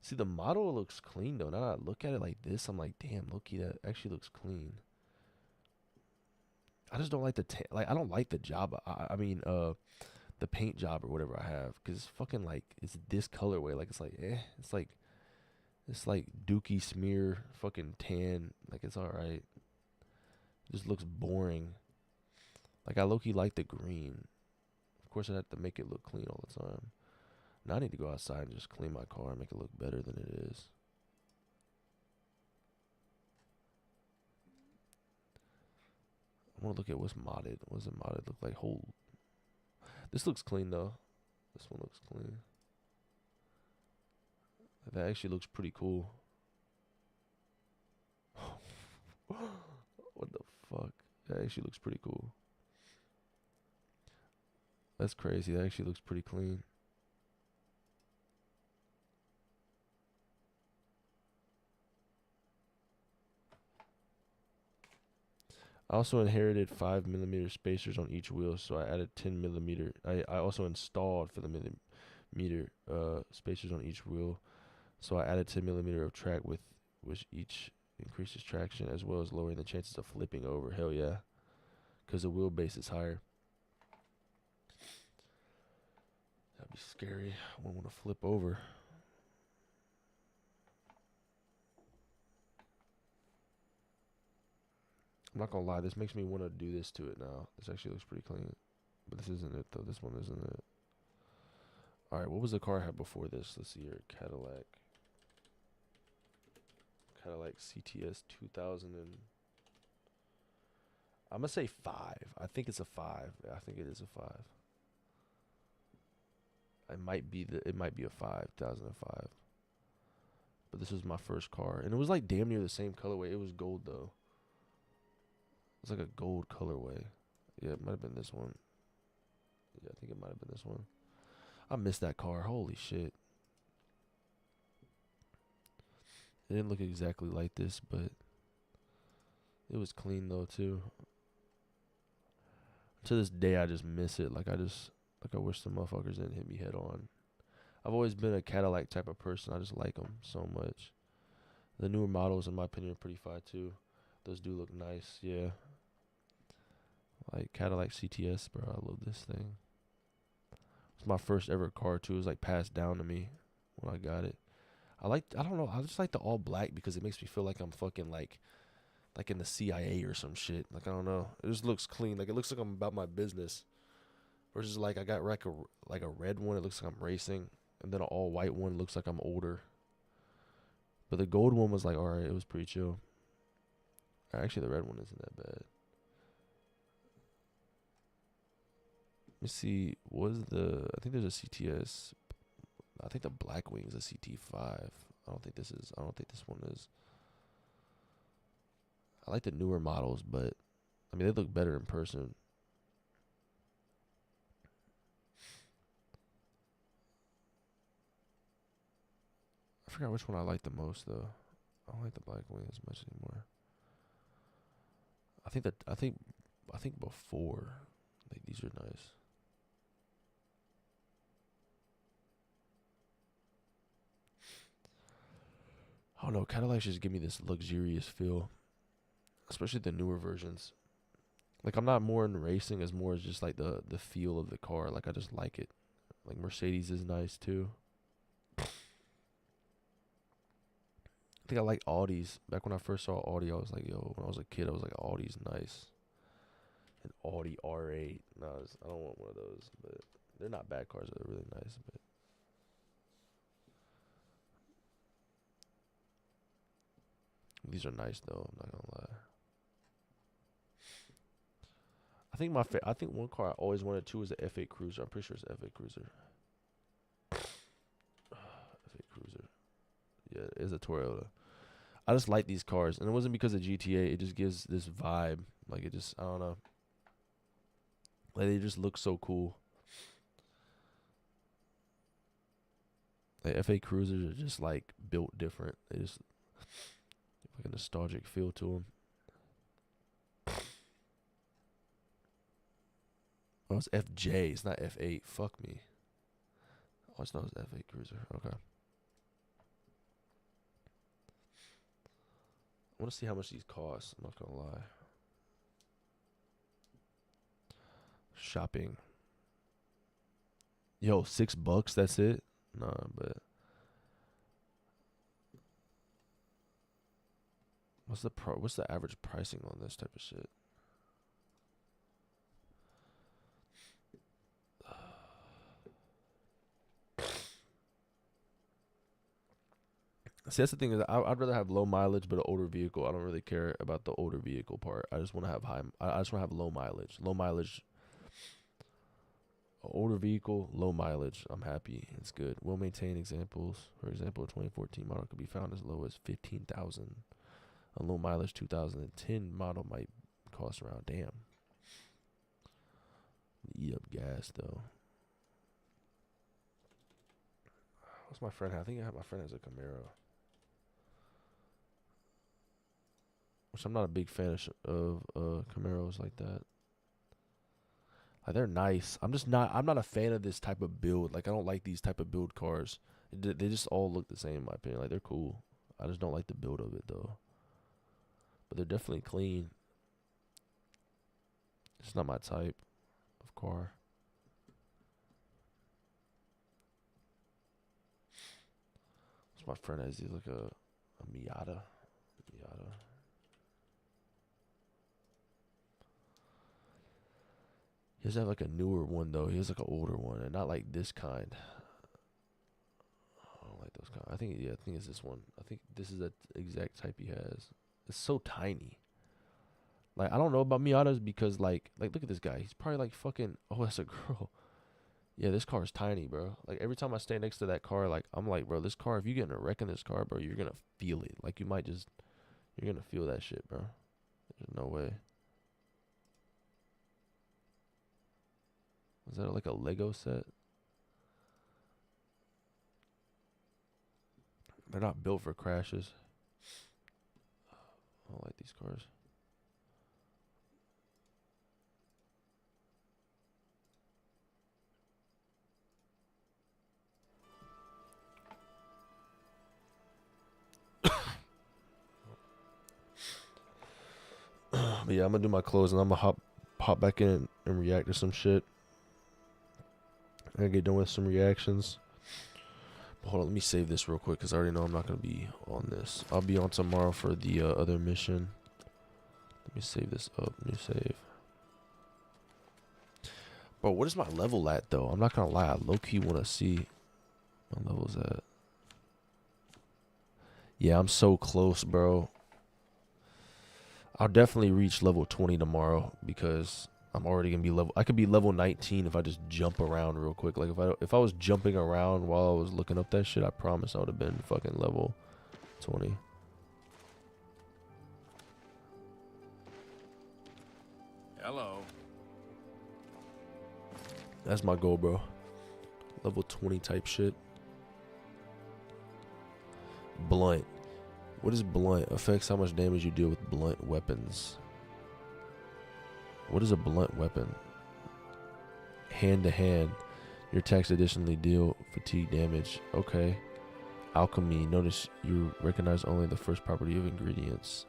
Speaker 1: See, the model looks clean, though. Now that I look at it like this, I'm like, damn, look-y, that actually looks clean. I just don't like I don't like the job. I mean, the paint job or whatever I have, because it's fucking like, it's this colorway. Like, it's like, it's like dookie smear fucking tan. Like, it's alright. It just looks boring. Like, I low-key like the green. Of course, I'd have to make it look clean all the time. Now I need to go outside and just clean my car and make it look better than it is. I want to look at what's modded. What does it modded look like? This looks clean, though. This one looks clean. That actually looks pretty cool. What the fuck? That actually looks pretty cool. That's crazy. That actually looks pretty clean. I also inherited 5mm spacers on each wheel, so I added 10mm. I also installed for the millimeter spacers on each wheel, so I added 10mm of track with which each increases traction as well as lowering the chances of flipping over. Hell yeah, because the wheelbase is higher. That'd be scary. I wouldn't want to flip over. I'm not gonna lie, this makes me want to do this to it now. This actually looks pretty clean. But this isn't it, though. This one isn't it. Alright, what was the car I had before this? Let's see here. Cadillac CTS 2000 and... I'm gonna say 5. I think it's a 5. I think it is a 5. It might be a 5, 2005. But this was my first car. And it was like damn near the same colorway. It was gold, though. It's like a gold colorway. Yeah, it might have been this one. Yeah, I think it might have been this one. I missed that car. Holy shit. It didn't look exactly like this, but it was clean though too. To this day, I just miss it. Like I wish the motherfuckers didn't hit me head on. I've always been a Cadillac type of person. I just like them so much. The newer models, in my opinion, are pretty fire too. Those do look nice, yeah. Like Cadillac CTS, bro. I love this thing. It's my first ever car too. It was like passed down to me when I got it. I don't know. I just like the all black because it makes me feel like I'm fucking like in the CIA or some shit. Like I don't know. It just looks clean. Like it looks like I'm about my business. Versus like I got like a red one. It looks like I'm racing, and then an all white one looks like I'm older. But the gold one was like, alright, it was pretty chill. Actually, the red one isn't that bad. Let me see. I think there's a CTS. I think the black wing is a CT5. I don't think this one is. I like the newer models, but I mean, they look better in person. I forgot which one I like the most though. I don't like the black wing as much anymore. I think before, like these are nice. I don't know. Cadillacs just give me this luxurious feel, especially the newer versions. Like I'm not more in racing as more as just like the feel of the car. Like I just like it. Like Mercedes is nice too. I think I like Audis. Back when I first saw Audi, I was like, yo, when I was a kid, I was like, Audi's nice. An Audi R8. No, I don't want one of those, but they're not bad cars. They're really nice, but these are nice though. I'm not gonna lie. I think one car I always wanted too is the F8 Cruiser. I'm pretty sure it's F8 Cruiser. F8 Cruiser. Yeah, it is a Toyota. I just like these cars, and it wasn't because of GTA. It just gives this vibe. Like it just, I don't know. Like they just look so cool. Like F8 Cruisers are just like built different. They just like a nostalgic feel to them. Oh, it's FJ. It's not F8. Fuck me. Oh, it's not F8 Cruiser. Okay. I want to see how much these cost. I'm not gonna lie. Shopping. Yo, $6. That's it. Nah, but what's the average pricing on this type of shit? See, that's the thing is I'd rather have low mileage but an older vehicle. I don't really care about the older vehicle part. I just want to have I just want to have low mileage. Low mileage. Older vehicle, low mileage. I'm happy. It's good. Well maintained examples. For example, a 2014 model could be found as low as 15,000. A low mileage 2010 model might cost around damn. Eat up gas though. What's my friend have? I think my friend has a Camaro. Which I'm not a big fan of Camaros like that. Like they're nice. I'm not a fan of this type of build. Like I don't like these type of build cars. They just all look the same in my opinion. Like they're cool. I just don't like the build of it though. But they're definitely clean. It's not my type of car. What's my friend has? He's like a Miata. He doesn't have like a newer one though. He has like an older one, and not like this kind. I don't like those kind. I think it's this one. I think this is the exact type he has. It's so tiny. Like I don't know about Miatas because like look at this guy. He's probably like fucking. Oh, that's a girl. Yeah, this car is tiny, bro. Like every time I stand next to that car, like I'm like, bro, this car. If you get in a wreck in this car, bro, you're gonna feel it. Like you're gonna feel that shit, bro. There's no way. Was that like a Lego set? They're not built for crashes. I don't like these cars. But yeah, I'm gonna do my close and I'm gonna hop back in and react to some shit. I gotta get done with some reactions. But hold on, let me save this real quick because I already know I'm not gonna be on this. I'll be on tomorrow for the other mission. Let me save this up. New save. Bro, what is my level at though? I'm not gonna lie, I low-key wanna see my level's at. Yeah, I'm so close, bro. I'll definitely reach level 20 tomorrow because I'm already gonna be level. I could be level 19 if I just jump around real quick. Like if I was jumping around while I was looking up that shit, I promise I would have been fucking level 20.
Speaker 5: Hello.
Speaker 1: That's my goal, bro. Level 20 type shit. Blunt. What is blunt? Affects how much damage you deal with blunt weapons. What is a blunt weapon? Hand to hand. Your attacks additionally deal fatigue damage. Okay. Alchemy. Notice you recognize only the first property of ingredients.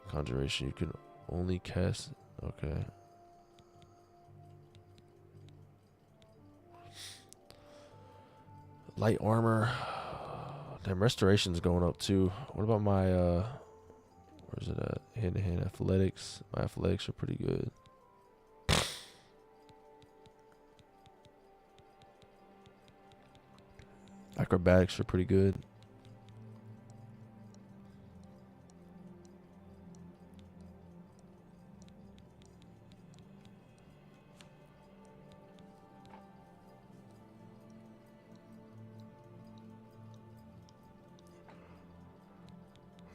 Speaker 1: Conjuration. You can only cast. Okay. Light armor. Damn, restoration's going up too. What about my where's it at? Hand to hand athletics. My athletics are pretty good. Acrobatics are pretty good.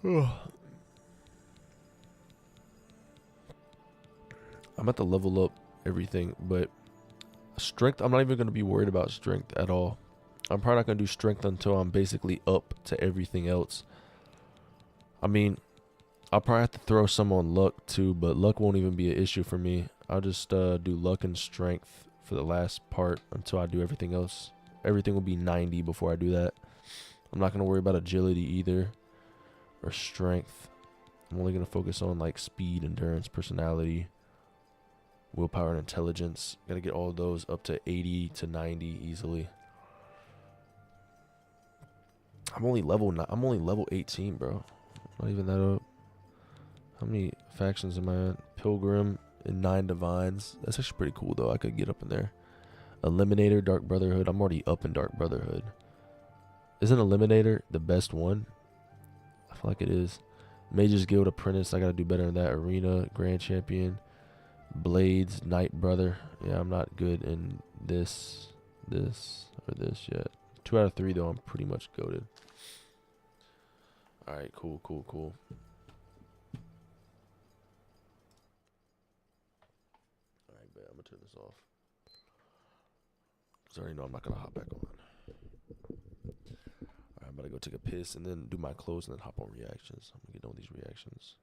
Speaker 1: I'm about to level up everything, but strength, I'm not even going to be worried about strength at all. I'm probably not going to do strength until I'm basically up to everything else. I mean, I'll probably have to throw some on luck too, but luck won't even be an issue for me. I'll just do luck and strength for the last part until I do everything else. Everything will be 90 before I do that. I'm not going to worry about agility either or strength. I'm only going to focus on like speed, endurance, personality, willpower, and intelligence. Got to get all of those up to 80 to 90 easily. I'm only level 18, bro. Not even that up. How many factions am I in? Pilgrim and 9 divines. That's actually pretty cool though. I could get up in there. Eliminator, Dark Brotherhood. I'm already up in Dark Brotherhood. Isn't Eliminator the best one? I feel like it is. Mage's Guild Apprentice. I gotta do better in that. Arena, Grand Champion. Blades, Knight Brother. Yeah, I'm not good in this, or this yet. 2 out of 3 though. I'm pretty much goated. All right, cool. All right, bet I'm gonna turn this off. Cause I already know I'm not gonna hop back on. All right, I'm about to go take a piss and then do my close and then hop on reactions. I'm gonna get done with these reactions.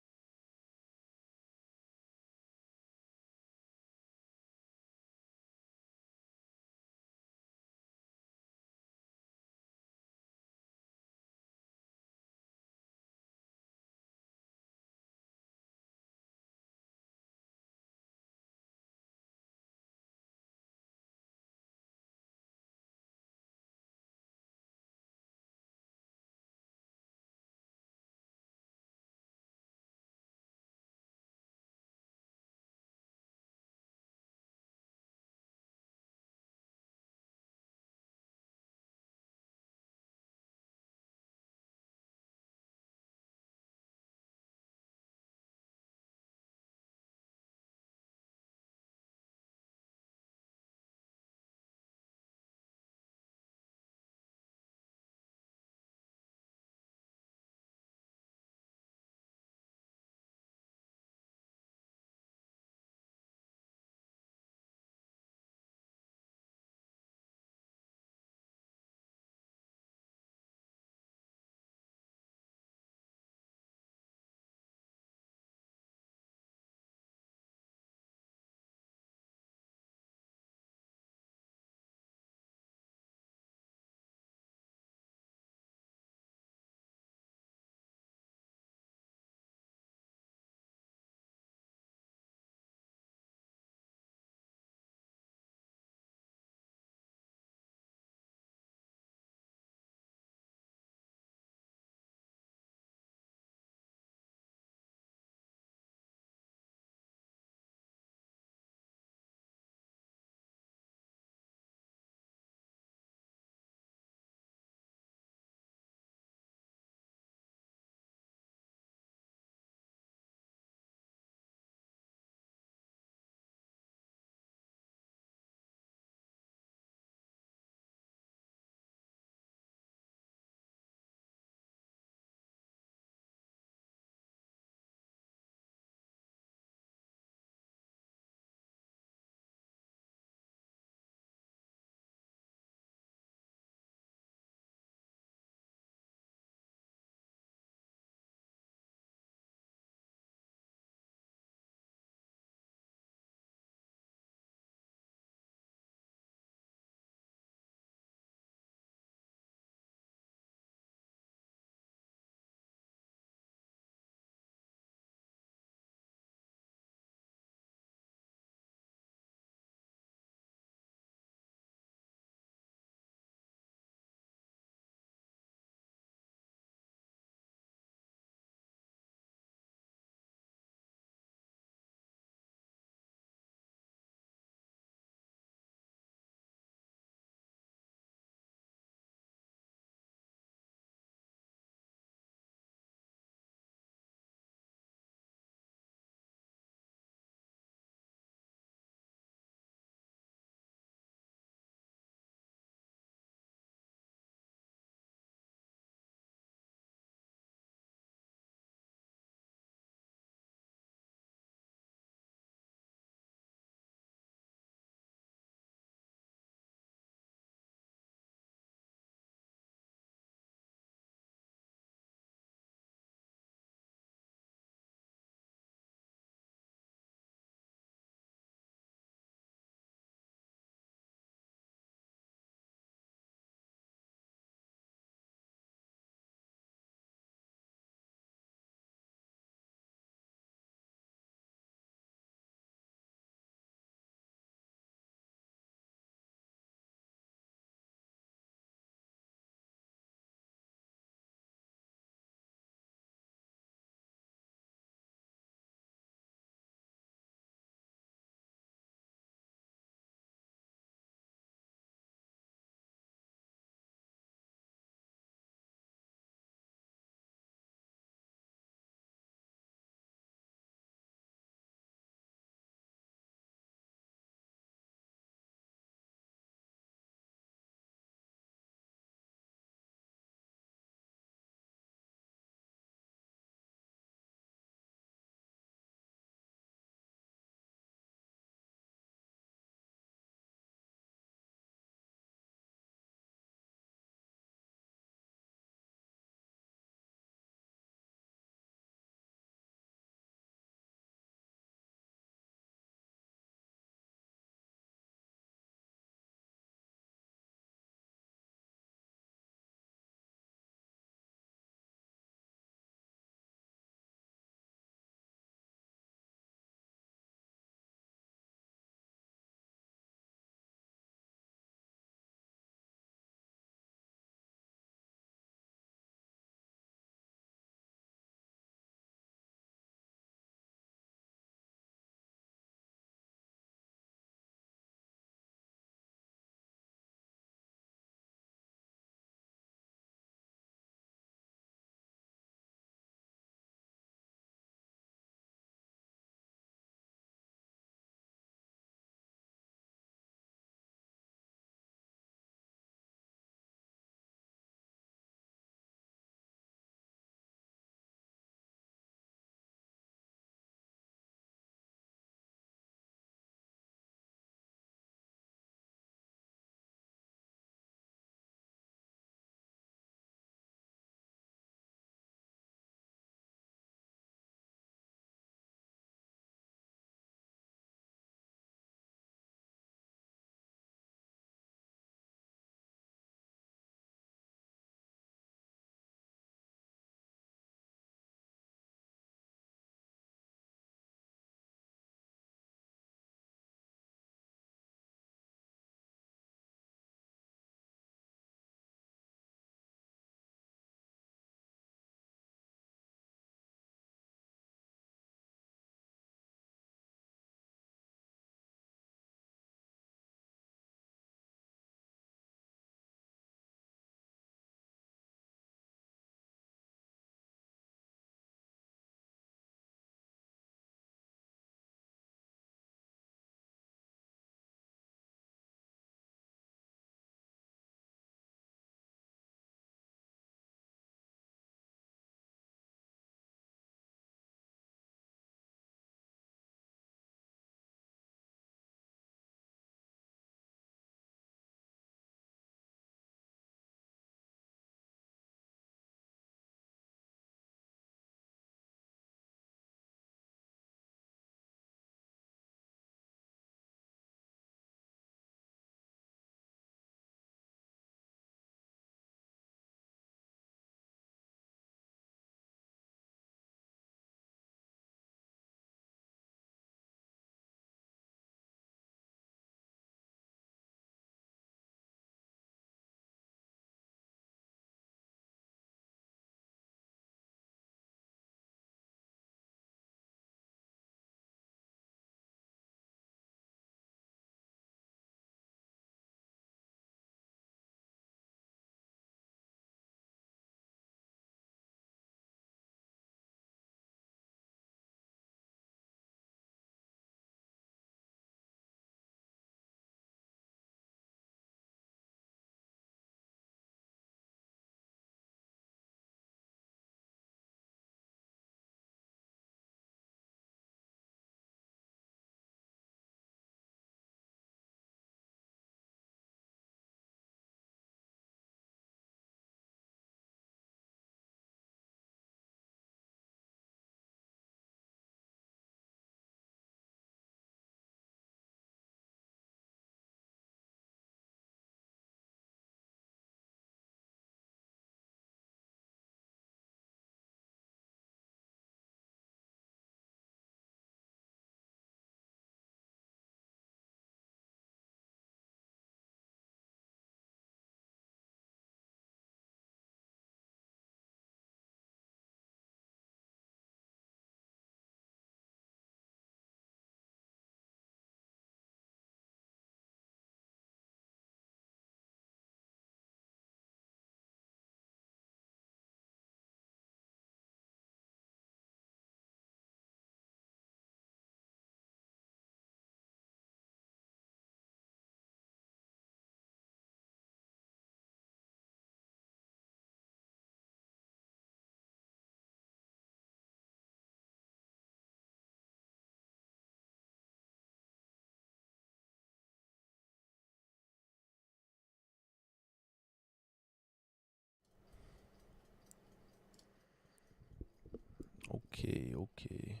Speaker 1: Okay, okay.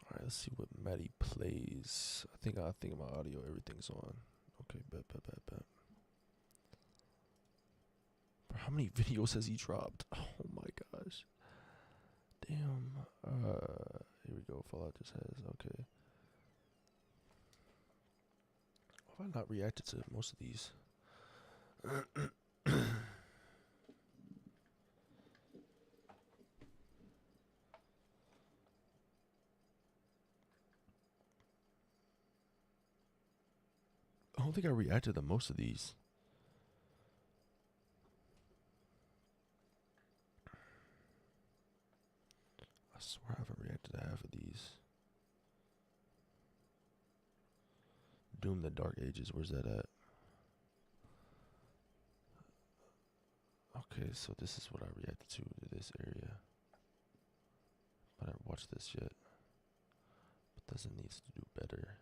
Speaker 1: Alright, let's see what Maddie plays. I think my audio, everything's on. Okay, bet. Bro, how many videos has he dropped? Oh my gosh. Damn. Here we go. Fallout just has. Okay. Why have I not reacted to most of these? I don't think I reacted to most of these. I swear I haven't reacted to half of these. Doom the Dark Ages, where's that at? Okay, so this is what I reacted to this area. But I haven't watched this yet. Bethesda needs to do better.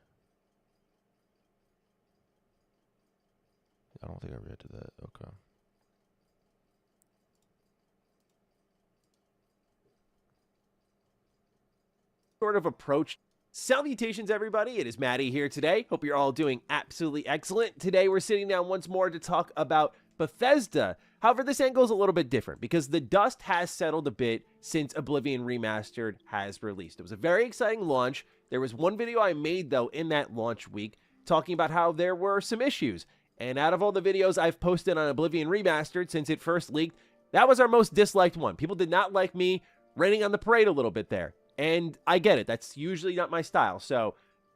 Speaker 1: I don't think I reacted to that. Okay.
Speaker 14: Sort of approach. Salutations, everybody. It is Maddie here today. Hope you're all doing absolutely excellent. Today, we're sitting down once more to talk about Bethesda. However, this angle is a little bit different because the dust has settled a bit since Oblivion Remastered has released. It was a very exciting launch. There was one video I made, though, in that launch week talking about how there were some issues. And out of all the videos I've posted on Oblivion Remastered since it first leaked, that was our most disliked one. People did not like me raining on the parade a little bit there. And I get it. That's usually not my style. So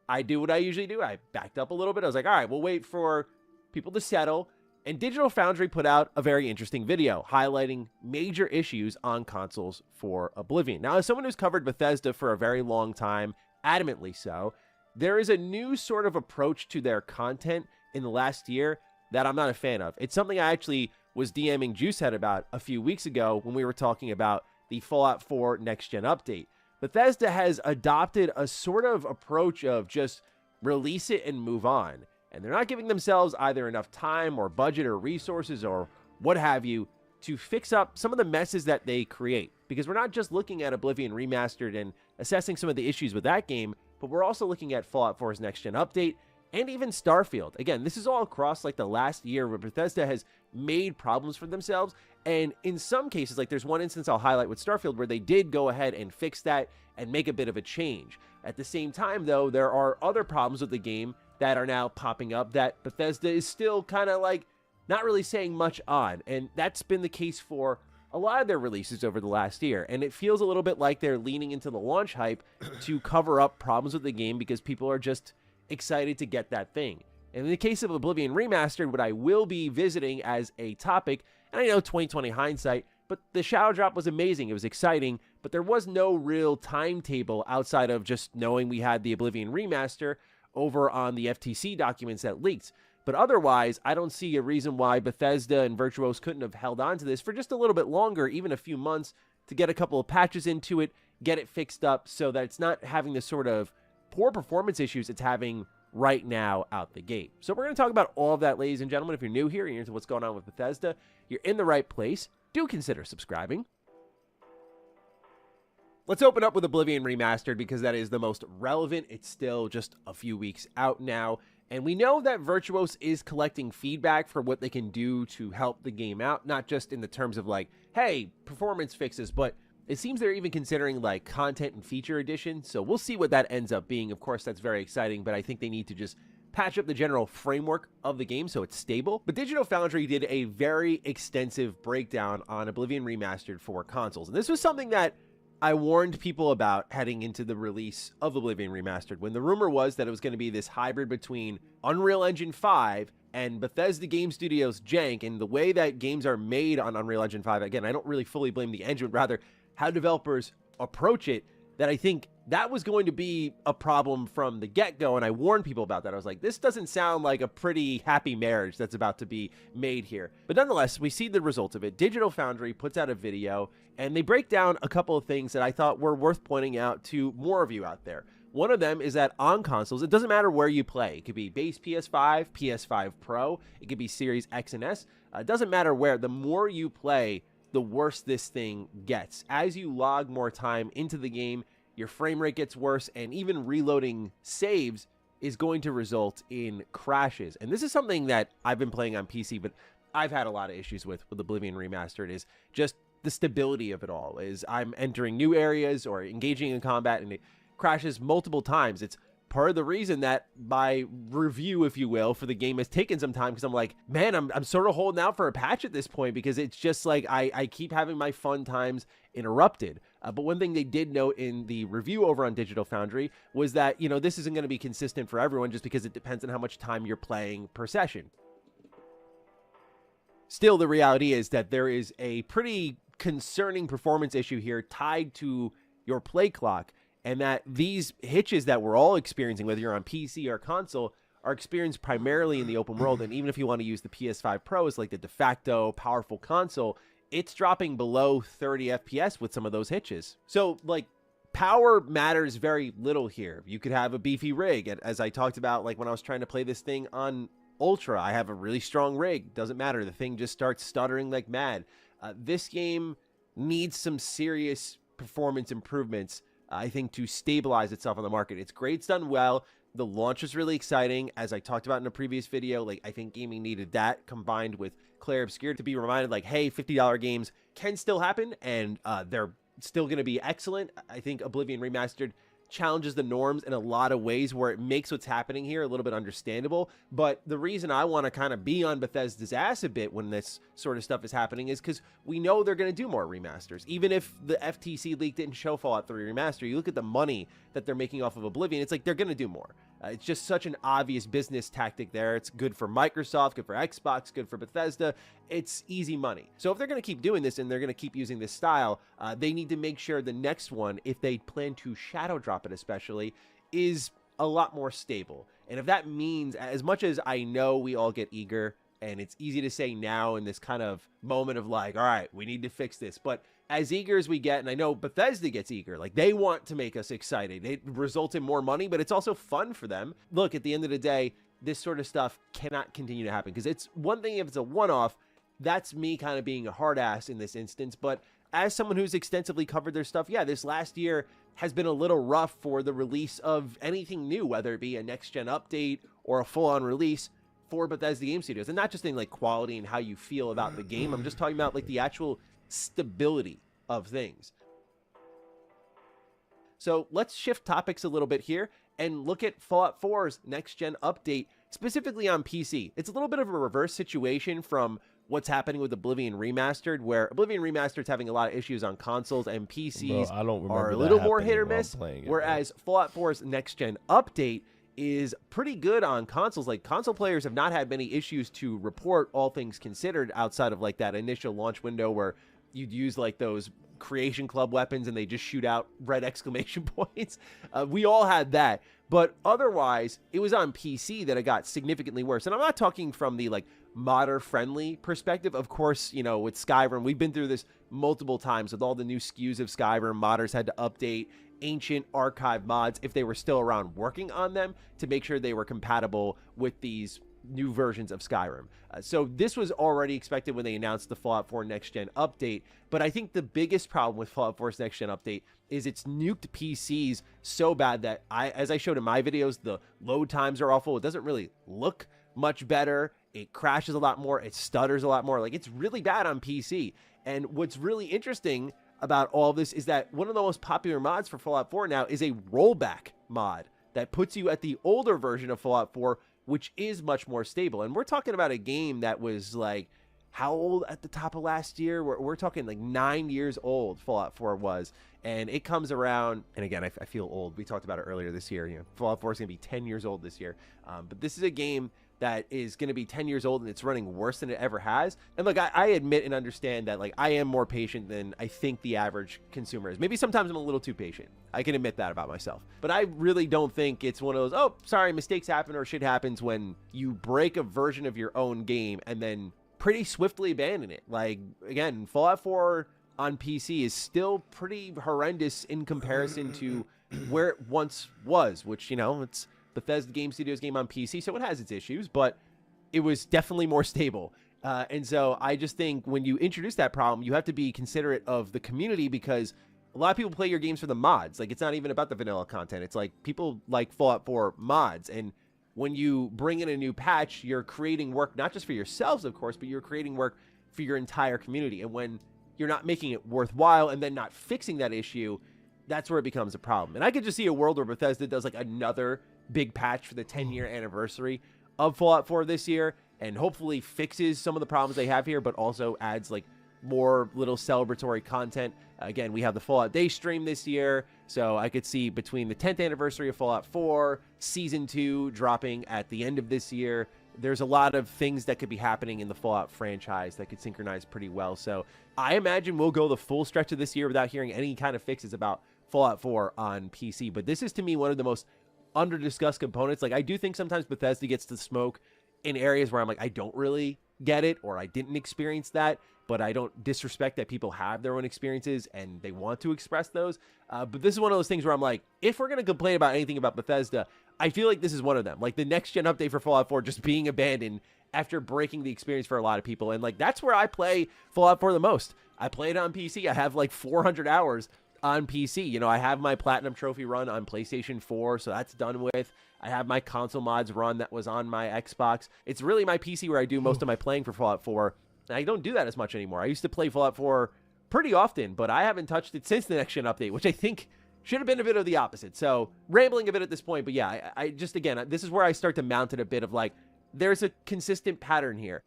Speaker 14: I do what I usually do. I backed up a little bit. I was like, all right, we'll wait for people to settle. And Digital Foundry put out a very interesting video highlighting major issues on consoles for Oblivion. Now, as someone who's covered Bethesda for a very long time, adamantly so, there is a new sort of approach to their content in the last year that I'm not a fan of. It's something I actually was DMing Juicehead about a few weeks ago when we were talking about the Fallout 4 next-gen update. Bethesda has adopted a sort of approach of just release it and move on. And they're not giving themselves either enough time or budget or resources or what have you to fix up some of the messes that they create. Because we're not just looking at Oblivion Remastered and assessing some of the issues with that game, but we're also looking at Fallout 4's next-gen update and even Starfield. Again, this is all across like the last year where Bethesda has made problems for themselves. And in some cases, like there's one instance I'll highlight with Starfield where they did go ahead and fix that and make a bit of a change. At the same time, though, there are other problems with the game that are now popping up that Bethesda is still kind of like not really saying much on. And that's been the case for a lot of their releases over the last year. And it feels a little bit like they're leaning into the launch hype to cover up problems with the game because people are just excited to get that thing. And in the case of Oblivion Remastered, what I will be visiting as a topic, and I know 2020 hindsight, but the shadow drop was amazing. It was exciting, but there was no real timetable outside of just knowing we had the Oblivion Remaster over on the FTC documents that leaked. But otherwise, I don't see a reason why Bethesda and Virtuos couldn't have held on to this for just a little bit longer, even a few months, to get a couple of patches into it, get it fixed up so that it's not having the sort of poor performance issues it's having right now out the gate. So we're going to talk about all of that, ladies and gentlemen. If you're new here and you're into what's going on with Bethesda, you're in the right place. Do consider subscribing. Let's open up with Oblivion Remastered because that is the most relevant. It's still just a few weeks out now. And we know that Virtuos is collecting feedback for what they can do to help the game out. Not just in the terms of like, hey, performance fixes, but it seems they're even considering like content and feature addition. So we'll see what that ends up being. Of course, that's very exciting, but I think they need to just patch up the general framework of the game so it's stable. But Digital Foundry did a very extensive breakdown on Oblivion Remastered for consoles. And this was something that I warned people about heading into the release of Oblivion Remastered, when the rumor was that it was going to be this hybrid between Unreal Engine 5 and Bethesda Game Studios jank. And the way that games are made on Unreal Engine 5, again, I don't really fully blame the engine, but rather how developers approach it. that I think that was going to be a problem from the get-go, and I warned people about that. I was like, this doesn't sound like a pretty happy marriage that's about to be made here. But nonetheless, we see the results of it. Digital Foundry puts out a video, and they break down a couple of things that I thought were worth pointing out to more of you out there. One of them is that on consoles, it doesn't matter where you play. It could be base PS5, PS5 Pro, it could be Series X and S. It doesn't matter where. The more you play, the worse this thing gets. As you log more time into the game, your frame rate gets worse, and even reloading saves is going to result in crashes. And this is something that I've been playing on PC, but I've had a lot of issues with Oblivion Remastered, is just the stability of it all. Is I'm entering new areas or engaging in combat, and it crashes multiple times. It's part of the reason that my review, if you will, for the game has taken some time, because I'm like, man, I'm sort of holding out for a patch at this point, because it's just like I keep having my fun times interrupted. But one thing they did note in the review over on Digital Foundry was that, you know, this isn't going to be consistent for everyone, just because it depends on how much time you're playing per session. Still, the reality is that there is a pretty concerning performance issue here tied to your play clock, and that these hitches that we're all experiencing, whether you're on PC or console, are experienced primarily in the open world. And even if you want to use the PS5 Pro as like the de facto powerful console, it's dropping below 30 FPS with some of those hitches. So, like, power matters very little here. You could have a beefy rig, as I talked about, like when I was trying to play this thing on Ultra. I have a really strong rig. Doesn't matter. The thing just starts stuttering like mad. This game needs some serious performance improvements, I think, to stabilize itself on the market. It's great. It's done well. The launch was really exciting. As I talked about in a previous video, like, I think gaming needed that combined with Claire Obscure to be reminded, like, hey, $50 games can still happen, and they're still going to be excellent. I think Oblivion Remastered challenges the norms in a lot of ways, where it makes what's happening here a little bit understandable. But the reason I want to kind of be on Bethesda's ass a bit when this sort of stuff is happening is because we know they're going to do more remasters. Even if the FTC leak didn't show Fallout 3 Remaster, you look at the money that they're making off of Oblivion, it's like they're going to do more. It's just such an obvious business tactic there. It's good for Microsoft, good for Xbox, good for Bethesda. It's easy money. So if they're going to keep doing this and they're going to keep using this style, they need to make sure the next one, if they plan to shadow drop it especially, is a lot more stable. And if that means, as much as I know we all get eager, and it's easy to say now in this kind of moment of like, all right, we need to fix this, but as eager as we get, and I know Bethesda gets eager, like they want to make us excited. It results in more money, but it's also fun for them. Look, at the end of the day, this sort of stuff cannot continue to happen, because it's one thing if it's a one-off. That's me kind of being a hard ass in this instance, but as someone who's extensively covered their stuff, yeah, this last year has been a little rough for the release of anything new, whether it be a next-gen update or a full-on release for Bethesda Game Studios. And not just in like quality and how you feel about the game. I'm just talking about like the actual stability of things. So let's shift topics a little bit here and look at Fallout 4's next-gen update, specifically on PC. It's a little bit of a reverse situation from what's happening with Oblivion Remastered, where Oblivion Remastered is having a lot of issues on consoles, and PCs are a little more hit or miss, whereas Fallout 4's next-gen update is pretty good on consoles. Like, console players have not had many issues to report, all things considered, outside of like that initial launch window where you'd use like those Creation Club weapons and they just shoot out red exclamation points. We all had that, but otherwise it was on PC that it got significantly worse. And I'm not talking from the like modder friendly perspective. Of course, you know, with Skyrim, we've been through this multiple times with all the new SKUs of Skyrim. Modders had to update ancient archive mods, if they were still around, working on them to make sure they were compatible with these new versions of Skyrim. So this was already expected when they announced the Fallout 4 Next Gen update, but I think the biggest problem with Fallout 4's Next Gen update is it's nuked PCs so bad that, as I showed in my videos, the load times are awful. It doesn't really look much better. It crashes a lot more. It stutters a lot more. Like, it's really bad on PC. And what's really interesting about all of this is that one of the most popular mods for Fallout 4 now is a rollback mod that puts you at the older version of Fallout 4, which is much more stable. And we're talking about a game that was like how old at the top of last year? We're talking like 9 years old, Fallout 4 was. And it comes around, and again, I feel old. We talked about it earlier this year. You know, Fallout 4 is going to be 10 years old this year. But this is a game that is going to be 10 years old, and it's running worse than it ever has. And look, I admit and understand that, like, I am more patient than I think the average consumer is. Maybe sometimes I'm a little too patient. I can admit that about myself. But I really don't think it's one of those, oh, sorry, mistakes happen or shit happens when you break a version of your own game and then pretty swiftly abandon it. Like, again, Fallout 4 on PC is still pretty horrendous in comparison to where it once was, which, you know, it's Bethesda Game Studios game on PC, so it has its issues, but it was definitely more stable. And so I just think when you introduce that problem, you have to be considerate of the community, because a lot of people play your games for the mods. Like, it's not even about the vanilla content. It's like people like Fallout 4 mods, and when you bring in a new patch, you're creating work not just for yourselves, of course, but you're creating work for your entire community. And when you're not making it worthwhile and then not fixing that issue, that's where it becomes a problem. And I could just see a world where Bethesda does like another big patch for the 10-year anniversary of Fallout 4 this year, and hopefully fixes some of the problems they have here, but also adds like more little celebratory content. Again, we have the Fallout Day stream this year, so I could see between the 10th anniversary of Fallout 4, Season 2 dropping at the end of this year, there's a lot of things that could be happening in the Fallout franchise that could synchronize pretty well. So I imagine we'll go the full stretch of this year without hearing any kind of fixes about Fallout 4 on PC. But this is, to me, one of the most under-discussed components. Like, I do think sometimes Bethesda gets to smoke in areas where I'm like, I don't really get it, or I didn't experience that, but I don't disrespect that people have their own experiences and they want to express those. But this is one of those things where I'm like, if we're going to complain about anything about Bethesda, I feel like this is one of them. Like, the next-gen update for Fallout 4 just being abandoned after breaking the experience for a lot of people. And, like, that's where I play Fallout 4 the most. I play it on PC. I have, like, 400 hours on PC. You know, I have my Platinum Trophy run on PlayStation 4, so that's done with. I have my console mods run that was on my Xbox. It's really my PC where I do most of my playing for Fallout 4. And I don't do that as much anymore. I used to play Fallout 4 pretty often, but I haven't touched it since the next-gen update, which I think should have been a bit of the opposite. So, rambling a bit at this point, but yeah, I just, again, this is where I start to mount it a bit of like, there's a consistent pattern here.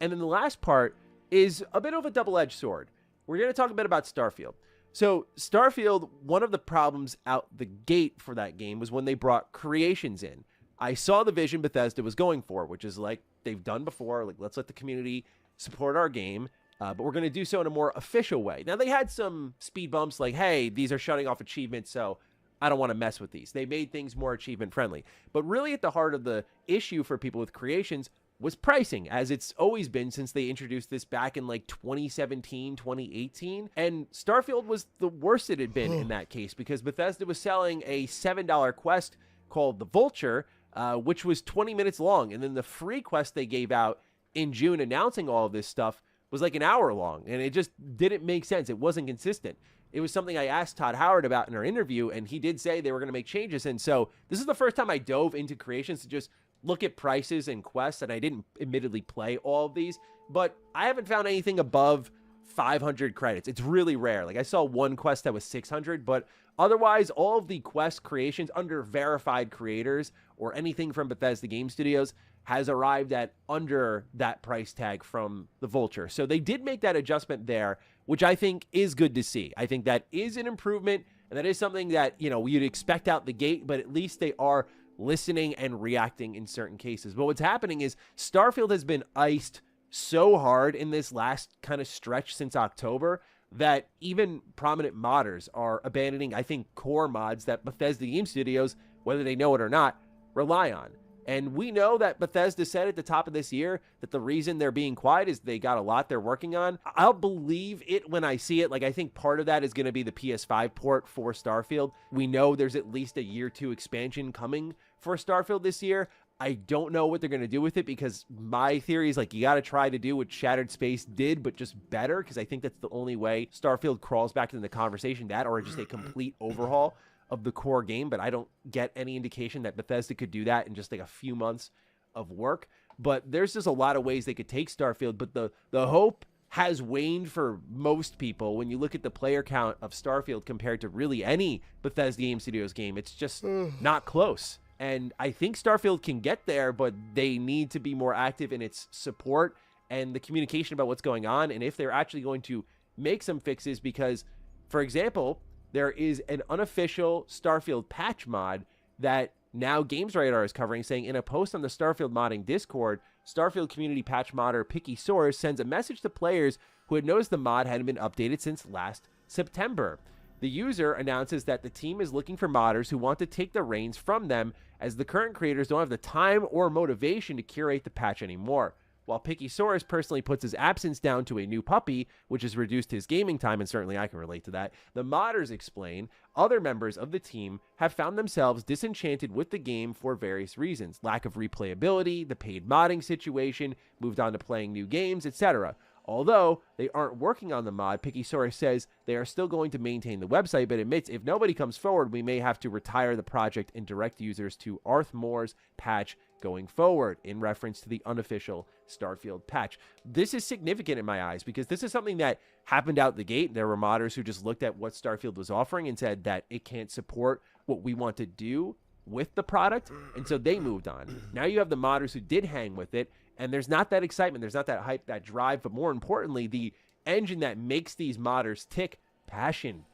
Speaker 14: And then the last part is a bit of a double-edged sword. We're going to talk a bit about Starfield. So, Starfield, one of the problems out the gate for that game was when they brought creations in. I saw the vision Bethesda was going for, which is like they've done before, like, let's let the community support our game, but we're going to do so in a more official way. Now, they had some speed bumps like, hey, these are shutting off achievements, so I don't want to mess with these. They made things more achievement friendly. But really at the heart of the issue for people with creations was pricing, as it's always been since they introduced this back in like 2017, 2018. And Starfield was the worst it had been in that case, because Bethesda was selling a $7 quest called The Vulture, which was 20 minutes long. And then the free quest they gave out in June announcing all of this stuff was like an hour long. And it just didn't make sense. It wasn't consistent. It was something I asked Todd Howard about in our interview, and he did say they were going to make changes. And so this is the first time I dove into creations to just look at prices and quests, and I didn't admittedly play all of these, but I haven't found anything above 500 credits. It's really rare. Like, I saw one quest that was 600, but otherwise, all of the quest creations under verified creators or anything from Bethesda Game Studios has arrived at under that price tag from the Vulture. So they did make that adjustment there, which I think is good to see. I think that is an improvement, and that is something that, you know, you'd expect out the gate, but at least they are listening and reacting in certain cases. But what's happening is Starfield has been iced so hard in this last kind of stretch since October that even prominent modders are abandoning, I think, core mods that Bethesda Game Studios, whether they know it or not, rely on. And we know that Bethesda said at the top of this year that the reason they're being quiet is they got a lot they're working on. I'll believe it when I see it. Like, I think part of that is going to be the PS5 port for Starfield. We know there's at least a year 2 expansion coming for Starfield this year. I don't know what they're going to do with it, because my theory is, like, you got to try to do what Shattered Space did, but just better, because I think that's the only way Starfield crawls back into the conversation, that or just a complete overhaul of the core game. But I don't get any indication that Bethesda could do that in just like a few months of work. But there's just a lot of ways they could take Starfield, but the hope has waned for most people when you look at the player count of Starfield compared to really any Bethesda Game Studios game. It's just not close. And I think Starfield can get there, but they need to be more active in its support and the communication about what's going on, and if they're actually going to make some fixes, because, for example, there is an unofficial Starfield patch mod that now Games Radar is covering, saying in a post on the Starfield modding Discord, Starfield community patch modder Picky Source sends a message to players who had noticed the mod hadn't been updated since last September. The user announces that the team is looking for modders who want to take the reins from them, as the current creators don't have the time or motivation to curate the patch anymore. While Picky Source personally puts his absence down to a new puppy, which has reduced his gaming time, and certainly I can relate to that, the modders explain other members of the team have found themselves disenchanted with the game for various reasons. Lack of replayability, the paid modding situation, moved on to playing new games, etc. Although they aren't working on the mod, Picky Source says they are still going to maintain the website, but admits if nobody comes forward, we may have to retire the project and direct users to Arthmore's patch going forward, in reference to the unofficial Starfield patch. This is significant in my eyes, because this is something that happened out the gate. There were modders who just looked at what Starfield was offering and said that it can't support what we want to do with the product, and so they moved on. Now you have the modders who did hang with it, and there's not that excitement, there's not that hype, that drive, but more importantly, the engine that makes these modders tick, passion.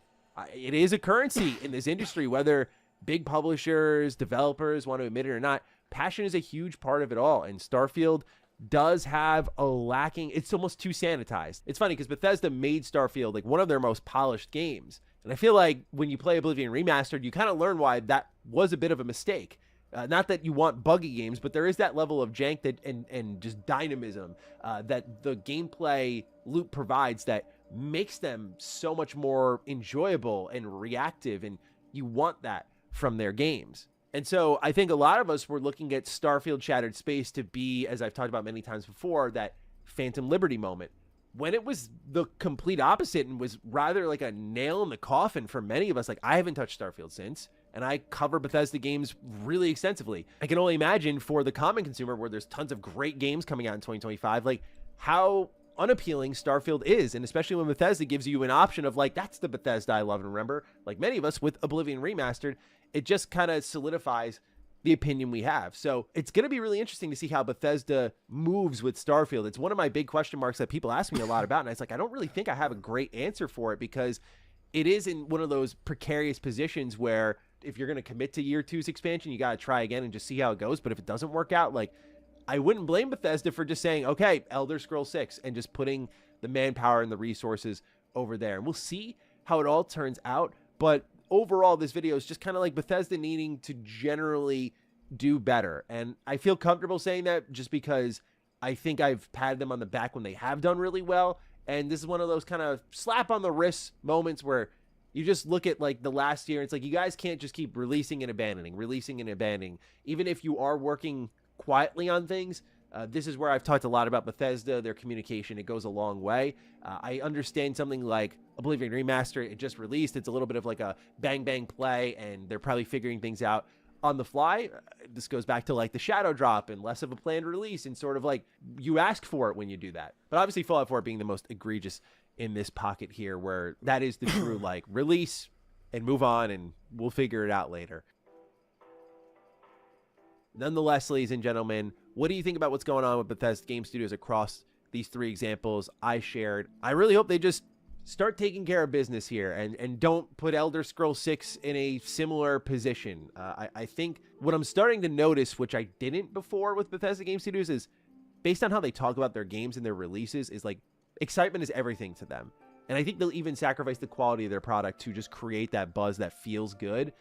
Speaker 14: It is a currency in this industry, whether big publishers, developers want to admit it or not. Passion is a huge part of it all, and Starfield does have a lacking. It's almost too sanitized. It's funny because Bethesda made Starfield like one of their most polished games, and I feel like when you play Oblivion Remastered, you kind of learn why that was a bit of a mistake. Not that you want buggy games, but there is that level of jank that and just dynamism that the gameplay loop provides that makes them so much more enjoyable and reactive, and you want that from their games. And so I think a lot of us were looking at Starfield Shattered Space to be, as I've talked about many times before, that Phantom Liberty moment, when it was the complete opposite and was rather like a nail in the coffin for many of us. Like, I haven't touched Starfield since, and I cover Bethesda games really extensively. I can only imagine for the common consumer, where there's tons of great games coming out in 2025, like how unappealing Starfield is, and especially when Bethesda gives you an option of like, that's the Bethesda I love and remember. Like many of us with Oblivion Remastered, it just kind of solidifies the opinion we have. So it's going to be really interesting to see how Bethesda moves with Starfield. It's one of my big question marks that people ask me a lot about, and it's like, I don't really think I have a great answer for it, because it is in one of those precarious positions where if you're going to commit to year 2's expansion, you got to try again and just see how it goes. But if it doesn't work out, like, I wouldn't blame Bethesda for just saying, okay, Elder Scrolls 6, and just putting the manpower and the resources over there. And we'll see how it all turns out. But overall, this video is just kind of like Bethesda needing to generally do better. And I feel comfortable saying that just because I think I've patted them on the back when they have done really well. And this is one of those kind of slap on the wrist moments where you just look at like the last year. It's like, you guys can't just keep releasing and abandoning. Even if you are working quietly on things, this is where I've talked a lot about Bethesda, their communication. It goes a long way. I understand something like Oblivion Remastered, it just released. It's a little bit of like a bang bang play, and they're probably figuring things out on the fly. This goes back to like the Shadow Drop and less of a planned release, and sort of like you ask for it when you do that. But obviously Fallout 4 being the most egregious in this pocket here, where that is the true like release and move on and we'll figure it out later. Nonetheless, ladies and gentlemen, what do you think about what's going on with Bethesda Game Studios across these 3 examples I shared? I really hope they just start taking care of business here and don't put Elder Scrolls 6 in a similar position. I think what I'm starting to notice, which I didn't before with Bethesda Game Studios, is based on how they talk about their games and their releases, is like excitement is everything to them. And I think they'll even sacrifice the quality of their product to just create that buzz that feels good.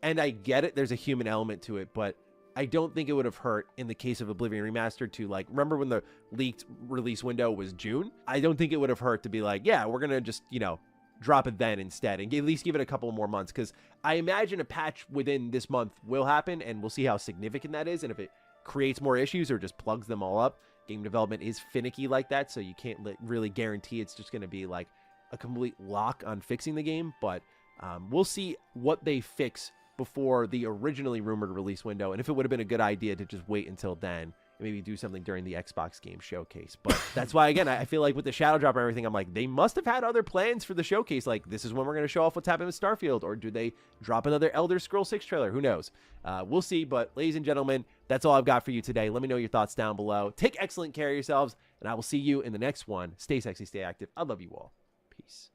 Speaker 14: And I get it, there's a human element to it, but I don't think it would have hurt in the case of Oblivion Remastered to, like, remember when the leaked release window was June? I don't think it would have hurt to be like, yeah, we're going to just, you know, drop it then instead and at least give it a couple more months, because I imagine a patch within this month will happen, and we'll see how significant that is, and if it creates more issues or just plugs them all up. Game development is finicky like that, so you can't really guarantee it's just going to be like a complete lock on fixing the game, but we'll see what they fix before the originally rumored release window, and if it would have been a good idea to just wait until then and maybe do something during the Xbox game showcase. But that's why, again, I feel like with the Shadow Drop and everything, I'm like, they must have had other plans for the showcase. Like, this is when we're going to show off what's happening with Starfield, or do they drop another Elder Scrolls 6 trailer? Who knows? We'll see. But ladies and gentlemen, that's all I've got for you today. Let me know your thoughts down below. Take excellent care of yourselves, and I will see you in the next one. Stay sexy, stay active. I love you all. Peace.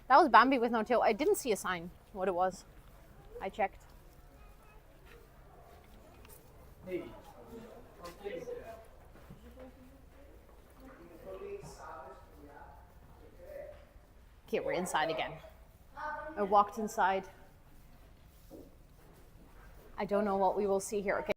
Speaker 15: That was Bambi with no tail. I didn't see a sign what it was. I checked. Okay, we're inside again. I walked inside. I don't know what we will see here. Okay.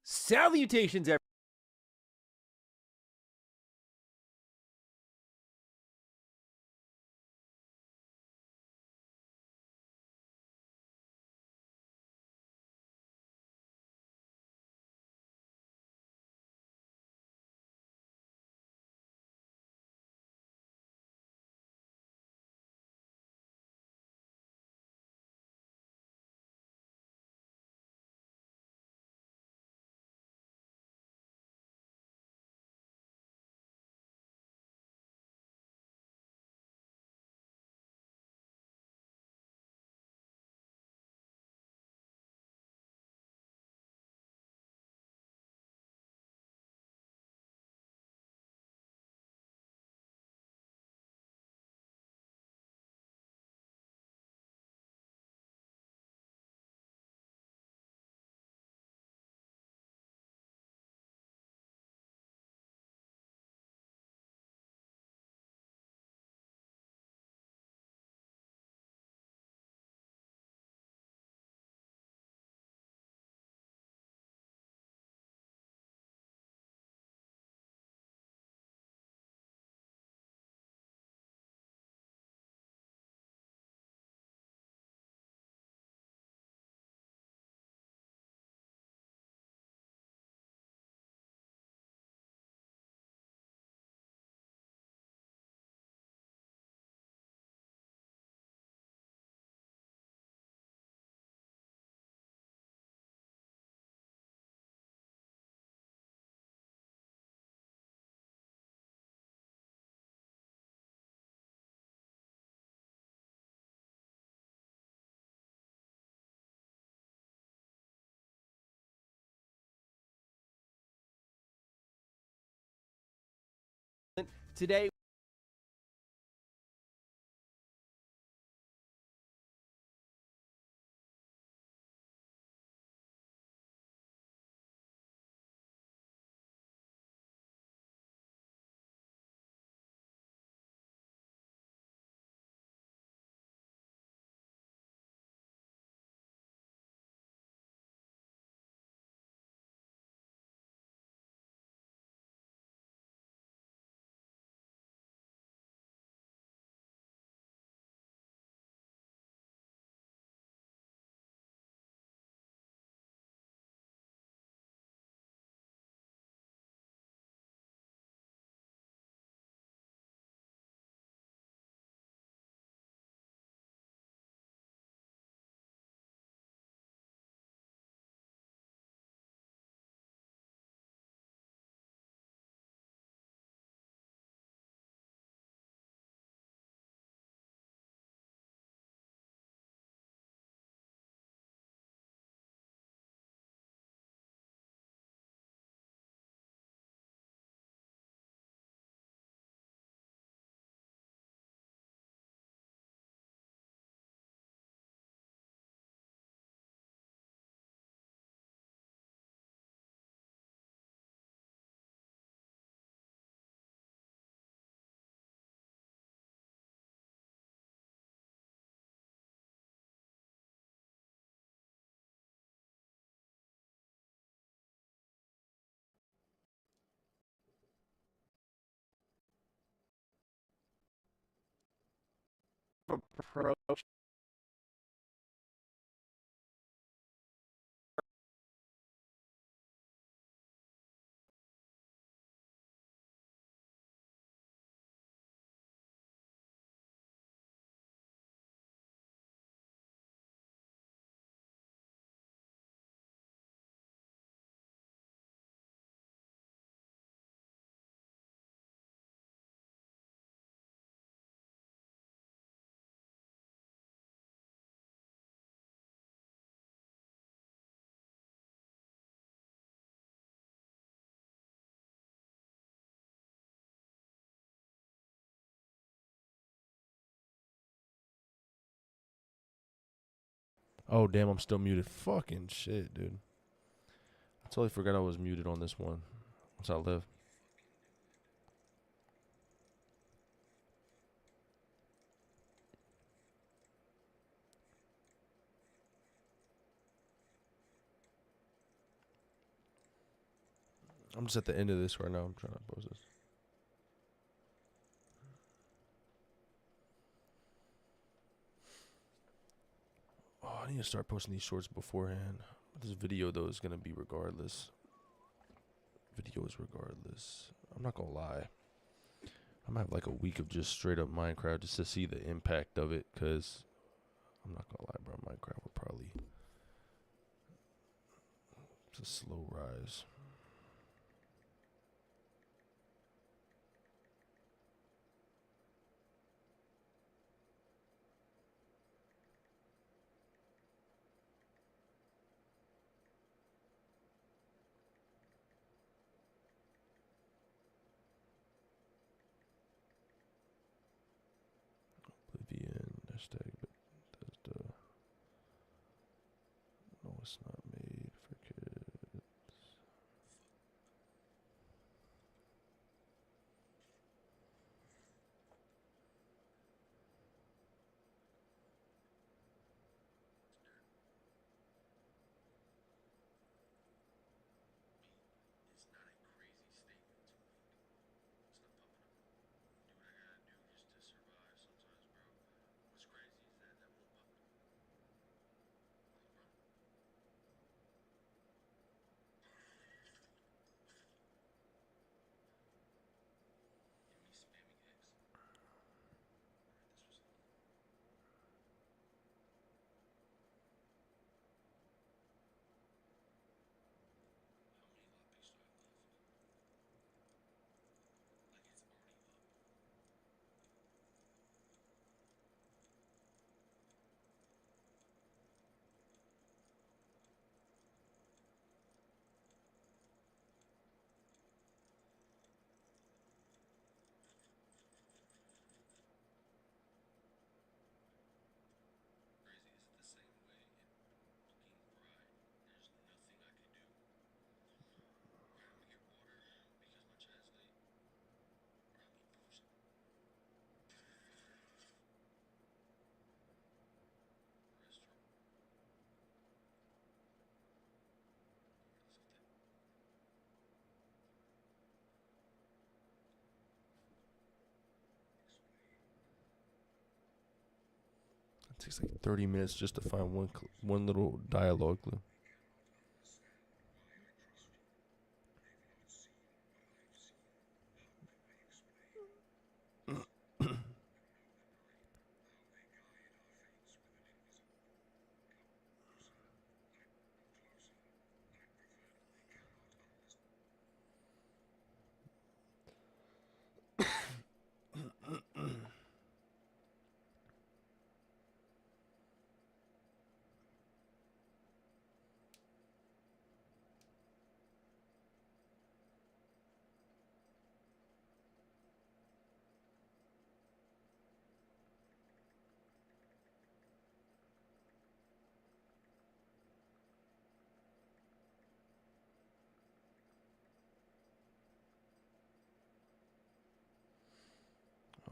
Speaker 14: Salutations, everyone. Today, approach
Speaker 1: Oh damn, I'm still muted. Fucking shit, dude. I totally forgot I was muted on this one. Once I live. I'm just at the end of this right now. I'm trying to post this. Oh, I need to start posting these shorts beforehand. But this video though is gonna be regardless. Video is regardless. I'm not gonna lie. I'm gonna have like a week of just straight up Minecraft just to see the impact of it. Cause I'm not gonna lie, bro. Minecraft will probably. It's a slow rise. Oblivion, hashtag Bethesda. No, it's not made for kids. It takes like 30 minutes just to find one little dialogue clue.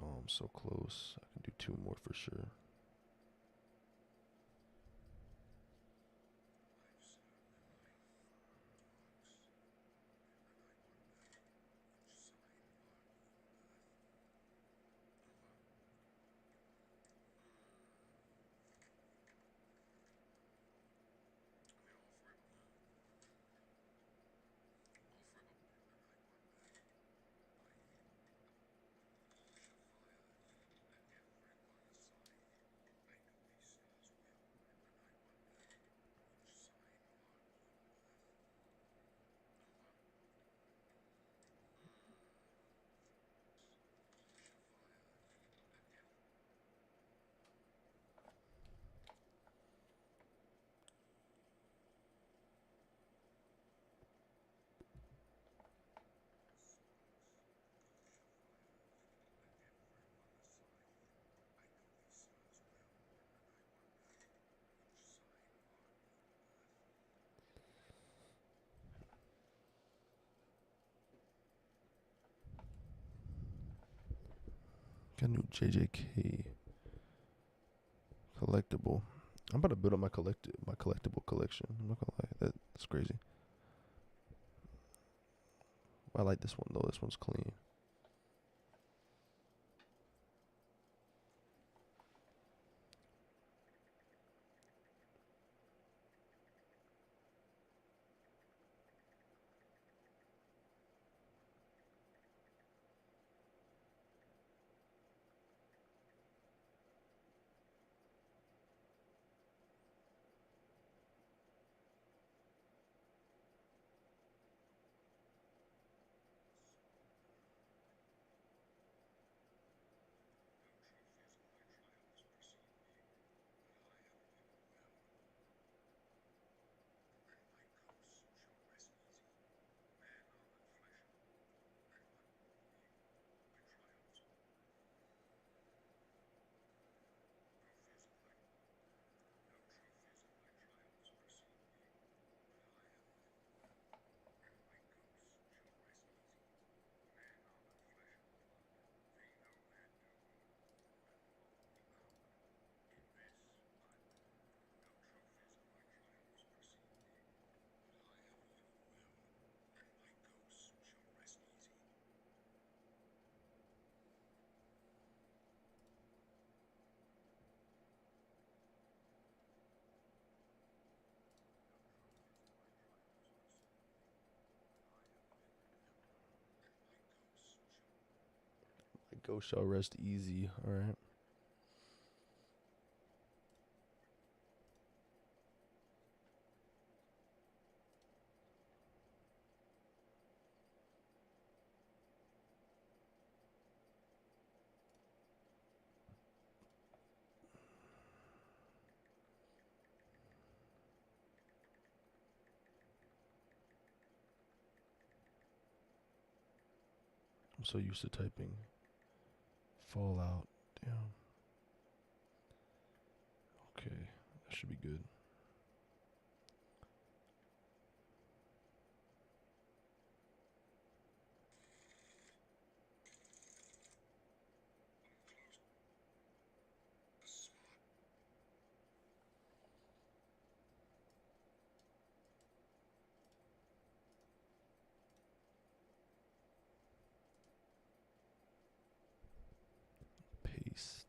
Speaker 1: Oh, I'm so close. I can do 2 more for sure. Got a new JJK collectible. I'm about to build up my collectible collection. I'm not gonna lie, that's crazy. I like this one though. This one's clean. My ghost shall rest easy. All right. I'm so used to typing Fallout. Damn. Okay, that should be good. Paste.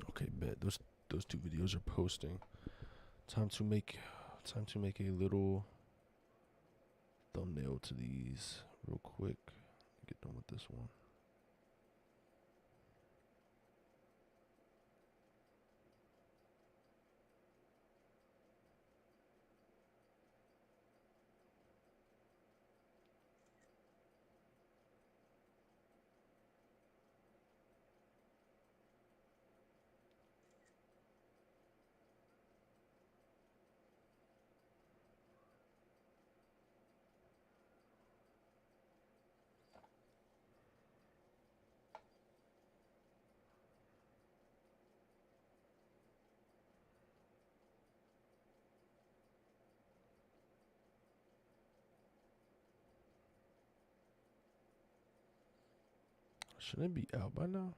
Speaker 1: Okay, bet those two videos are posting. Time to make a little thumbnail to these real quick. Get done with this one. Shouldn't it be out by now?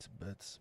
Speaker 1: bets.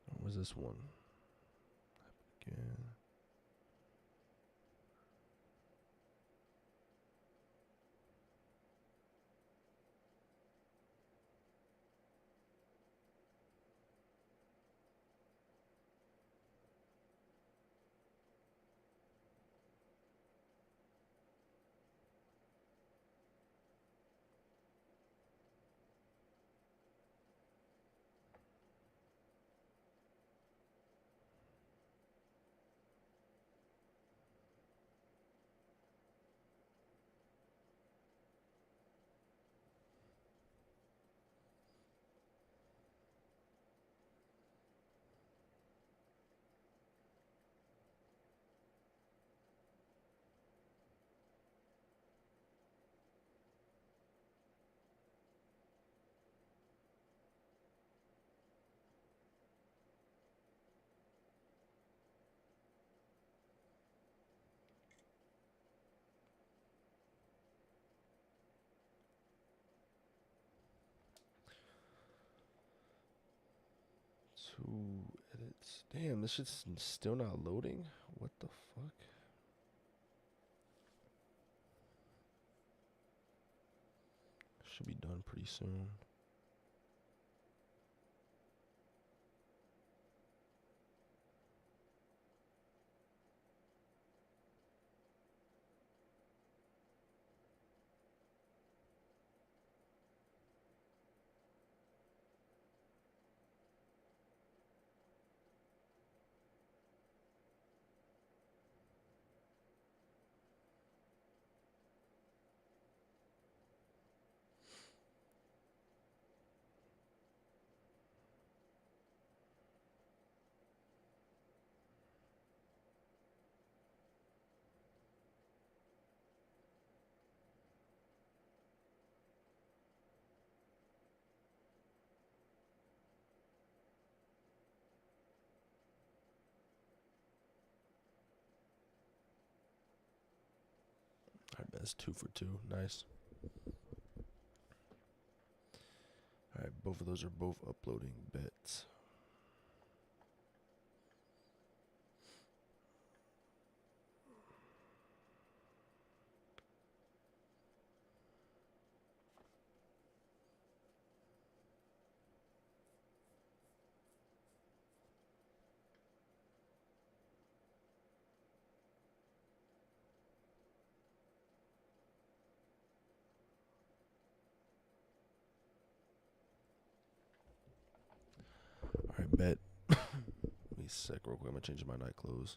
Speaker 1: What was this one? Again. Two edits. Damn, this shit's still not loading? What the fuck? Should be done pretty soon. Alright, that's 2 for 2. Nice. Alright, both of those are both uploading bets. Alright, bet. Let me sec real quick. I'm gonna change my night clothes.